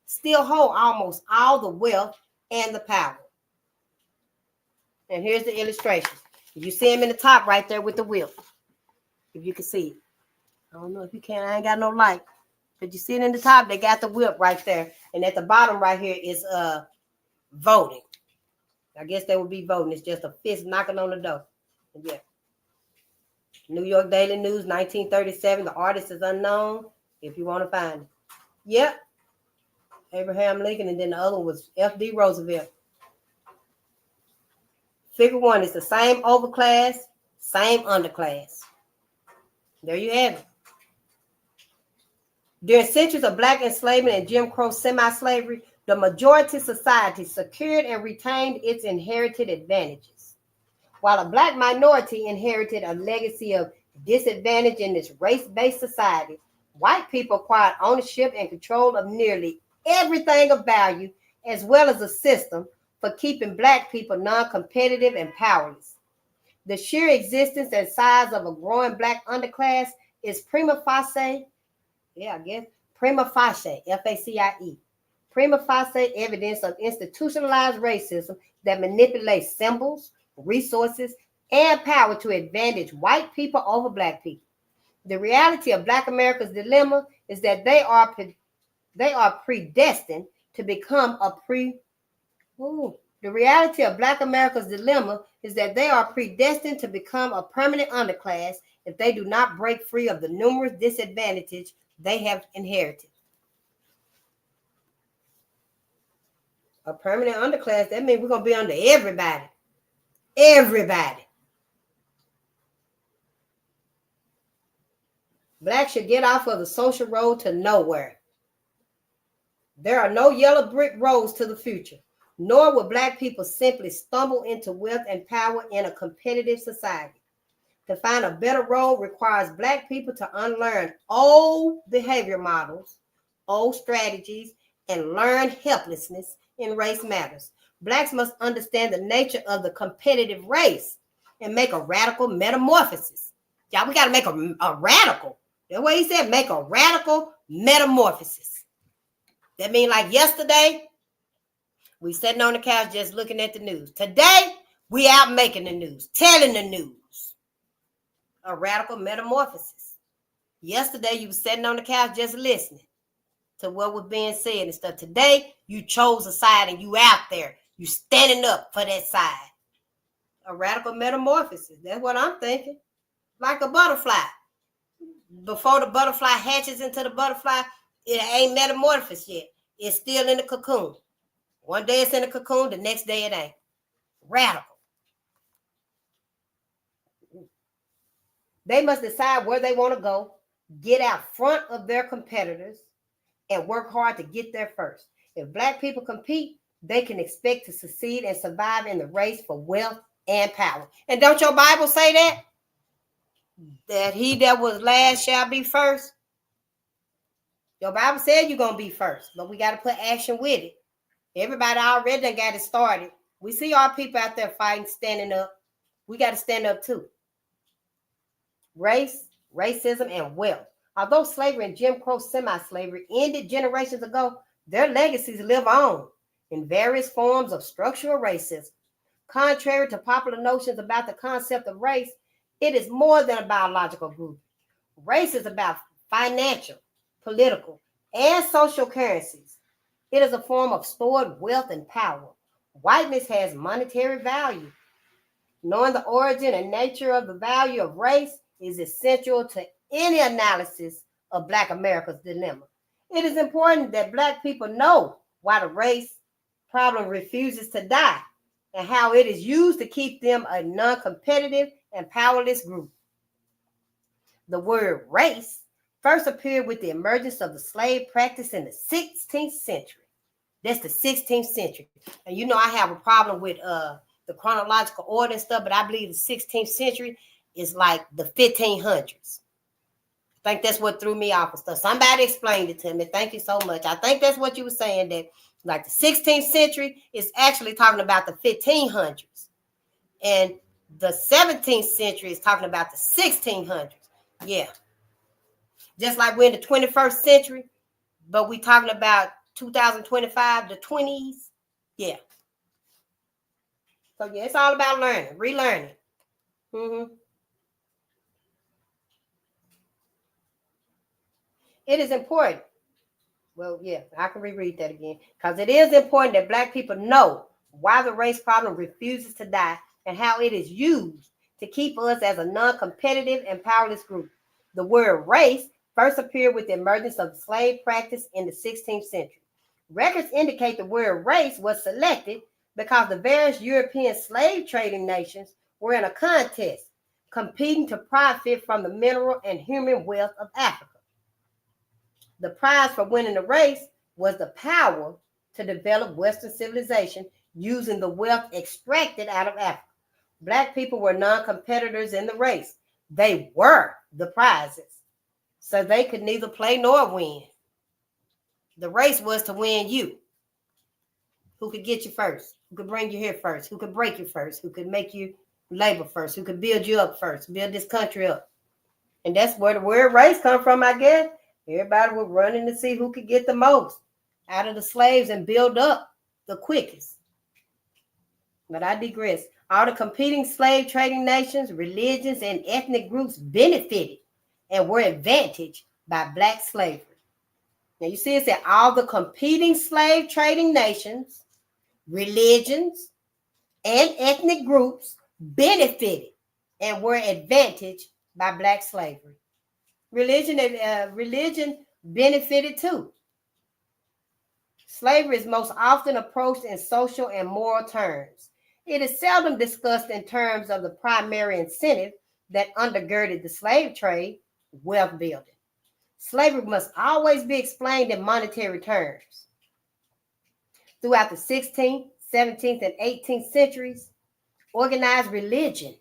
still hold almost all the wealth and the power. And here's the illustration. You see him in the top right there with the whip. If you can see it. I don't know if you can. I ain't got no light. But you see it in the top, they got the whip right there. And at the bottom right here is voting. I guess they would be voting. It's just a fist knocking on the door. And yeah. New York Daily News, 1937. The artist is unknown, if you want to find it. Yep. Abraham Lincoln, and then the other one was F.D. Roosevelt. Figure 1 is the same overclass, same underclass. There you have it. During centuries of Black enslavement and Jim Crow semi-slavery, the majority society secured and retained its inherited advantages, while a Black minority inherited a legacy of disadvantage in this race-based society. White people acquired ownership and control of nearly everything of value, as well as a system for keeping Black people non-competitive and powerless. The sheer existence and size of a growing Black underclass is prima facie, F-A-C-I-E, prima facie evidence of institutionalized racism that manipulates symbols, resources, and power to advantage white people over Black people. The reality of Black America's dilemma is that they are predestined to become a permanent underclass if they do not break free of the numerous disadvantages they have inherited. A permanent underclass, that means we're going to be under everybody. Everybody. Blacks should get off of the social road to nowhere. There are no yellow brick roads to the future, nor will Black people simply stumble into wealth and power in a competitive society. To find a better road requires Black people to unlearn old behavior models, old strategies, and learn helplessness in race matters. Blacks must understand the nature of the competitive race and make a radical metamorphosis. Y'all, we got to make a radical. That's what he said, make a radical metamorphosis. That means like yesterday, We sitting on the couch just looking at the news. Today, we out making the news, telling the news. A radical metamorphosis. Yesterday, you were sitting on the couch just listening to what was being said and stuff. Today, you chose a side and you out there. You standing up for that side. A radical metamorphosis. That's what I'm thinking. Like a butterfly. Before the butterfly hatches into the butterfly, it ain't metamorphosed yet. It's still in the cocoon. One day it's in the cocoon, the next day it ain't. Radical. They must decide where they want to go, get out front of their competitors, and work hard to get there first. If Black people compete, they can expect to succeed and survive in the race for wealth and power. And don't your Bible say that? That he that was last shall be first? Your Bible said you're going to be first, but we got to put action with it. Everybody already done got it started. We see our people out there fighting, standing up. We got to stand up too. Race, racism, and wealth. Although slavery and Jim Crow semi-slavery ended generations ago, their legacies live on in various forms of structural racism. Contrary to popular notions about the concept of race, it is more than a biological group. Race is about financial, political, and social currencies. It is a form of stored wealth and power. Whiteness has monetary value. Knowing the origin and nature of the value of race is essential to any analysis of Black America's dilemma. It is important that Black people know why the race problem refuses to die and how it is used to keep them a non-competitive and powerless group. The word race first appeared with the emergence of the slave practice in the 16th century. That's the 16th century. And you know I have a problem with the chronological order and stuff, but I believe the 16th century is like the 1500s. I think that's what threw me off and stuff. Somebody explained it to me. Thank you so much. I think that's what you were saying, that like the 16th century is actually talking about the 1500s. And the 17th century is talking about the 1600s. Yeah. Just like we're in the 21st century, but we talking about 2025, the 20s. Yeah. So yeah, it's all about learning, relearning. It is important. Well, yeah, I can reread that again. Because it is important that Black people know why the race problem refuses to die and how it is used to keep us as a non-competitive and powerless group. The word race first appeared with the emergence of the slave practice in the 16th century. Records indicate the word race was selected because the various European slave trading nations were in a contest, competing to profit from the mineral and human wealth of Africa. The prize for winning the race was the power to develop Western civilization using the wealth extracted out of Africa. Black people were non-competitors in the race. They were the prizes, so they could neither play nor win. The race was to win you. Who could get you first? Who could bring you here first? Who could break you first? Who could make you labor first? Who could build you up first? Build this country up. And that's where the word race come from, I guess. Everybody was running to see who could get the most out of the slaves and build up the quickest. But I digress. All the competing slave trading nations, religions, and ethnic groups benefited and were advantaged by Black slavery. Now you see it said all the competing slave trading nations, religions, and ethnic groups benefited and were advantaged by Black slavery. Religion benefited too. Slavery is most often approached in social and moral terms. It is seldom discussed in terms of the primary incentive that undergirded the slave trade, wealth building. Slavery must always be explained in monetary terms. Throughout the 16th, 17th, and 18th centuries, organized religion,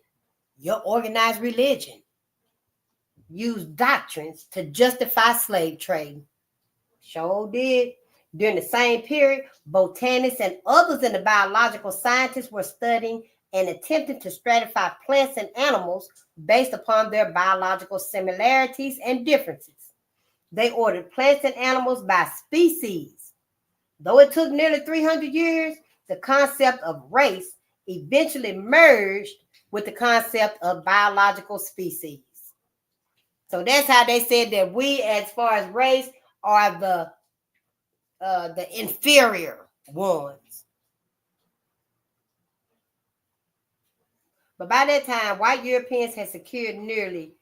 your organized religion, used doctrines to justify slave trade. Sure did. During the same period, botanists and others in the biological sciences were studying and attempting to stratify plants and animals based upon their biological similarities and differences. They ordered plants and animals by species. Though it took nearly 300 years, the concept of race eventually merged with the concept of biological species. So that's how they said that we, as far as race, are the inferior ones. But by that time, white Europeans had secured nearly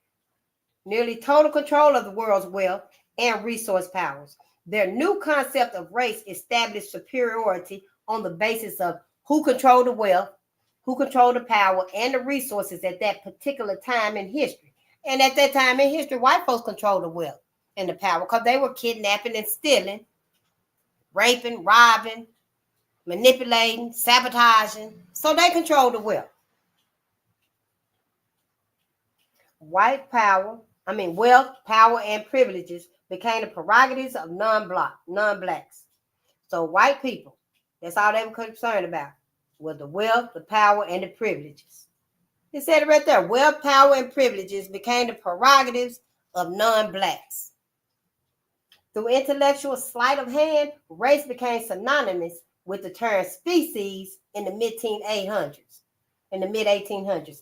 total control of the world's wealth and resource powers. Their new concept of race established superiority on the basis of who controlled the wealth, who controlled the power, and the resources at that particular time in history. And at that time in history, white folks controlled the wealth and the power because they were kidnapping and stealing, raping, robbing, manipulating, sabotaging. So they controlled the wealth. Wealth, power, and privileges became the prerogatives of non-blacks. So white people, that's all they were concerned about, was the wealth, the power, and the privileges. It said it right there. Wealth, power, and privileges became the prerogatives of non-blacks. Through intellectual sleight of hand, race became synonymous with the term species in the mid-1800s.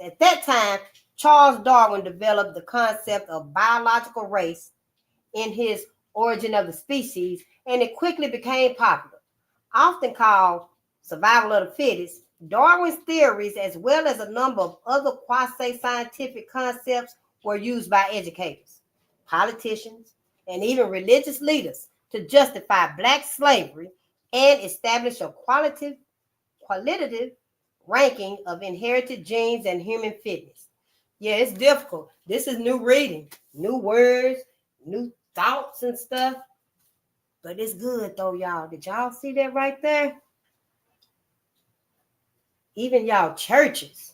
At that time, Charles Darwin developed the concept of biological race in his Origin of the Species, and it quickly became popular. Often called survival of the fittest, Darwin's theories, as well as a number of other quasi-scientific concepts, were used by educators, politicians, and even religious leaders to justify black slavery and establish a qualitative ranking of inherited genes and human fitness. Yeah, it's difficult. This is new reading, new words, new thoughts and stuff. But it's good though, y'all. Did y'all see that right there? Even y'all churches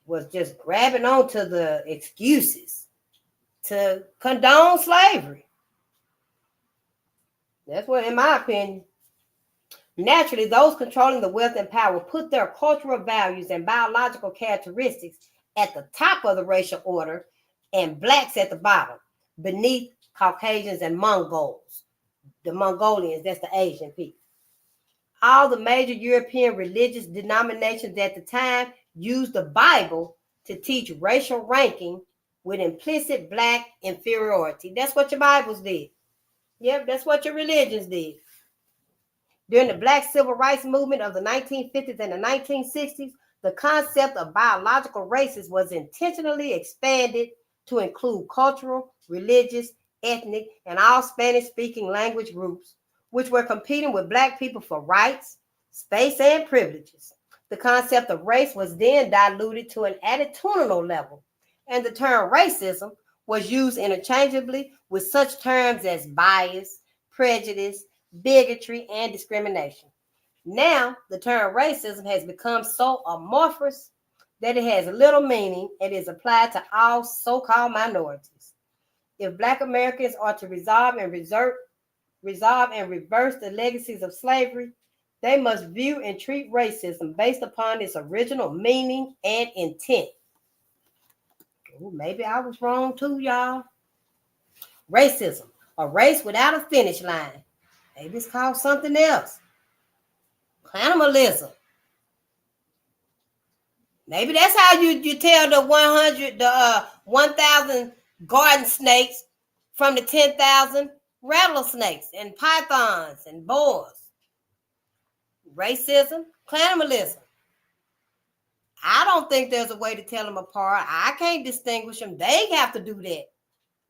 was just grabbing onto the excuses to condone slavery. That's what, in my opinion, naturally, those controlling the wealth and power put their cultural values and biological characteristics at the top of the racial order and blacks at the bottom, beneath Caucasians and Mongols. The Mongolians, that's the Asian people. All the major European religious denominations at the time used the Bible to teach racial ranking with implicit black inferiority. That's what your Bibles did. Yep, that's what your religions did. During the Black Civil Rights Movement of the 1950s and the 1960s, the concept of biological races was intentionally expanded to include cultural, religious, ethnic, and all Spanish-speaking language groups, which were competing with black people for rights, space, and privileges. The concept of race was then diluted to an attitudinal level, and the term racism was used interchangeably with such terms as bias, prejudice, bigotry, and discrimination. Now, the term racism has become so amorphous that it has little meaning and is applied to all so-called minorities. If Black Americans are to resolve and reverse the legacies of slavery, they must view and treat racism based upon its original meaning and intent. Ooh, maybe I was wrong too, y'all. Racism, a race without a finish line. Maybe it's called something else. Cannibalism. Maybe that's how you tell the 1,000 garden snakes from the 10,000 rattlesnakes and pythons and boars. Racism, cannibalism. I don't think there's a way to tell them apart. I can't distinguish them. They have to do that.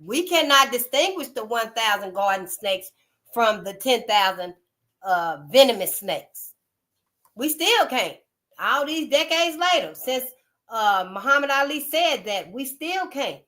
We cannot distinguish the 1,000 garden snakes from the 10,000 venomous snakes. We still can't. All these decades later, since Muhammad Ali said that, we still can't.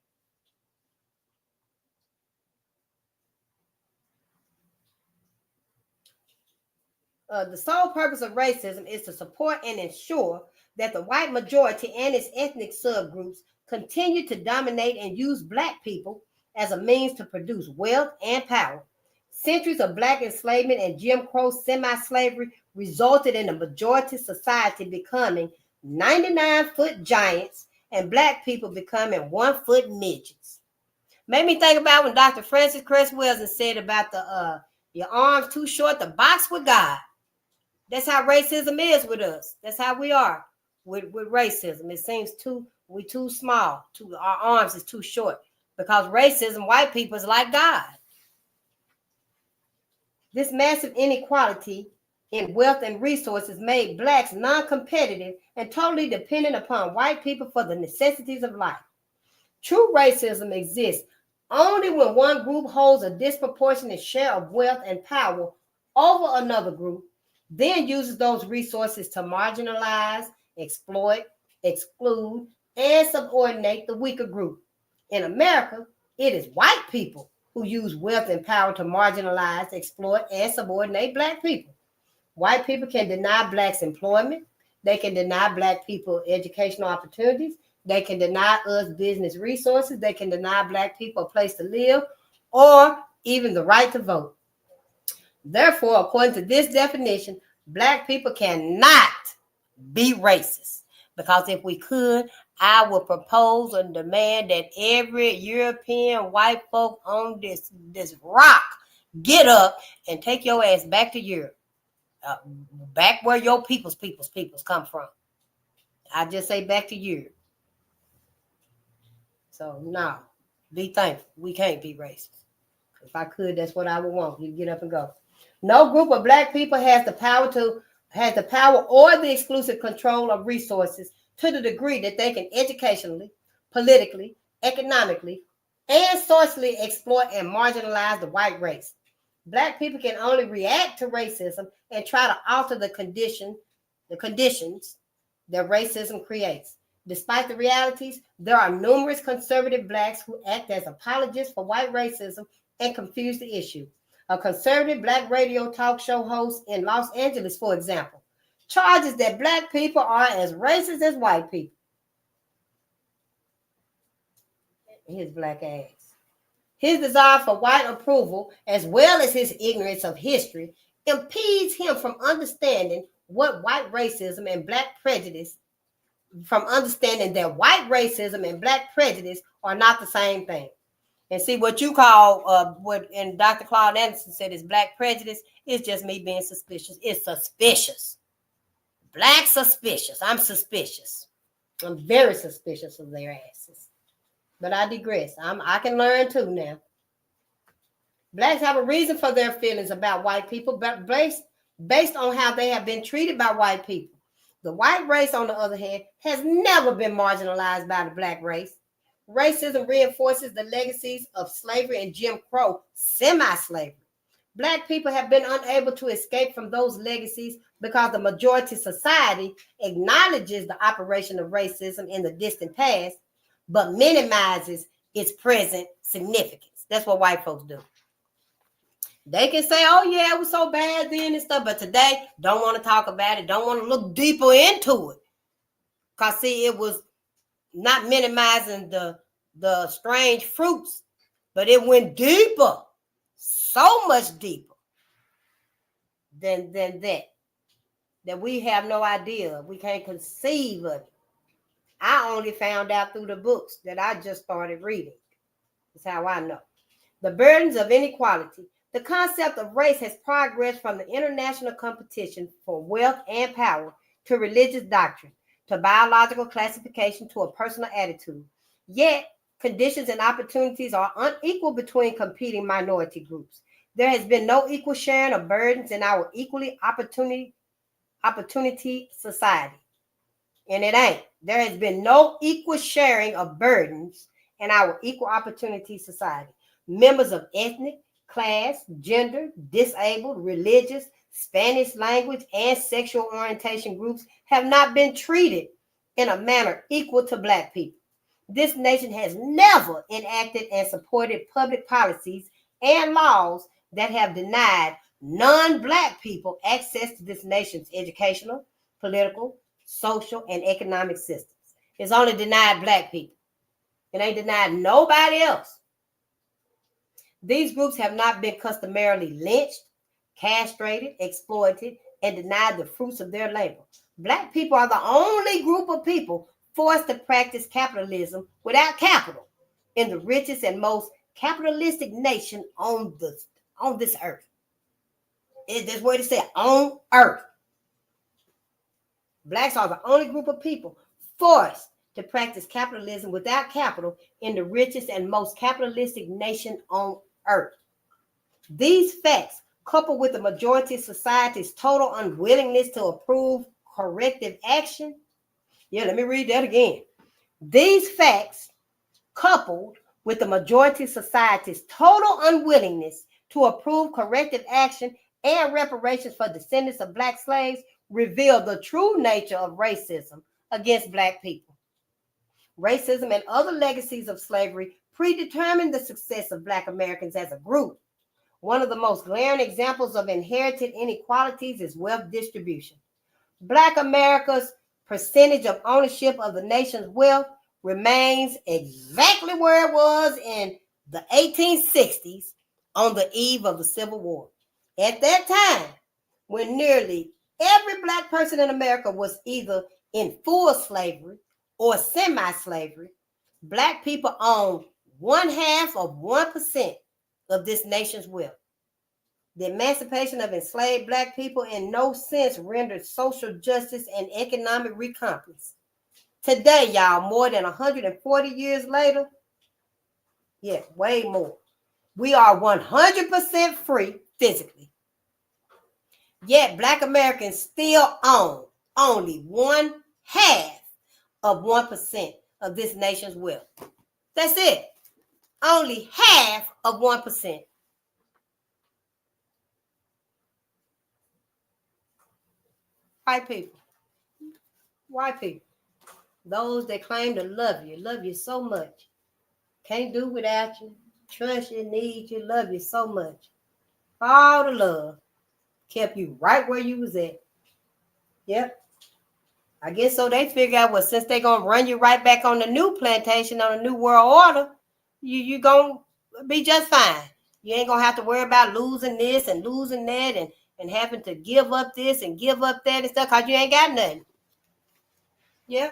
The sole purpose of racism is to support and ensure that the white majority and its ethnic subgroups continue to dominate and use black people as a means to produce wealth and power. Centuries of black enslavement and Jim Crow semi-slavery resulted in a majority society becoming 99-foot giants and black people becoming 1-foot midgets. Made me think about when Dr. Francis Cress Welsing said about your arms too short to box with God. That's how racism is with us. That's how we are with racism. It seems we too small. Our arms is too short. Because racism, white people is like God. This massive inequality in wealth and resources made blacks non-competitive and totally dependent upon white people for the necessities of life. True racism exists only when one group holds a disproportionate share of wealth and power over another group, then uses those resources to marginalize, exploit, exclude, and subordinate the weaker group. In America, it is white people who use wealth and power to marginalize, exploit, and subordinate black people. White people can deny blacks employment. They can deny black people educational opportunities. They can deny us business resources. They can deny black people a place to live or even the right to vote. Therefore, according to this definition, black people cannot be racist. Because if we could, I would propose and demand that every European white folk on this rock get up and take your ass back to Europe. Back where your peoples come from. I just say back to Europe. So no, be thankful. We can't be racist. If I could, that's what I would want. You get up and go. No group of black people has the power or the exclusive control of resources to the degree that they can educationally, politically, economically, and socially exploit and marginalize the white race. Black people can only react to racism and try to alter the conditions that racism creates. Despite the realities, there are numerous conservative blacks who act as apologists for white racism and confuse the issue. A conservative black radio talk show host in Los Angeles, for example, charges that black people are as racist as white people. His black ass. His desire for white approval, as well as his ignorance of history, impedes him from understanding what white racism and black prejudice, from understanding that white racism and black prejudice are not the same thing. And see, what you call, what and Dr. Claude Anderson said is black prejudice is just me being suspicious. It's suspicious. Black suspicious. I'm suspicious. I'm very suspicious of their asses. But I digress. I can learn too now. Blacks have a reason for their feelings about white people, but based on how they have been treated by white people. The white race, on the other hand, has never been marginalized by the black race. Racism reinforces the legacies of slavery and Jim Crow, semi-slavery. Black people have been unable to escape from those legacies because the majority society acknowledges the operation of racism in the distant past, but minimizes its present significance. That's what white folks do. They can say, oh yeah, it was so bad then and stuff, but today don't want to talk about it, don't want to look deeper into it. Because see, it was not minimizing the strange fruits, but it went deeper, so much deeper than that we have no idea. We can't conceive of it. I only found out through the books that I just started reading. That's how I know. The burdens of inequality. The concept of race has progressed from the international competition for wealth and power to religious doctrine, to biological classification, to a personal attitude. Yet, conditions and opportunities are unequal between competing minority groups. There has been no equal sharing of burdens in our equally opportunity society. And it ain't. There has been no equal sharing of burdens in our equal opportunity society. Members of ethnic, class, gender, disabled, religious, Spanish language, and sexual orientation groups have not been treated in a manner equal to black people. This nation has never enacted and supported public policies and laws that have denied non-black people access to this nation's educational, political, social, and economic systems. It's only denied black people. It ain't denied nobody else. These groups have not been customarily lynched, castrated, exploited, and denied the fruits of their labor. Black people are the only group of people forced to practice capitalism without capital in the richest and most capitalistic nation on this earth. That's what it said, on earth. Blacks are the only group of people forced to practice capitalism without capital in the richest and most capitalistic nation on earth. These facts, coupled with the majority of society's total unwillingness to approve corrective action. Yeah, let me read that again. These facts, coupled with the majority of society's total unwillingness to approve corrective action and reparations for descendants of Black slaves, reveal the true nature of racism against Black people. Racism and other legacies of slavery predetermined the success of Black Americans as a group. One of the most glaring examples of inherited inequalities is wealth distribution. Black America's percentage of ownership of the nation's wealth remains exactly where it was in the 1860s on the eve of the Civil War. At that time, when nearly every Black person in America was either in full slavery or semi-slavery, Black people owned 0.5% of this nation's wealth. The emancipation of enslaved Black people in no sense rendered social justice and economic recompense. Today, y'all, more than 140 years later, yeah, way more, we are 100% free physically. Yet Black Americans still own only 0.5% of this nation's wealth. That's it. Only 0.5%. White people, those that claim to love you so much, can't do without you, trust you, need you, love you so much. All the love kept you right where you was at. Yep. I guess so they figure out, well, since they're going to run you right back on the new plantation, on the new world order, you going to be just fine. You ain't going to have to worry about losing this and losing that and having to give up this and give up that and stuff because you ain't got nothing. Yeah.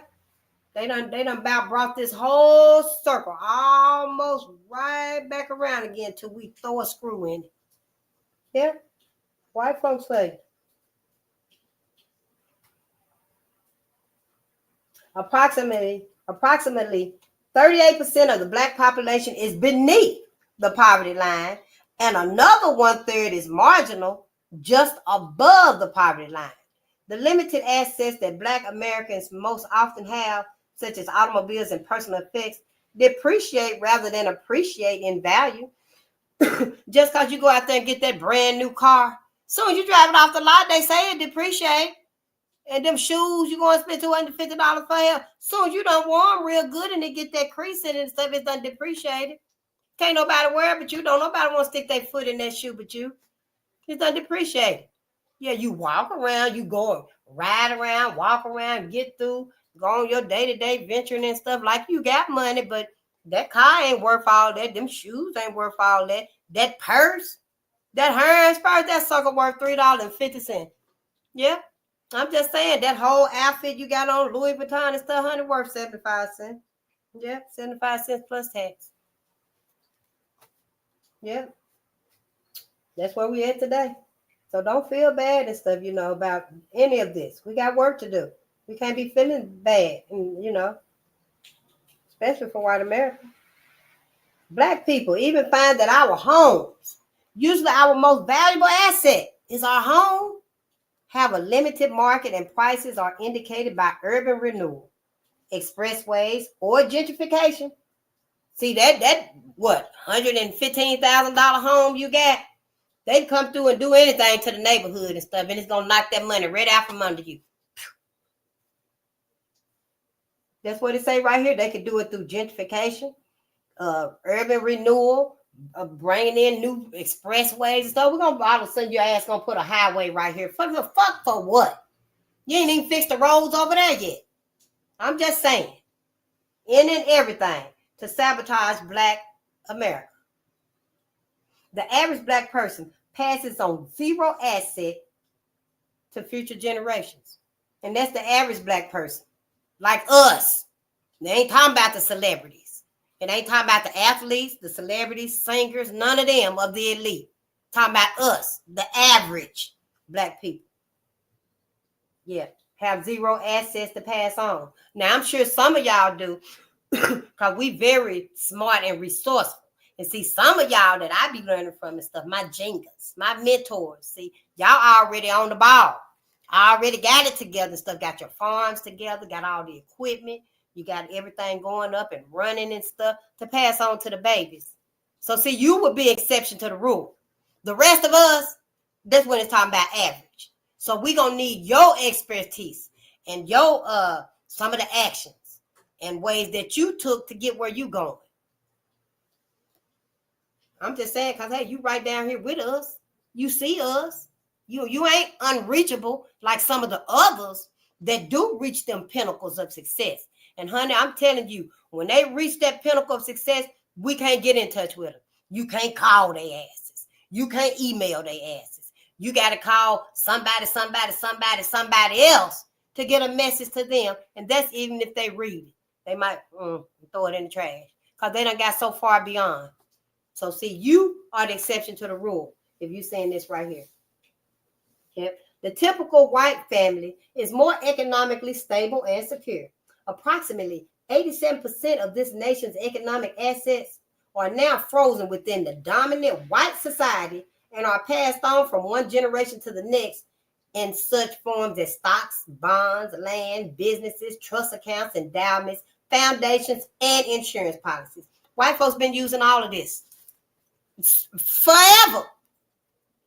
They done about brought this whole circle almost right back around again till we throw a screw in it. Yeah. White folks say. Approximately 38% of the Black population is beneath the poverty line, and another 1/3 is marginal, just above the poverty line. The limited assets that Black Americans most often have, such as automobiles and personal effects, depreciate rather than appreciate in value. Just because you go out there and get that brand new car, soon as you drive it off the lot, they say it depreciate. And them shoes, you're going to spend $250 for him. Soon as you done warm real good and they get that crease in it and stuff, it's done depreciated. Can't nobody wear it but you. Don't nobody want to stick their foot in that shoe but you. It's done depreciated. Yeah, you walk around, you go ride around, walk around, get through, go on your day-to-day venturing and stuff like you got money, but that car ain't worth all that. Them shoes ain't worth all that. That purse, that Hermes purse, that sucker worth $3.50. Yeah. I'm just saying that whole outfit you got on, Louis Vuitton and stuff, honey, worth 75 cents. Yeah, 75 cents plus tax. Yeah. That's where we at today. So don't feel bad and stuff, about any of this. We got work to do. We can't be feeling bad, and, especially for white America. Black people even find that our homes, usually our most valuable asset is our home, have a limited market and prices are indicated by urban renewal, expressways, or gentrification. See that what, $115,000 home you got? They come through and do anything to the neighborhood and stuff, and it's gonna knock that money right out from under you. That's what it say right here. They can do it through gentrification, urban renewal, bringing in new expressways and stuff. We're gonna all of a sudden your ass gonna put a highway right here. For the fuck for what? You ain't even fixed the roads over there yet. I'm just saying, in and everything to sabotage Black America. The average Black person passes on zero asset to future generations, and that's the average Black person, like us. They ain't talking about the celebrities. It ain't talking about the athletes, the celebrities, singers, none of them of the elite. Talking about us, the average Black people. Yeah. have zero assets to pass on. Now, I'm sure some of y'all do, because we very smart and resourceful. And see, some of y'all that I be learning from and stuff, my jingers, my mentors, see, y'all already on the ball. Already got it together and stuff, got your farms together, got all the equipment, you got everything going up and running and stuff to pass on to the babies. So see, you would be exception to the rule. The rest of us, that's when it's talking about average. So we gonna need your expertise and your some of the actions and ways that you took to get where you going. I'm just saying, because hey, you right down here with us. You see us. You ain't unreachable like some of the others that do reach them pinnacles of success. And honey, I'm telling you, when they reach that pinnacle of success, we can't get in touch with them. You can't call their asses. You can't email their asses. You got to call somebody else to get a message to them. And that's even if they read it. They might throw it in the trash because they done got so far beyond. So see, you are the exception to the rule if you're saying this right here. Yep. The typical white family is more economically stable and secure. Approximately 87% of this nation's economic assets are now frozen within the dominant white society and are passed on from one generation to the next in such forms as stocks, bonds, land, businesses, trust accounts, endowments, foundations, and insurance policies. White folks been using all of this forever.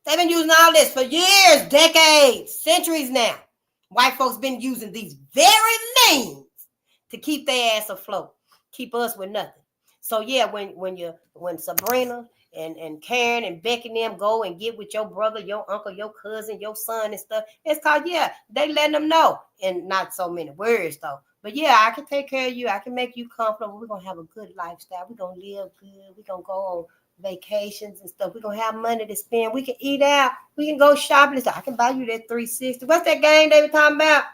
They've been using all this for years, decades, centuries now. White folks been using these very means to keep their ass afloat, keep us with nothing. So yeah, when Sabrina and Karen and Becky and them go and get with your brother, your uncle, your cousin, your son and stuff, it's called, yeah, they letting them know. And not so many words though. But yeah, I can take care of you. I can make you comfortable. We're going to have a good lifestyle. We're going to live good. We're going to go on vacations and stuff. We're going to have money to spend. We can eat out. We can go shopping and stuff. I can buy you that 360. What's that game they were talking about?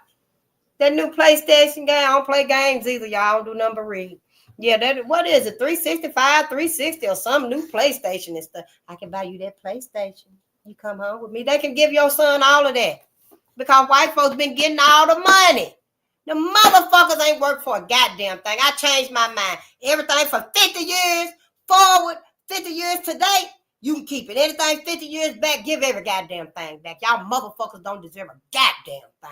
That new PlayStation game. I don't play games either. Y'all do nothing but read. Yeah, that, what is it? 365, 360 or some new PlayStation and stuff. I can buy you that PlayStation. You come home with me. They can give your son all of that. Because white folks been getting all the money. The motherfuckers ain't worked for a goddamn thing. I changed my mind. Everything from 50 years forward, 50 years today, you can keep it. Anything 50 years back, give every goddamn thing back. Y'all motherfuckers don't deserve a goddamn thing.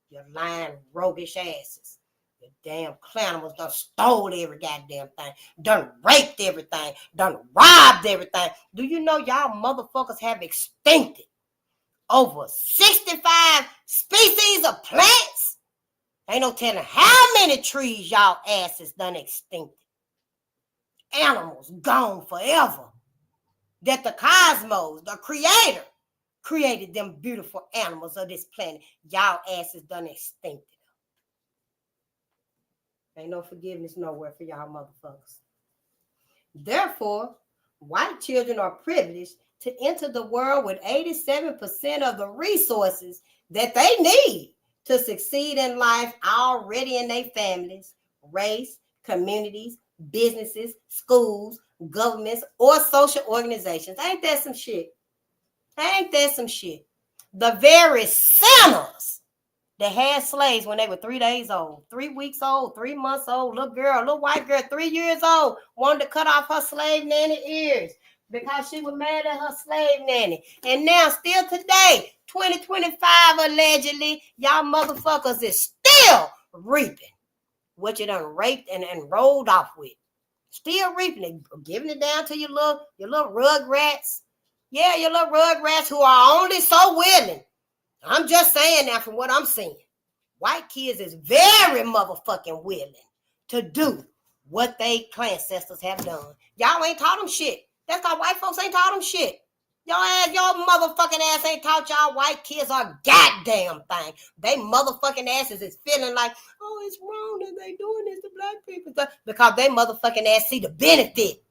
You lying, roguish asses. You damn clownimals done stole every goddamn thing. Done raped everything. Done robbed everything. Do you know y'all motherfuckers have extincted over 65 species of plants? Ain't no telling how many trees y'all asses done extincted. Animals gone forever. That the cosmos, the creator, created them beautiful animals of this planet. Y'all asses done extincted. Ain't no forgiveness nowhere for y'all motherfuckers. Therefore, white children are privileged to enter the world with 87% of the resources that they need to succeed in life already in their families, race, communities, businesses, schools, governments, or social organizations. Ain't that some shit? Ain't that some shit? The very sinners that had slaves when they were 3 days old, 3 weeks old, 3 months old, little girl, little white girl, 3 years old, wanted to cut off her slave nanny ears because she was mad at her slave nanny. And now, still today, 2025 allegedly, y'all motherfuckers is still reaping what you done raped and rolled off with. Still reaping it, giving it down to your little rugrats. Yeah, your little rugrats who are only so willing. I'm just saying now from what I'm seeing. White kids is very motherfucking willing to do what they ancestors have done. Y'all ain't taught them shit. That's how white folks ain't taught them shit. Your motherfucking ass ain't taught y'all white kids a goddamn thing. They motherfucking asses is feeling like, oh, it's wrong that they doing this to black people. Because they motherfucking ass see the benefit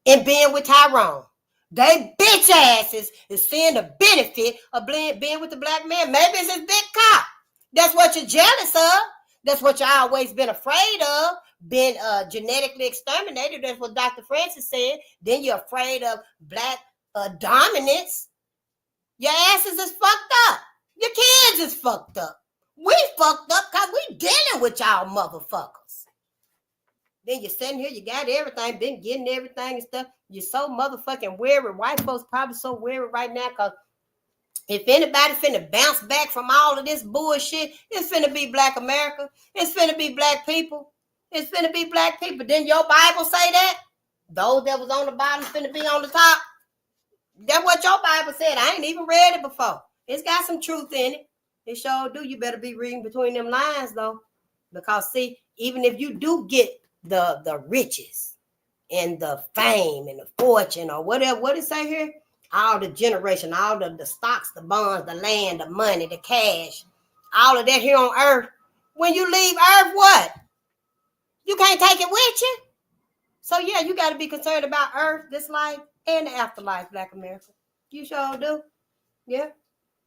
in being with Tyrone. They bitch asses is seeing the benefit of being with the black man. Maybe it's his big cock. That's what you're jealous of. That's what you always been afraid of. Been genetically exterminated. That's what Dr. Francis said. Then you're afraid of black dominance. Your asses is fucked up. Your kids is fucked up. We fucked up because we dealing with y'all motherfuckers. Then you're sitting here, you got everything, been getting everything and stuff. You're so motherfucking weary. White folks probably so weary right now because if anybody finna bounce back from all of this bullshit, it's finna be Black America. It's finna be Black people. It's finna be Black people. Didn't your Bible say that? Those that was on the bottom finna be on the top. That's what your Bible said. I ain't even read it before. It's got some truth in it. It sure do. You better be reading between them lines, though. Because, see, even if you do get the riches and the fame and the fortune or whatever, what it say here? All the generation, all the stocks, the bonds, the land, the money, the cash, all of that here on earth. When you leave earth, what? You can't take it with you. So, yeah, you got to be concerned about earth, this life, and the afterlife, Black America. You sure do. Yeah.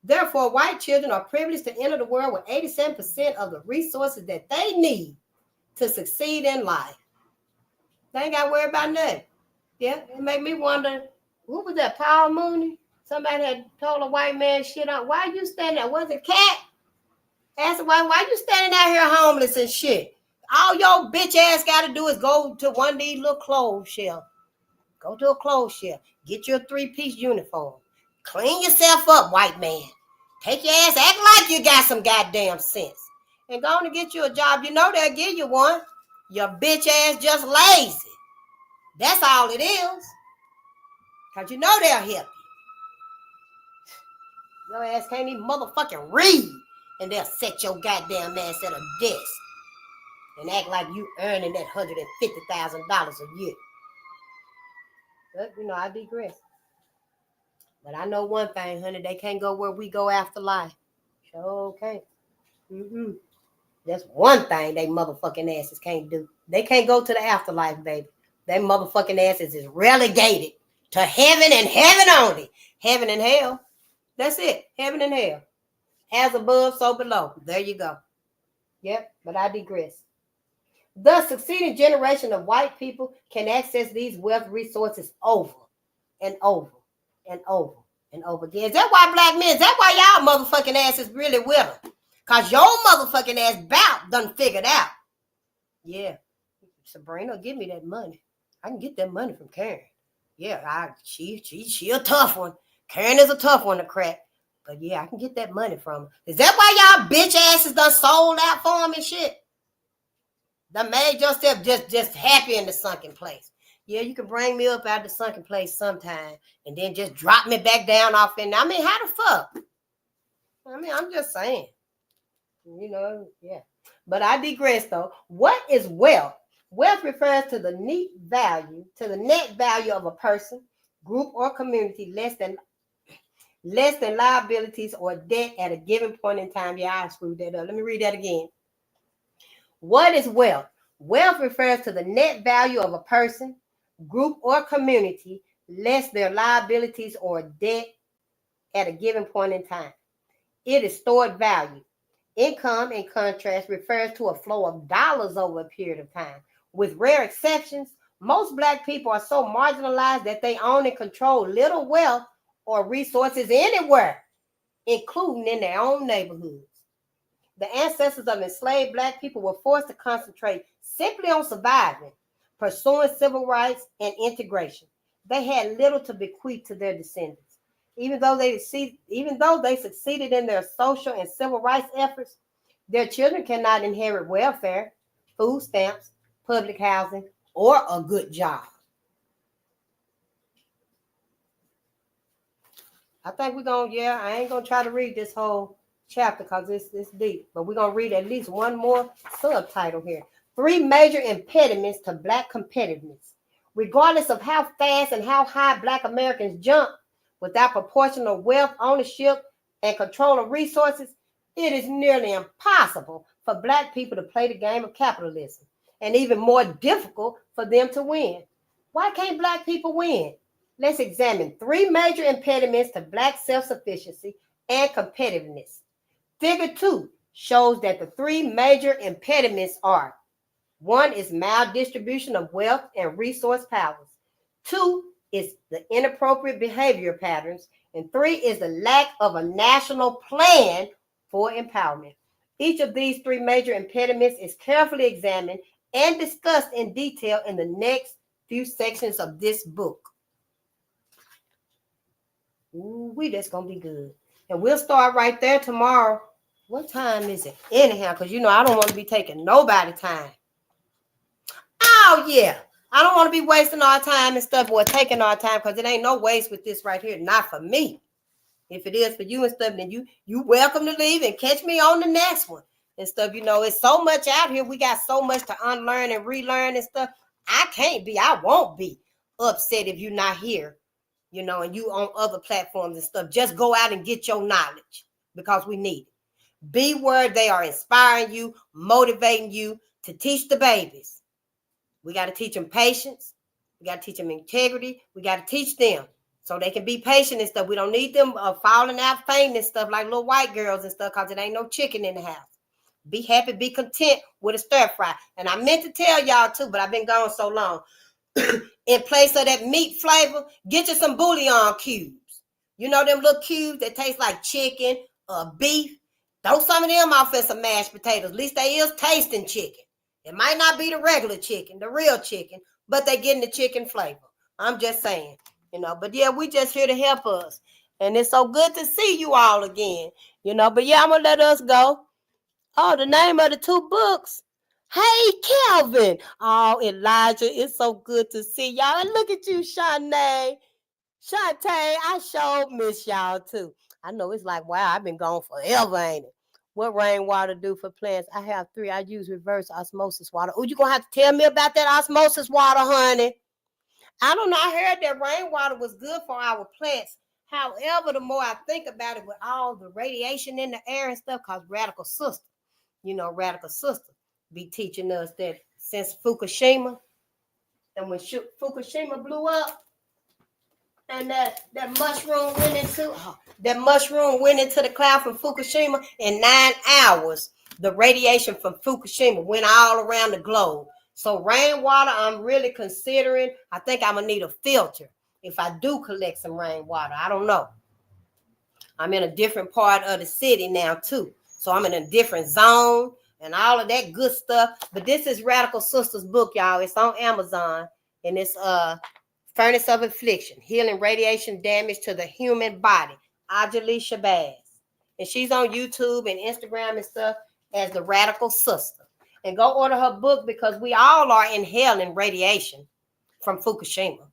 Therefore, white children are privileged to enter the world with 87% of the resources that they need to succeed in life. They ain't got to worry about nothing. Yeah, it make me wonder, who was that, Paul Mooney? Somebody had told a white man shit on. Why you standing there? Was it Cat? Asked why you standing out here homeless and shit? All your bitch ass got to do is go to one of these little clothes shelves. Go to a clothes shelf. Get your 3-piece uniform. Clean yourself up, white man. Take your ass, act like you got some goddamn sense. And go on and get you a job. You know they'll give you one. Your bitch ass just lazy. That's all it is. Because you know they'll help you. Your ass can't even motherfucking read. And they'll set your goddamn ass at a desk. And act like you earning that $150,000 a year. But, you know, I digress. But I know one thing, honey. They can't go where we go after life. Sure can't. That's one thing they motherfucking asses can't do. They can't go to the afterlife, baby. They motherfucking asses is relegated to heaven and heaven only. Heaven and hell. That's it. Heaven and hell. As above, so below. There you go. Yep, but I digress. The succeeding generation of white people can access these wealth resources over and over and over and over again. Is that why black men, is that why y'all motherfucking asses really with them? Because your motherfucking ass bout done figured out. Yeah, Sabrina, give me that money. I can get that money from Karen. Yeah, she a tough one. Karen is a tough one to crack. But yeah, I can get that money from her. Is that why y'all bitch asses done sold out for them and shit? Done made yourself just happy in the sunken place. Yeah, you can bring me up out the sunken place sometime and then just drop me back down off in. I mean, how the fuck? I mean, I'm just saying. You know, yeah. But I digress though. What is wealth? Wealth refers to the net value of a person, group, or community less than liabilities or debt at a given point in time. Yeah, I screwed that up. Let me read that again. What is wealth? Wealth refers to the net value of a person, group, or community less their liabilities or debt at a given point in time. It is stored value. Income, in contrast, refers to a flow of dollars over a period of time. With rare exceptions, most black people are so marginalized that they own and control little wealth or resources anywhere, including in their own neighborhoods. The ancestors of enslaved black people were forced to concentrate simply on surviving, pursuing civil rights and integration. They had little to bequeath to their descendants. Even though they succeeded in their social and civil rights efforts, their children cannot inherit welfare, food stamps, public housing, or a good job. I think we're going to, I ain't going to try to read this whole chapter because it's deep, but we're going to read at least one more subtitle here. 3 major impediments to black competitiveness. Regardless of how fast and how high black Americans jump, without proportional wealth, ownership, and control of resources, it is nearly impossible for black people to play the game of capitalism, and even more difficult for them to win. Why can't black people win? Let's examine 3 major impediments to black self-sufficiency and competitiveness. Figure 2 shows that the 3 major impediments are: 1 is maldistribution of wealth and resource powers. 2 is the inappropriate behavior patterns. And 3 is the lack of a national plan for empowerment. Each of these three major impediments is carefully examined and discussed in detail in the next few sections of this book. Ooh, that's gonna be good. And we'll start right there tomorrow. What time is it? Anyhow, because you know I don't want to be taking nobody's time. Oh, yeah. I don't want to be wasting our time and stuff or taking our time because it ain't no waste with this right here. Not for me. If it is for you and stuff, then you welcome to leave and catch me on the next one and stuff. You know, it's so much out here. We got so much to unlearn and relearn and stuff. I won't be upset if you're not here, you know, and you on other platforms and stuff. Just go out and get your knowledge because we need it. Be where they are inspiring you, motivating you to teach the babies. We got to teach them patience. We got to teach them integrity. We got to teach them so they can be patient and stuff. We don't need them falling out, fainting and stuff like little white girls and stuff because it ain't no chicken in the house. Be happy, be content with a stir fry. And I meant to tell y'all too, but I've been gone so long. In place of that meat flavor, get you some bouillon cubes. You know them little cubes that taste like chicken or beef? Throw some of them off in some mashed potatoes. At least they is tasting chicken. It might not be the regular chicken, the real chicken, but they getting the chicken flavor. I'm just saying, you know. But yeah, we just here to help us. And it's so good to see you all again, you know. But yeah, I'm going to let us go. Oh, the name of the two books. Hey, Calvin. Oh, Elijah, it's so good to see y'all. And look at you, Shantae. Shantae, I sure miss y'all too. I know it's like, wow, I've been gone forever, ain't it? What rainwater do for plants? I have 3. I use reverse osmosis water. Oh, you're going to have to tell me about that osmosis water, honey. I don't know. I heard that rainwater was good for our plants. However, the more I think about it with all the radiation in the air and stuff, because Radical Sister be teaching us that since Fukushima, and when Fukushima blew up, and that mushroom went into the cloud from Fukushima in 9 hours. The radiation from Fukushima went all around the globe. So rainwater, I'm really considering. I think I'm gonna need a filter if I do collect some rainwater. I don't know. I'm in a different part of the city now too, so I'm in a different zone and all of that good stuff. But this is Radical Sister's book, y'all. It's on Amazon, and it's Furnace of Affliction, Healing Radiation Damage to the Human Body, Ajali Shabazz. And she's on YouTube and Instagram and stuff as the Radical Sister. And go order her book because we all are inhaling radiation from Fukushima.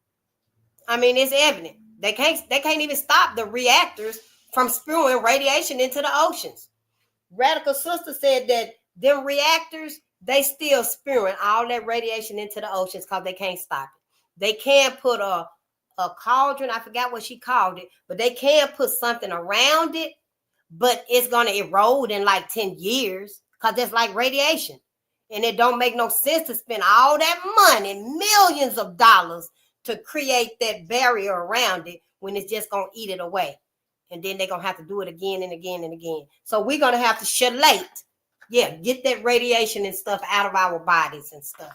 I mean, it's evident. They can't even stop the reactors from spewing radiation into the oceans. Radical Sister said that them reactors, they still spewing all that radiation into the oceans because they can't stop it. They can't put a cauldron, I forgot what she called it, but they can put something around it, but it's going to erode in like 10 years because it's like radiation. And it don't make no sense to spend all that money, millions of dollars, to create that barrier around it when it's just going to eat it away. And then they're going to have to do it again and again and again. So we're going to have to chelate. Yeah, get that radiation and stuff out of our bodies and stuff.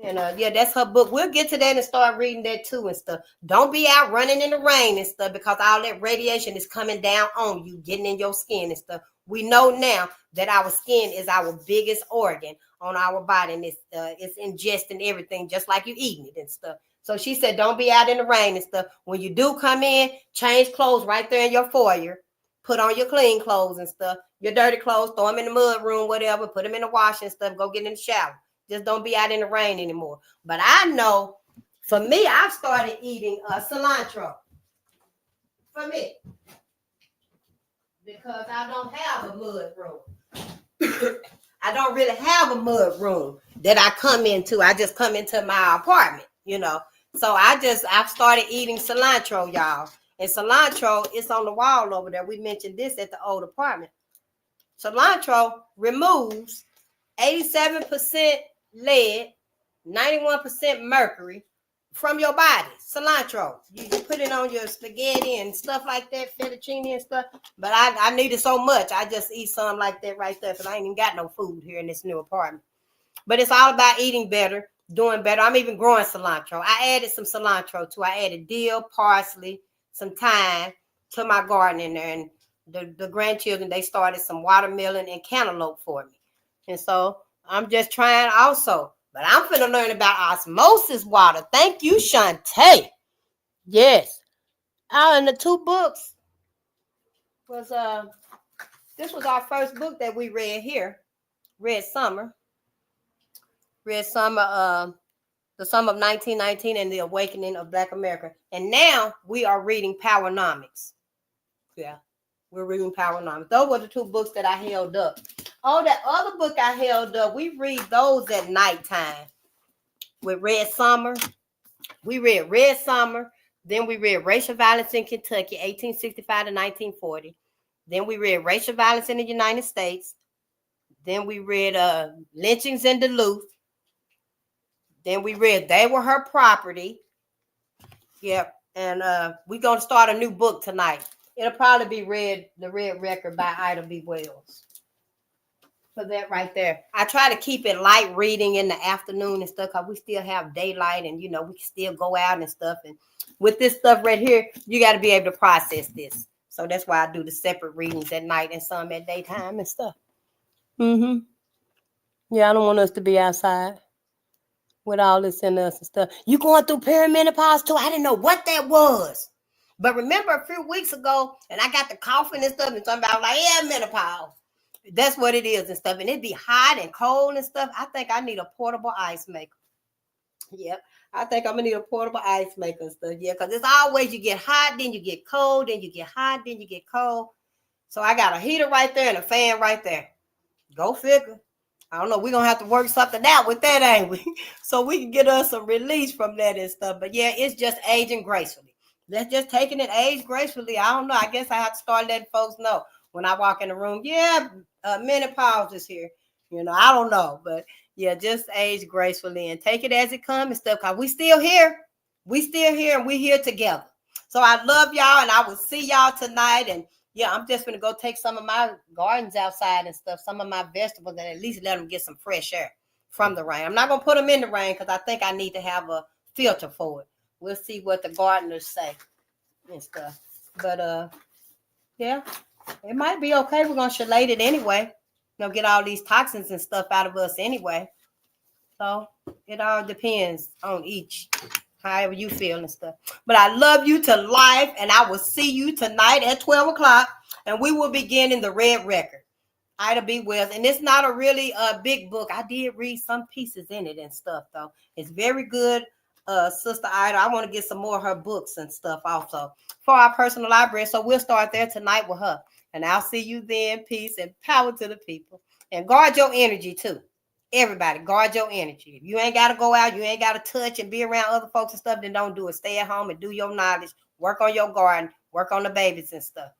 And yeah, that's her book. We'll get to that and start reading that too and stuff. Don't be out running in the rain and stuff because all that radiation is coming down on you, getting in your skin and stuff. We know now that our skin is our biggest organ on our body, and it's ingesting everything just like you eating it and stuff. So she said, don't be out in the rain and stuff. When you do come in, change clothes right there in your foyer. Put on your clean clothes and stuff. Your dirty clothes, throw them in the mud room, whatever. Put them in the wash and stuff. Go get in the shower. Just don't be out in the rain anymore. But I know, for me, I've started eating cilantro. For me. Because I don't have a mud room. I don't really have a mud room that I come into. I just come into my apartment, you know. So I've started eating cilantro, y'all. And cilantro, it's on the wall over there. We mentioned this at the old apartment. Cilantro removes 87% lead, 91% mercury from your body. Cilantro. You put it on your spaghetti and stuff like that, fettuccine and stuff. But I need it so much. I just eat some like that right there because I ain't even got no food here in this new apartment. But it's all about eating better, doing better. I'm even growing cilantro. I added some cilantro too. I added dill, parsley, some thyme to my garden in there. And the grandchildren, they started some watermelon and cantaloupe for me. And so I'm just trying also. But I'm finna learn about osmosis water. Thank you, Shantae. Yes. And the 2 books was this was our first book that we read here. Read Summer, the Summer of 1919 and the Awakening of Black America. And now we are reading Powernomics. Yeah, we're reading Powernomics. Those were the 2 books that I held up. Oh, that other book I held up, we read those at nighttime. With Red Summer. We read Red Summer. Then we read Racial Violence in Kentucky, 1865 to 1940. Then we read Racial Violence in the United States. Then we read Lynchings in Duluth. Then we read They Were Her Property. Yep. And we're going to start a new book tonight. It'll probably be The Red Record by Ida B. Wells. For that right there. I try to keep it light reading in the afternoon and stuff because we still have daylight and, we can still go out and stuff. And with this stuff right here, you got to be able to process this. So that's why I do the separate readings at night and some at daytime and stuff. Yeah, I don't want us to be outside with all this in us and stuff. You going through perimenopause too? I didn't know what that was. But remember a few weeks ago, and I got the coughing and stuff, and somebody was like, yeah, menopause. That's what it is and stuff. And it'd be hot and cold and stuff. I think I need a portable ice maker. Yep. I think I'm going to need a portable ice maker and stuff. Yeah, because it's always you get hot, then you get cold, then you get hot, then you get cold. So I got a heater right there and a fan right there. Go figure. I don't know. We're going to have to work something out with that, ain't we? So we can get us some release from that and stuff. But yeah, it's just aging gracefully. That's just taking it age gracefully. I don't know. I guess I have to start letting folks know when I walk in the room. Yeah, menopause is here. I don't know. But yeah, just age gracefully and take it as it comes and stuff. Because we still here. We still here and we're here together. So I love y'all and I will see y'all tonight. And yeah, I'm just going to go take some of my gardens outside and stuff, some of my vegetables, and at least let them get some fresh air from the rain. I'm not going to put them in the rain because I think I need to have a filter for it. We'll see what the gardeners say and stuff. But yeah, it might be okay. We're going to chelate it anyway. Get all these toxins and stuff out of us anyway. So it all depends on each, however you feel and stuff. But I love you to life, and I will see you tonight at 12 o'clock, and we will begin in the Red Record. Ida B. Wells. And it's not a really big book. I did read some pieces in it and stuff, though. It's very good. Sister Ida, I want to get some more of her books and stuff also for our personal library. So we'll start there tonight with her. And I'll see you then. Peace and power to the people. And guard your energy too. Everybody, guard your energy. If you ain't got to go out, you ain't got to touch and be around other folks and stuff, then don't do it. Stay at home and do your knowledge. Work on your garden. Work on the babies and stuff.